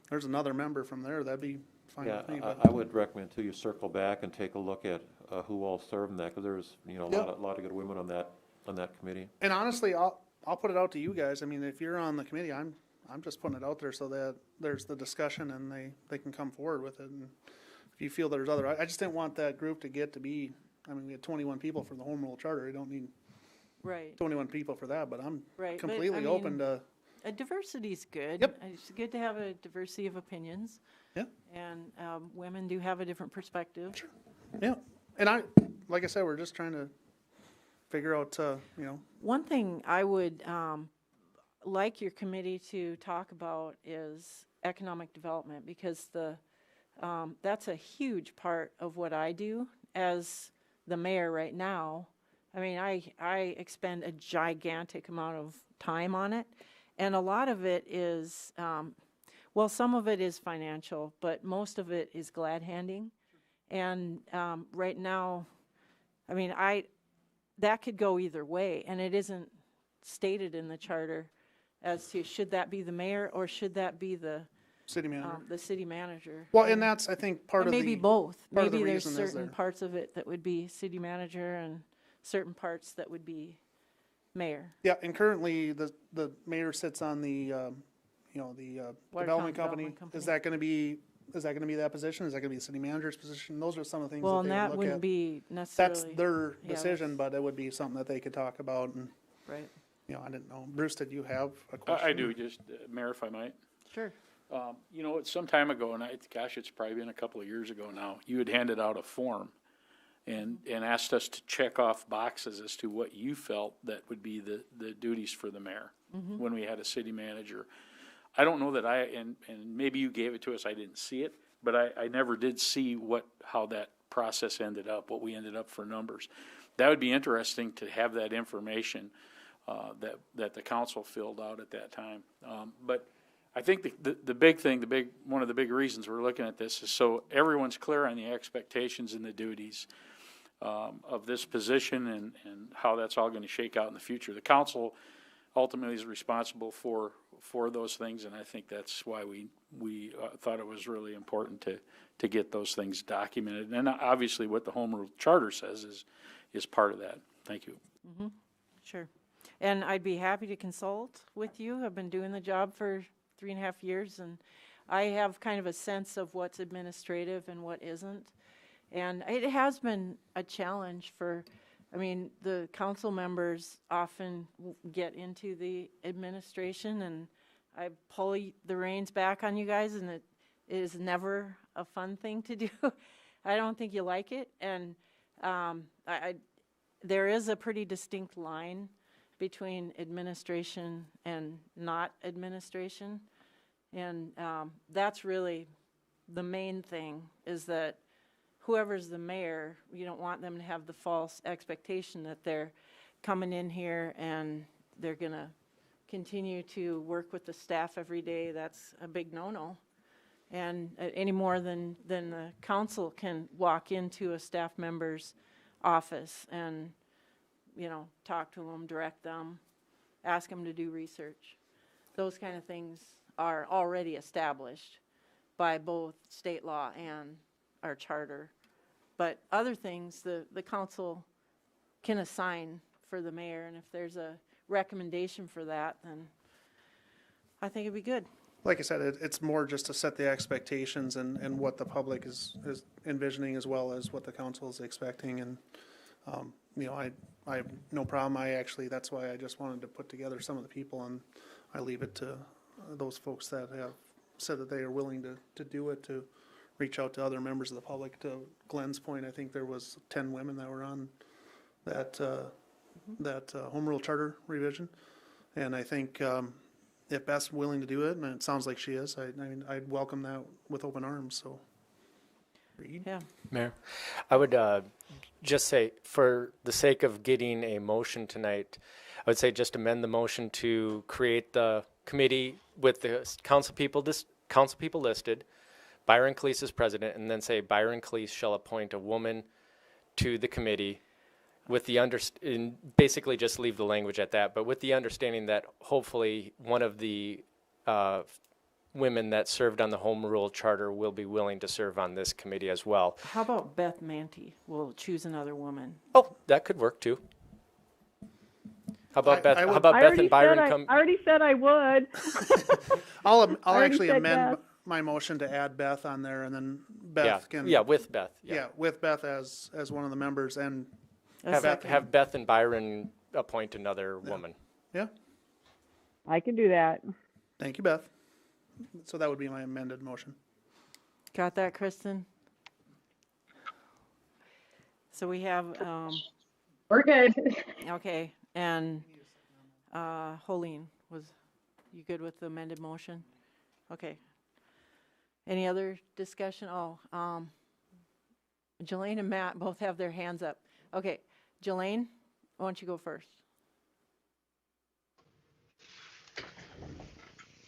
I: there's another member from there, that'd be fine
E: Yeah,
I: with me. But
E: I would recommend too, you circle back and take a look at who all served in that, because there's, you know,
I: Yep.
E: a lot of good women on that committee.
I: And honestly, I'll put it out to you guys. I mean, if you're on the committee, I'm just putting it out there so that there's the discussion and they can come forward with it. And if you feel there's other, I just didn't want that group to get to be, I mean, we had 21 people for the home rule charter. I don't need
A: Right.
I: 21 people for that, but I'm
A: Right, but,
I: completely
A: I mean,
I: open to,
A: A diversity's good.
I: Yep.
A: It's good to have a diversity of opinions.
I: Yeah.
A: And women do have a different perspective.
I: yeah. And like I said, we're just trying to figure out, you know,
A: One thing I would like your committee to talk about is economic development, because that's a huge part of what I do as the mayor right now. I mean, I expend a gigantic amount of time on it, and a lot of it is, well, some of it is financial, but most of it is glad handing. And right now, I mean, that could go either way, and it isn't stated in the charter as to should that be the mayor or should that be the
I: city manager.
A: the city manager.
I: Well, and that's, I think, part
A: Or
I: of the.
A: maybe both.
I: part of the
A: Maybe there's
I: reason is
A: certain
I: there.
A: parts of it that would be city manager and certain parts that would be mayor.
I: Yeah, and currently the mayor sits on the, you know, the
A: Watertown
I: development company.
A: Development Company.
I: Is that gonna be that position? Is that gonna be the city manager's position? Those are some of the things
A: Well,
I: that
A: and
I: they
A: that
I: would look
A: wouldn't
I: at.
A: be
I: That's
A: necessarily.
I: their
A: yeah,
I: decision, but it would be something that they could talk about and,
A: Right,
I: you know, I didn't know. Bruce, did you have a question?
R: I do, just, Mayor, if I might.
A: sure.
R: You know, it's some time ago, and gosh, it's probably been a couple of years ago now, you had handed out a form and asked us to check off boxes as to what you felt that would be the duties for the mayor when we had a city manager. I don't know that and maybe you gave it to us, I didn't see it, but I never did see how that process ended up, what we ended up for numbers. That would be interesting to have that information that the council filled out at that time. But I think the big thing, one of the big reasons we're looking at this is so everyone's clear on the expectations and the duties of this position and how that's all going to shake out in the future. The council ultimately is responsible for those things, and I think that's why we thought it was really important to get those things documented. And obviously, what the home rule charter says is part of that. Thank you.
A: Sure. And I'd be happy to consult with you. I've been doing the job for 3.5 years, and I have kind of a sense of what's administrative and what isn't. And it has been a challenge the council members often get into the administration, and I pull the reins back on you guys, and it is never a fun thing to do. I don't think you like it, and there is a pretty distinct line between administration and not administration. And that's really the main thing, is that whoever's the mayor, you don't want them to have the false expectation that they're coming in here and they're going to continue to work with the staff every day. That's a big no-no. And any more than the council can walk into a staff member's office and, you know, talk to them, direct them, ask them to do research. Those kind of things are already established by both state law and our charter. But other things, the council can assign for the mayor, and if there's a recommendation for that, then I think it'd be good.
I: Like I said, it's more just to set the expectations and what the public is envisioning, as well as what the council is expecting. And, you know, I have no problem. That's why I just wanted to put together some of the people, and I leave it to those folks that have said that they are willing to do it, to reach out to other members of the public. To Glenn's point, I think there was 10 women that were on that home rule charter revision. And I think if Beth's willing to do it, and it sounds like she is, I mean, I'd welcome that with open arms. So
A: Yeah.
T: Mayor, I would just say, for the sake of getting a motion tonight, I would say just amend the motion to create the committee with the council people listed, Byron Cleese as president, and then say Byron Cleese shall appoint a woman to the committee with the basically just leave the language at that, but with the understanding that hopefully one of the women that served on the Home Rule Charter will be willing to serve on this committee as well.
A: How about Beth Manti? We'll choose another woman.
T: Oh, that could work too. How about Beth?
I: I would-
T: How about
U: I
T: Beth
U: already
T: and Byron
U: said
T: come?
U: I already said I would.
I: I'll
U: already
I: actually
U: said
I: amend
U: Beth.
I: my motion to add Beth on there, and then Beth
T: Yeah,
I: can.
T: yeah, with Beth.
I: Yeah, with Beth as one of the members, and
T: Have Beth and Byron appoint another woman.
I: Yeah.
U: I can do that.
I: Thank you, Beth. So that would be my amended motion.
A: Got that, Kristen? So we have,
U: We're good.
A: okay, and Holleen, was you good with the amended motion? Okay. Any other discussion? Oh, Jelaine and Matt both have their hands up. Okay, Jelaine, why don't you go first?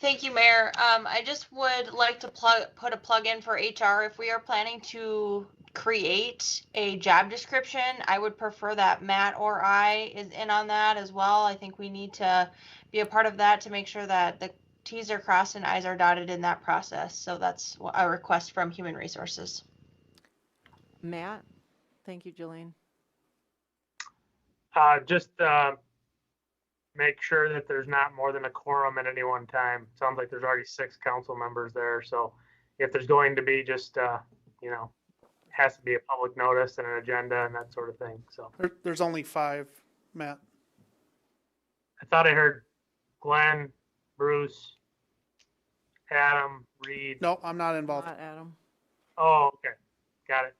F: Thank you, Mayor. I just would like to put a plug in for HR. If we are planning to create a job description, I would prefer that Matt or I is in on that as well. I think we need to be a part of that to make sure that the T's are crossed and I's are dotted in that process. So that's a request from Human Resources.
A: Matt? Thank you, Jelaine.
G: Just make sure that there's not more than a quorum at any one time. Sounds like there's already 6 council members there. So if there's going to be just, has to be a public notice and an agenda and that sort of thing. So
I: There's only 5, Matt.
G: I thought I heard Glenn, Bruce, Adam, Reed.
I: No, I'm not involved.
A: Not Adam.
G: Oh, okay. Got it.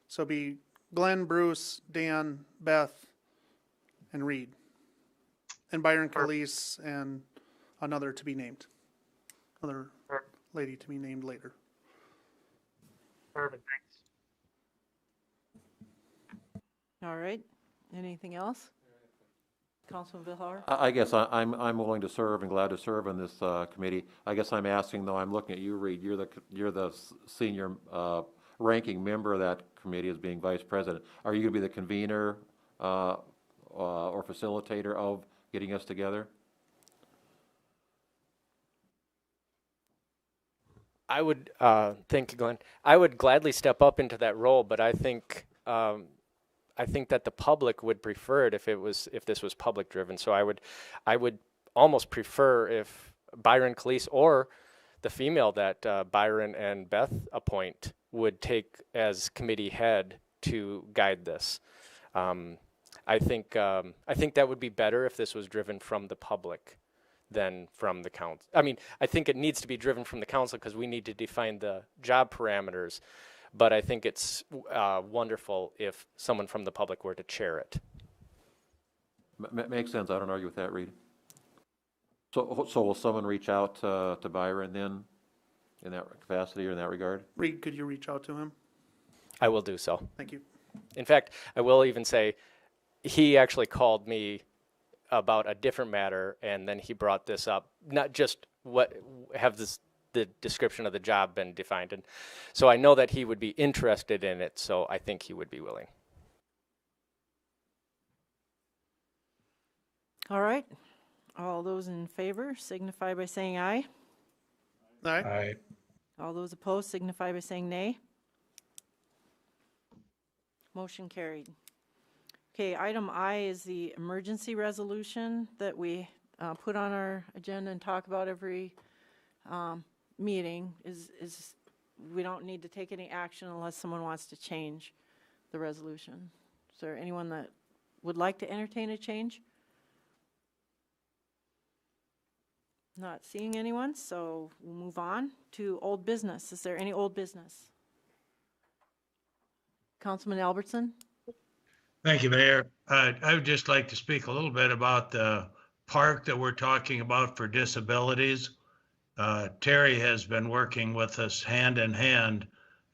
I: So be Glenn, Bruce, Dan, Beth, and Reed. And Byron Calise and another to be named. Another lady to be named later.
G: Perfect. Thanks.
A: All right. Anything else? Councilman Villar?
E: I guess I'm willing to serve and glad to serve on this committee. I guess I'm asking, though, I'm looking at you, Reed. You're the senior ranking member of that committee as being vice president. Are you going to be the convener or facilitator of getting us together?
T: I would, thank you, Glenn. I would gladly step up into that role, but I think that the public would prefer it if this was public driven. So I would almost prefer if Byron Calise or the female that Byron and Beth appoint would take as committee head to guide this. I think that would be better if this was driven from the public than from the council. I mean, I think it needs to be driven from the council because we need to define the job parameters, but I think it's wonderful if someone from the public were to chair it.
E: Makes sense. I don't argue with that, Reed. So will someone reach out to Byron then in that capacity or in that regard?
I: Reed, could you reach out to him?
T: I will do so.
I: Thank you.
T: In fact, I will even say he actually called me about a different matter, and then he brought this up, not just the description of the job been defined. And so I know that he would be interested in it, so I think he would be willing.
A: All right. All those in favor signify by saying aye.
I: Aye.
J: Aye.
A: All those opposed signify by saying nay. Motion carried. Okay, item I is the emergency resolution that we put on our agenda and talk about every meeting. Is we don't need to take any action unless someone wants to change the resolution. Is there anyone that would like to entertain a change? Not seeing anyone, so we'll move on to old business. Is there any old business? Councilman Albertson?
J: Thank you, Mayor. I would just like to speak a little bit about the park that we're talking about for disabilities. Terry has been working with us hand in hand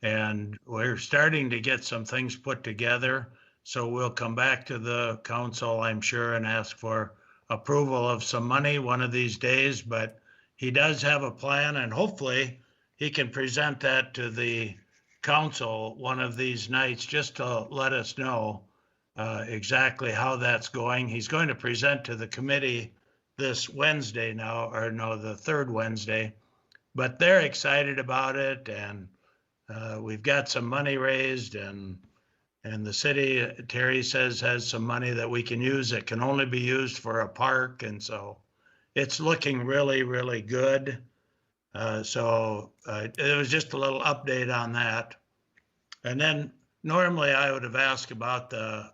J: And we're starting to get some things put together. So we'll come back to the council, I'm sure, and ask for approval of some money one of these days. But he does have a plan, and hopefully he can present that to the council one of these nights, just to let us know exactly how that's going. He's going to present to the committee this Wednesday now, or no, the third Wednesday, but they're excited about it, and we've got some money raised, and the city, Terry says, has some money that we can use that can only be used for a park, and so it's looking really, really good. So it was just a little update on that. And then normally I would have asked about the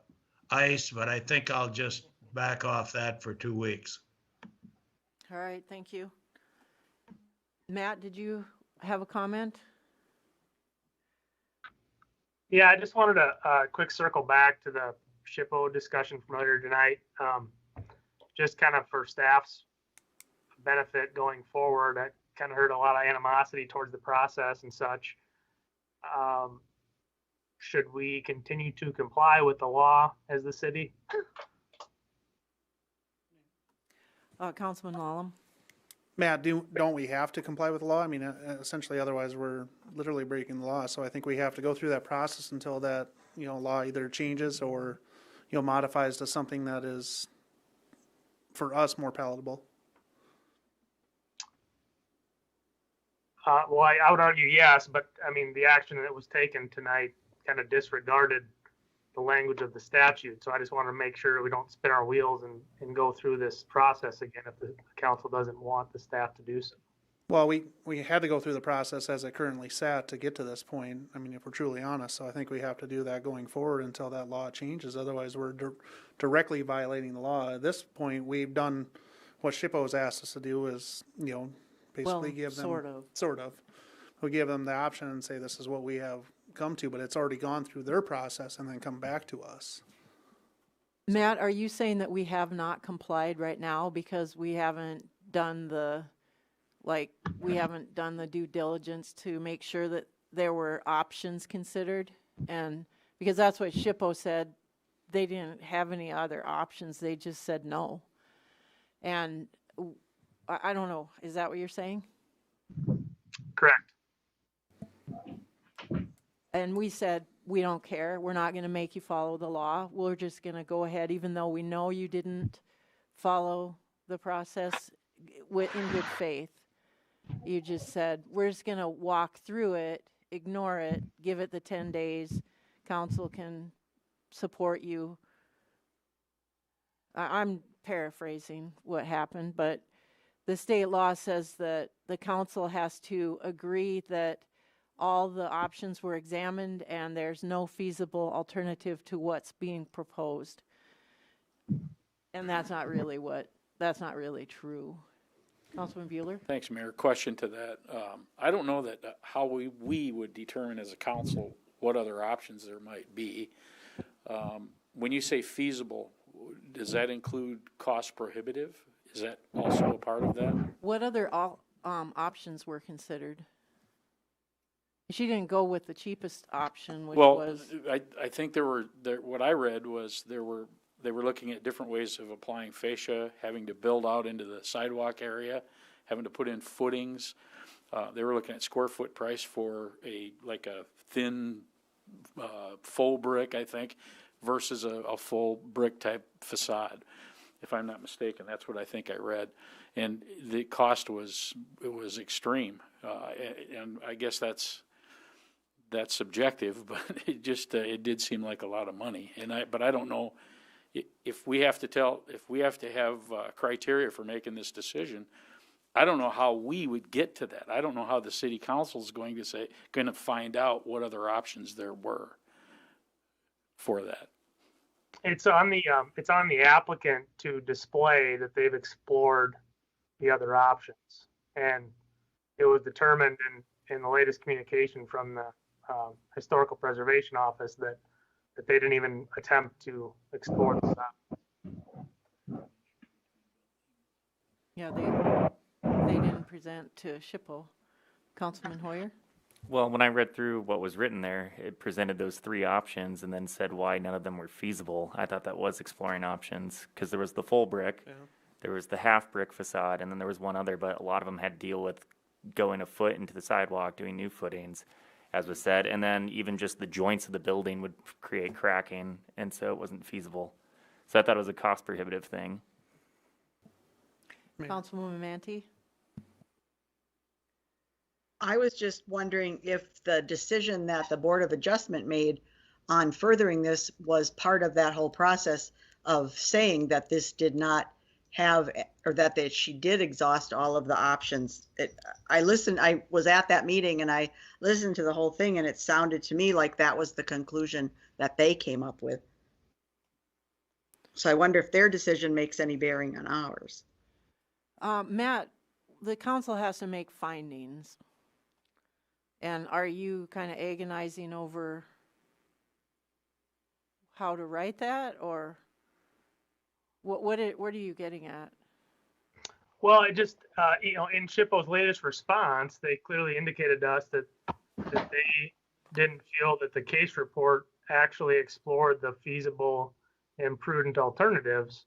J: ice, but I think I'll just back off that for 2 weeks.
A: All right, thank you. Matt, did you have a comment?
G: Yeah, I just wanted to quick circle back to the SHPO discussion from earlier tonight. Just kind of for staff's benefit going forward, I kind of heard a lot of animosity towards the process and such. Should we continue to comply with the law as the city?
A: Councilman Lallam?
I: Matt, don't we have to comply with the law? I mean, essentially, otherwise we're literally breaking the law. So I think we have to go through that process until that, law either changes or, modifies to something that is, for us, more palatable.
G: Well, I would argue yes, but I mean, the action that was taken tonight kind of disregarded the language of the statute. So I just want to make sure we don't spin our wheels and go through this process again if the council doesn't want the staff to do so.
I: Well, we had to go through the process as it currently sat to get to this point. I mean, if we're truly honest, so I think we have to do that going forward until that law changes. Otherwise, we're directly violating the law. At this point, we've done what SHPO has asked us to do is, basically give them sort of. We give them the option and say this is what we have come to, but it's already gone through their process and then come back to us.
A: Matt, are you saying that we have not complied right now because we haven't done the due diligence to make sure that there were options considered? And because that's what SHPO said, they didn't have any other options. They just said no. And I don't know. Is that what you're saying?
G: Correct.
A: And we said, we don't care. We're not going to make you follow the law. We're just going to go ahead, even though we know you didn't follow the process in good faith. You just said, we're just going to walk through it, ignore it, give it the 10 days. Council can support you. I'm paraphrasing what happened, but the state law says that the council has to agree that all the options were examined and there's no feasible alternative to what's being proposed. And that's not really true. Councilman Bueller?
R: Thanks, Mayor. Question to that. I don't know that how we would determine as a council what other options there might be. When you say feasible, does that include cost prohibitive? Is that also a part of that?
A: What other options were considered? She didn't go with the cheapest option, which was.
R: I think what I read was they were looking at different ways of applying fascia, having to build out into the sidewalk area, having to put in footings. They were looking at square foot price for a thin faux brick, I think, versus a full brick type facade. If I'm not mistaken, that's what I think I read. And the cost was extreme. And I guess that's subjective, but it did seem like a lot of money. But I don't know if we have to have criteria for making this decision. I don't know how we would get to that. I don't know how the city council is going to find out what other options there were for that.
G: It's on the applicant to display that they've explored the other options, and it was determined in the latest communication from the Historical Preservation Office that they didn't even attempt to explore this option.
A: Yeah, they didn't present to SHPO. Councilman Hoyer?
M: Well, when I read through what was written there, it presented those three options and then said why none of them were feasible. I thought that was exploring options because there was the full brick, there was the half brick facade, and then there was one other, but a lot of them had to deal with going a foot into the sidewalk, doing new footings, as was said, and then even just the joints of the building would create cracking, and so it wasn't feasible. So I thought it was a cost prohibitive thing.
A: Councilwoman Manti?
L: I was just wondering if the decision that the Board of Adjustment made on furthering this was part of that whole process of saying that this did not have, or that she did exhaust all of the options. I was at that meeting and I listened to the whole thing, and it sounded to me like that was the conclusion that they came up with. So I wonder if their decision makes any bearing on ours.
A: Matt, the council has to make findings. And are you kind of agonizing over how to write that, or what are you getting at?
G: Well, it just, in SHPO's latest response, they clearly indicated to us that they didn't feel that the case report actually explored the feasible and prudent alternatives.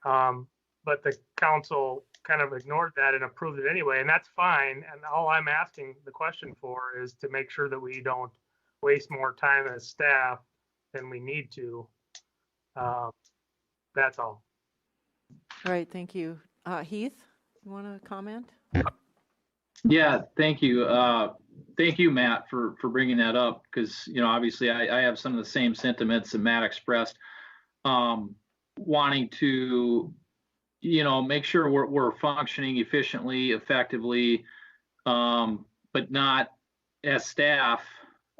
G: But the council kind of ignored that and approved it anyway, and that's fine. And all I'm asking the question for is to make sure that we don't waste more time as staff than we need to. That's all.
A: All right, thank you. Heath, you want to comment?
V: Yeah, thank you. Thank you, Matt, for bringing that up, because, obviously I have some of the same sentiments that Matt expressed, wanting to, make sure we're functioning efficiently, effectively, but not as staff,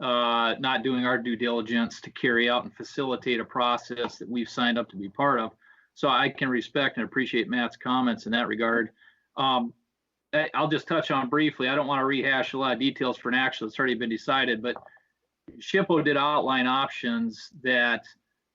V: not doing our due diligence to carry out and facilitate a process that we've signed up to be part of. So I can respect and appreciate Matt's comments in that regard. I'll just touch on briefly. I don't want to rehash a lot of details for an action that's already been decided, but SHPO did outline options that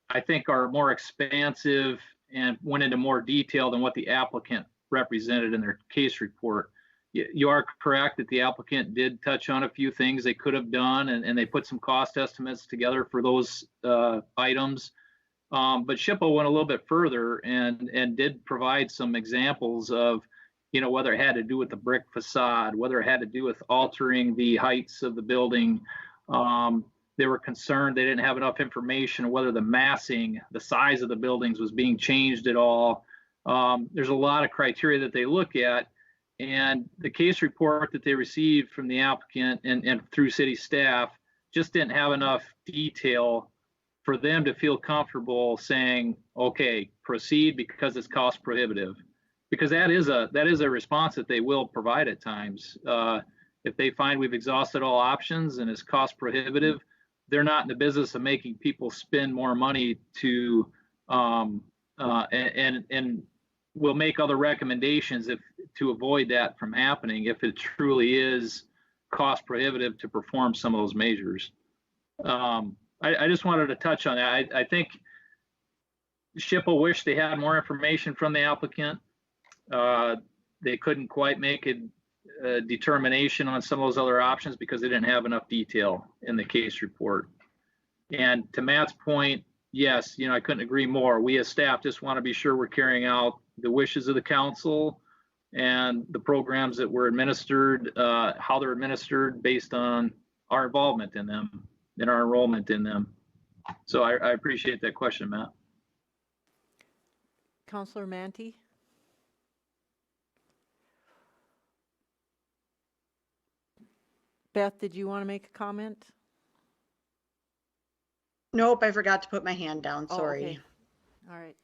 V: I think are more expansive and went into more detail than what the applicant represented in their case report. You are correct that the applicant did touch on a few things they could have done, and they put some cost estimates together for those items. But SHPO went a little bit further and did provide some examples of, whether it had to do with the brick facade, whether it had to do with altering the heights of the building. They were concerned they didn't have enough information whether the massing, the size of the buildings was being changed at all. There's a lot of criteria that they look at, and the case report that they received from the applicant and through city staff just didn't have enough detail for them to feel comfortable saying, okay, proceed because it's cost prohibitive. Because that is a response that they will provide at times. If they find we've exhausted all options and it's cost prohibitive, they're not in the business of making people spend more money to and will make other recommendations to avoid that from happening if it truly is cost prohibitive to perform some of those measures. I just wanted to touch on that. I think SHPO wished they had more information from the applicant. They couldn't quite make a determination on some of those other options because they didn't have enough detail in the case report. And to Matt's point, yes, I couldn't agree more. We as staff just want to be sure we're carrying out the wishes of the council and the programs that were administered, how they're administered based on our involvement in them and our enrollment in them. So I appreciate that question, Matt.
A: Councilor Manti? Beth, did you want to make a comment?
L: Nope, I forgot to put my hand down.
A: Oh,
L: Sorry.
A: okay. All right.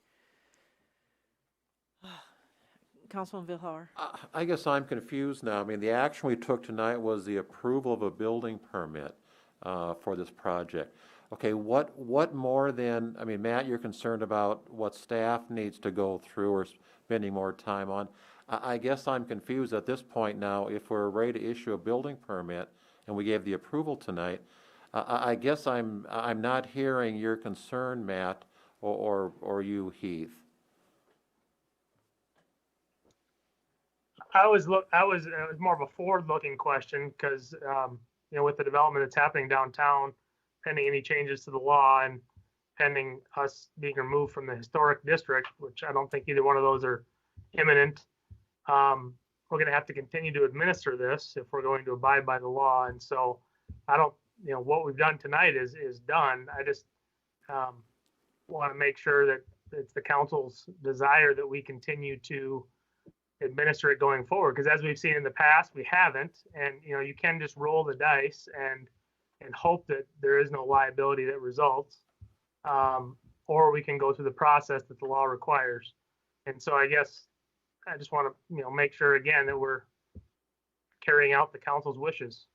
A: Councilman Vilhauer.
E: I guess I'm confused now. I mean, the action we took tonight was the approval of a building permit for this project. Okay, what more than, I mean, Matt, you're concerned about what staff needs to go through or spending more time on. I guess I'm confused at this point now. If we're ready to issue a building permit and we gave the approval tonight, I guess I'm not hearing your concern, Matt, or you, Heath.
G: It was more of a forward-looking question because, with the development that's happening downtown, pending any changes to the law and pending us being removed from the historic district, which I don't think either one of those are imminent, we're going to have to continue to administer this if we're going to abide by the law. And so I don't, what we've done tonight is done. I just want to make sure that it's the council's desire that we continue to administer it going forward. Because as we've seen in the past, we haven't. And, you can just roll the dice and hope that there is no liability that results. Or we can go through the process that the law requires. And so I guess I just want to, make sure again that we're carrying out the council's wishes.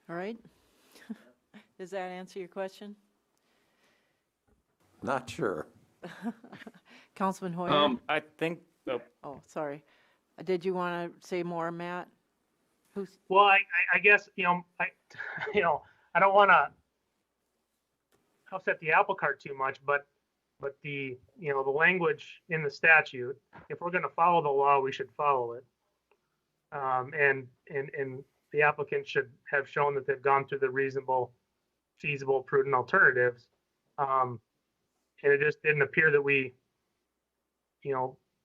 A: All right. Does that answer your question?
E: Not sure.
A: Councilman Hoyer?
M: I think,
A: Oh, sorry. Did you want to say more, Matt?
G: Well, I guess, I don't want to upset the apple cart too much, but the, the language in the statute, if we're going to follow the law, we should follow it. And the applicant should have shown that they've gone through the reasonable, feasible, prudent alternatives. And it just didn't appear that we,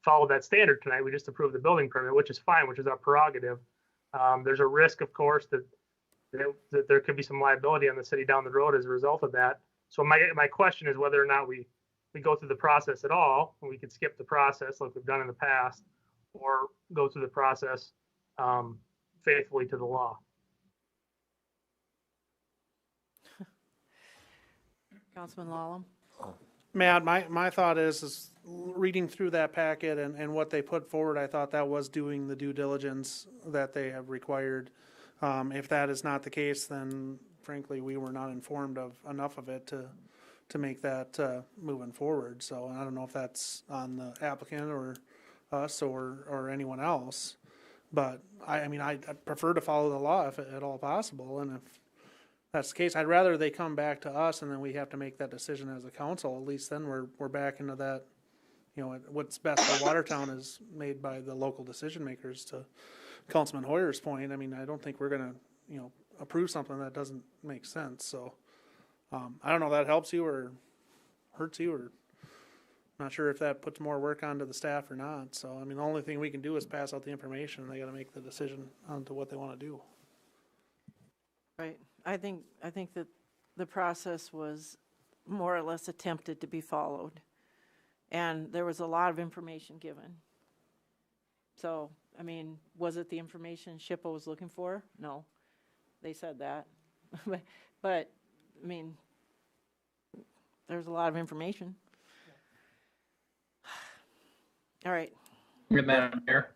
G: followed that standard tonight. We just approved the building permit, which is fine, which is our prerogative. There's a risk, of course, that there could be some liability on the city down the road as a result of that. So my question is whether or not we go through the process at all, and we could skip the process like we've done in the past, or go through the process faithfully to the law.
A: Councilman Lallam?
I: Matt, my thought is reading through that packet and what they put forward, I thought that was doing the due diligence that they have required. If that is not the case, then frankly, we were not informed of enough of it to make that moving forward. So I don't know if that's on the applicant or us or anyone else. But I mean, I prefer to follow the law if at all possible. And if that's the case, I'd rather they come back to us and then we have to make that decision as a council. At least then we're back into that, what's best for Watertown is made by the local decision makers. To Councilman Hoyer's point, I mean, I don't think we're going to, approve something that doesn't make sense. So I don't know if that helps you or hurts you, or not sure if that puts more work onto the staff or not. So, I mean, the only thing we can do is pass out the information. They got to make the decision onto what they want to do.
A: Right. I think that the process was more or less attempted to be followed. And there was a lot of information given. So, I mean, was it the information SHPO was looking for? No. They said that. But, I mean, there's a lot of information. All right.
V: Madam Mayor.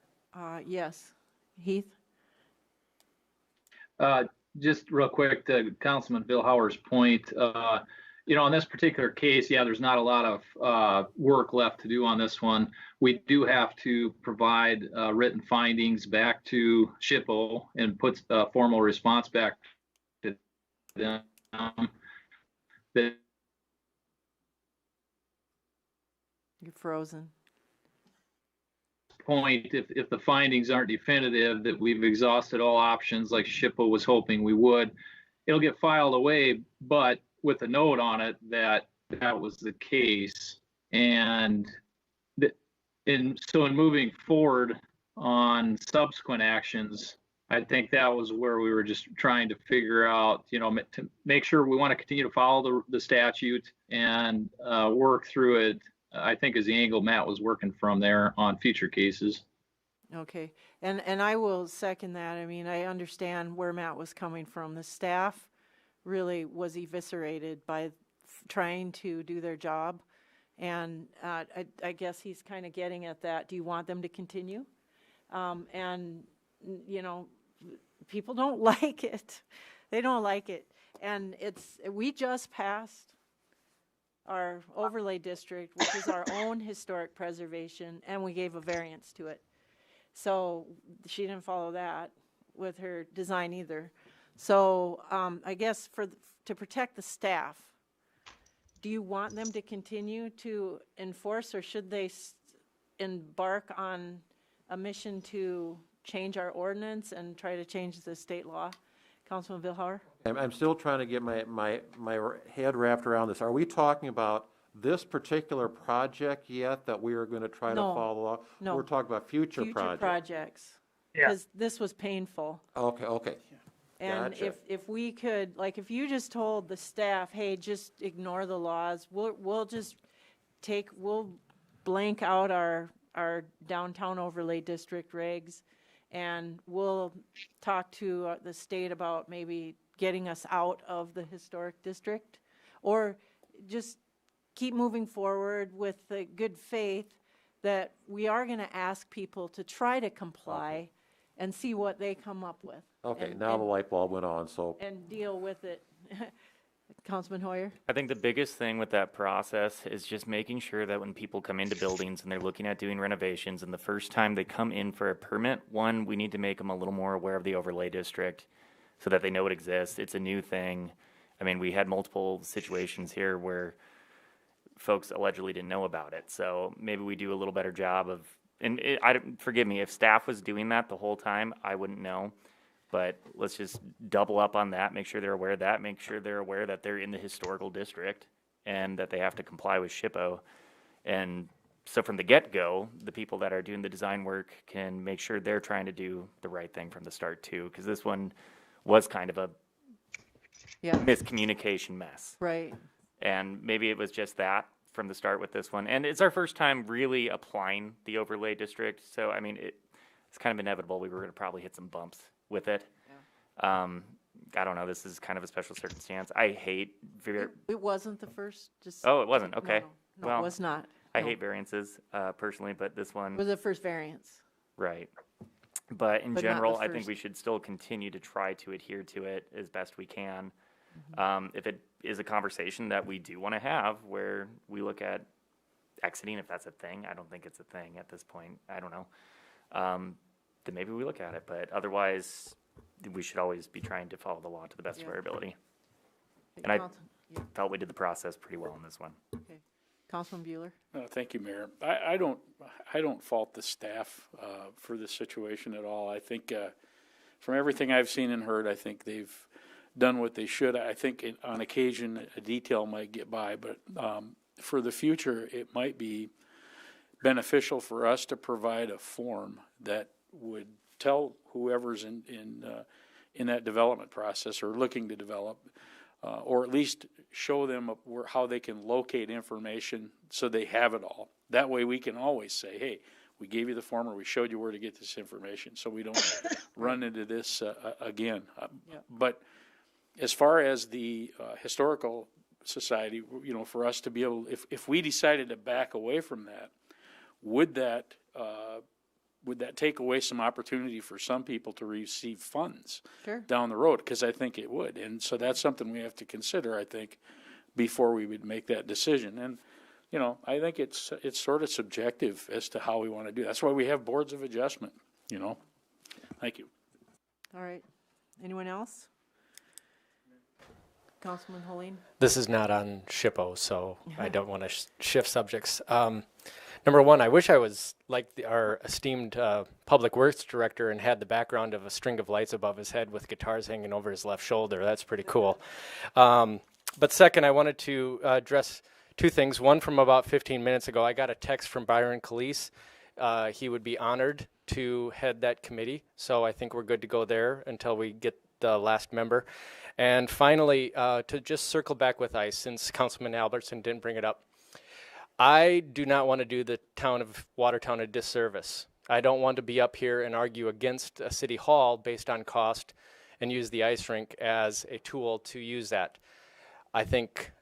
A: Yes. Heath?
V: Just real quick to Councilman Bill Howard's point, in this particular case, there's not a lot of work left to do on this one. We do have to provide written findings back to SHPO and put a formal response back to them.
A: You're frozen.
V: Point, if the findings aren't definitive, that we've exhausted all options like SHPO was hoping we would, it'll get filed away, but with a note on it that was the case. And so in moving forward on subsequent actions, I think that was where we were just trying to figure out, to make sure we want to continue to follow the statute and work through it, I think, is the angle Matt was working from there on future cases.
A: Okay. And I will second that. I mean, I understand where Matt was coming from. The staff really was eviscerated by trying to do their job. And I guess he's kind of getting at that. Do you want them to continue? And, people don't like it. They don't like it. And we just passed our overlay district, which is our own historic preservation, and we gave a variance to it. So she didn't follow that with her design either. So I guess to protect the staff, do you want them to continue to enforce, or should they embark on a mission to change our ordinance and try to change the state law? Councilman Vilhauer?
E: I'm still trying to get my head wrapped around this. Are we talking about this particular project yet that we are going to try to
A: No.
E: follow up?
A: No.
E: We're talking about future
A: Future
E: projects.
A: projects.
G: Yeah.
A: Because this was painful.
E: Okay.
A: And
E: Gotcha.
A: if we could, like, if you just told the staff, hey, just ignore the laws, we'll just we'll blank out our downtown overlay district regs, and we'll talk to the state about maybe getting us out of the historic district, or just keep moving forward with the good faith that we are going to ask people to try to comply and see what they come up with.
E: Okay,
A: and,
E: now the light bulb went on, so.
A: and deal with it. Councilman Hoyer?
M: I think the biggest thing with that process is just making sure that when people come into buildings and they're looking at doing renovations, and the first time they come in for a permit, one, we need to make them a little more aware of the overlay district so that they know it exists. It's a new thing. I mean, we had multiple situations here where folks allegedly didn't know about it. So maybe we do a little better job of, and forgive me, if staff was doing that the whole time, I wouldn't know. But let's just double up on that, make sure they're aware of that, make sure they're aware that they're in the historical district and that they have to comply with SHPO. And so from the get-go, the people that are doing the design work can make sure they're trying to do the right thing from the start too, because this one was kind of a miscommunication mess.
A: Right.
M: And maybe it was just that from the start with this one. And it's our first time really applying the overlay district. So, I mean, it's kind of inevitable. We were going to probably hit some bumps with it. I don't know. This is kind of a special circumstance. I hate...
A: It wasn't the first?
M: Oh, it wasn't? Okay.
A: No,
M: well,
A: it was not.
M: I hate variances personally, but this one...
A: It was the first variance.
M: Right. But in
A: But not
M: general,
A: the
M: I think
A: first.
M: we should still continue to try to adhere to it as best we can. If it is a conversation that we do want to have where we look at exiting, if that's a thing, I don't think it's a thing at this point. I don't know. Then maybe we look at it. But otherwise, we should always be trying to follow the law to the best of our ability. And I felt we did the process pretty well on this one.
A: Okay. Councilman Bueller?
R: Thank you, Mayor. I don't fault the staff for this situation at all. I think from everything I've seen and heard, I think they've done what they should. I think on occasion a detail might get by, but for the future, it might be beneficial for us to provide a form that would tell whoever's in that development process or looking to develop, or at least show them how they can locate information so they have it all. That way we can always say, hey, we gave you the form or we showed you where to get this information so we don't run into this again. But as far as the historical society, for us to be able, if we decided to back away from that, would that take away some opportunity for some people to receive funds down the road? Because I think it would. And so that's something we have to consider, I think, before we would make that decision. And, I think it's sort of subjective as to how we want to do it. That's why we have boards of adjustment, Thank you.
A: All right. Anyone else? Councilman Holeen?
T: This is not on SHPO, so I don't want to shift subjects. Number one, I wish I was like our esteemed public works director and had the background of a string of lights above his head with guitars hanging over his left shoulder. That's pretty cool. But second, I wanted to address two things. One, from about 15 minutes ago, I got a text from Byron Calise. He would be honored to head that committee, so I think we're good to go there until we get the last member. And finally, to just circle back with ICE, since Councilman Albertson didn't bring it up, I do not want to do the town of Watertown a disservice. I don't want to be up here and argue against a city hall based on cost and use the ice rink as a tool to use that. I think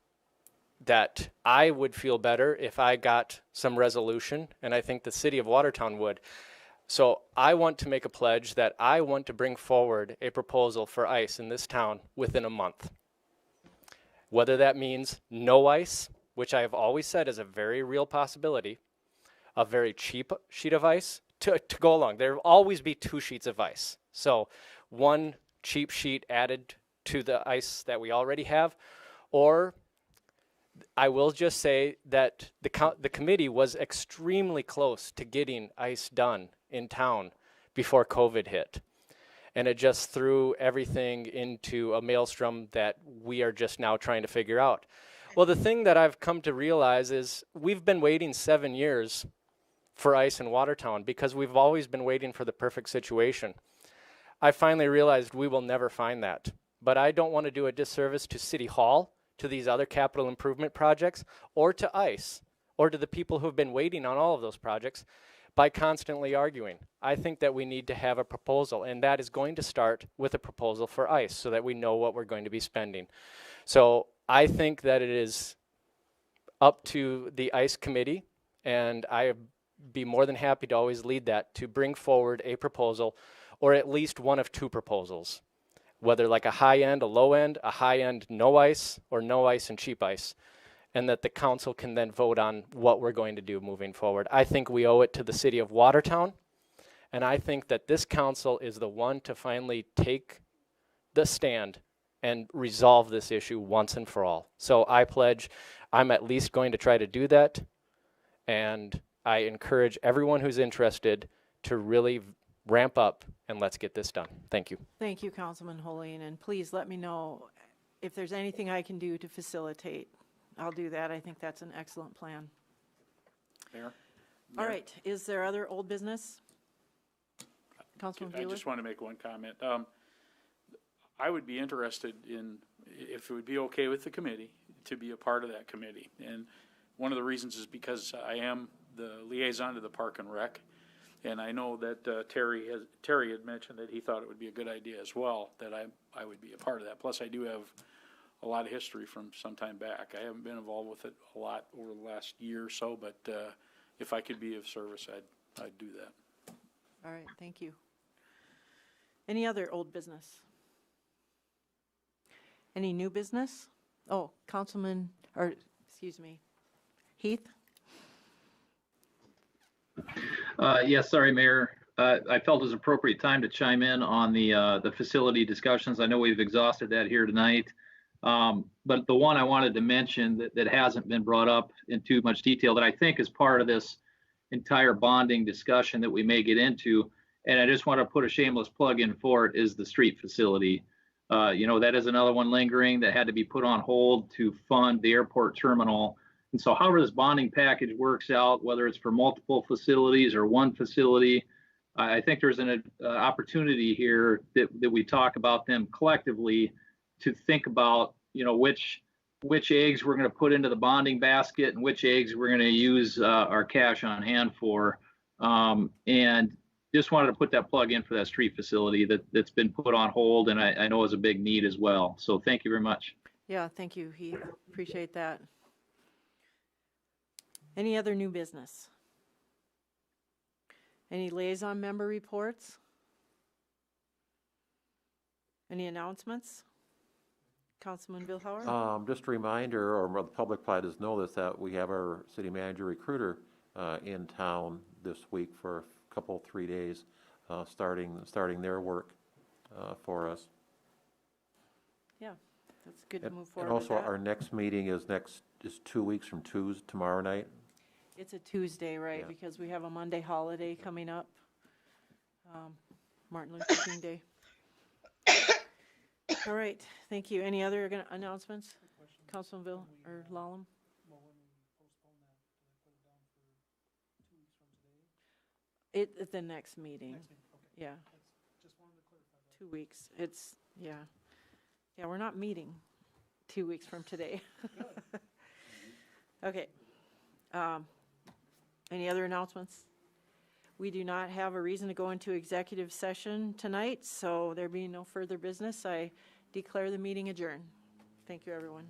T: that I would feel better if I got some resolution, and I think the city of Watertown would. So I want to make a pledge that I want to bring forward a proposal for ice in this town within a month. Whether that means no ice, which I have always said is a very real possibility, a very cheap sheet of ice to go along. There will always be 2 sheets of ice. So one cheap sheet added to the ice that we already have, or I will just say that the committee was extremely close to getting ice done in town before COVID hit. And it just threw everything into a maelstrom that we are just now trying to figure out. Well, the thing that I've come to realize is we've been waiting 7 years for ice in Watertown because we've always been waiting for the perfect situation. I finally realized we will never find that. But I don't want to do a disservice to City Hall, to these other capital improvement projects, or to ICE, or to the people who have been waiting on all of those projects by constantly arguing. I think that we need to have a proposal, and that is going to start with a proposal for ICE so that we know what we're going to be spending. So I think that it is up to the ICE committee, and I'd be more than happy to always lead that, to bring forward a proposal, or at least one of two proposals, whether like a high end, a low end, a high end, no ice, or no ice and cheap ice, and that the council can then vote on what we're going to do moving forward. I think we owe it to the city of Watertown, and I think that this council is the one to finally take the stand and resolve this issue once and for all. So I pledge I'm at least going to try to do that, and I encourage everyone who's interested to really ramp up and let's get this done. Thank you.
A: Thank you, Councilman Holing, and please let me know if there's anything I can do to facilitate. I'll do that. I think that's an excellent plan.
R: Mayor?
A: All right, is there other old business? Councilman
R: I
A: Bueller?
R: just want to make one comment. I would be interested in, if it would be okay with the committee, to be a part of that committee. And one of the reasons is because I am the liaison to the Park and Rec. And I know that Terry had mentioned that he thought it would be a good idea as well, that I would be a part of that. Plus, I do have a lot of history from some time back. I haven't been involved with it a lot over the last year or so, but if I could be of service, I'd do that.
A: All right, thank you. Any other old business? Any new business? Oh, Councilman, or excuse me, Heath?
V: Yes, sorry, Mayor. I felt it was appropriate time to chime in on the facility discussions. I know we've exhausted that here tonight. But the one I wanted to mention that hasn't been brought up in too much detail that I think is part of this entire bonding discussion that we may get into, and I just want to put a shameless plug in for it, is the street facility. That is another one lingering that had to be put on hold to fund the airport terminal. And so however this bonding package works out, whether it's for multiple facilities or one facility, I think there's an opportunity here that we talk about them collectively to think about, which eggs we're going to put into the bonding basket and which eggs we're going to use our cash on hand for. And just wanted to put that plug in for that street facility that's been put on hold, and I know is a big need as well. So thank you very much.
A: Yeah, thank you, Heath. Appreciate that. Any other new business? Any liaison member reports? Any announcements? Councilman Billhauer?
E: Just a reminder, or the public probably doesn't know this, that we have our city manager recruiter in town this week for a couple, 3 days, starting their work for us.
A: Yeah, that's good to move forward.
E: And also,
A: with that.
E: our next meeting is 2 weeks from tomorrow night.
A: It's a Tuesday, right?
E: Yeah.
A: Because we have a Monday holiday coming up, Martin Luther King Day. All right, thank you. Any other announcements? Councilmanville or Lallam? At the next meeting. Yeah. 2 weeks. Yeah, we're not meeting 2 weeks from today. Okay. Any other announcements? We do not have a reason to go into executive session tonight, so there being no further business, I declare the meeting adjourned. Thank you, everyone.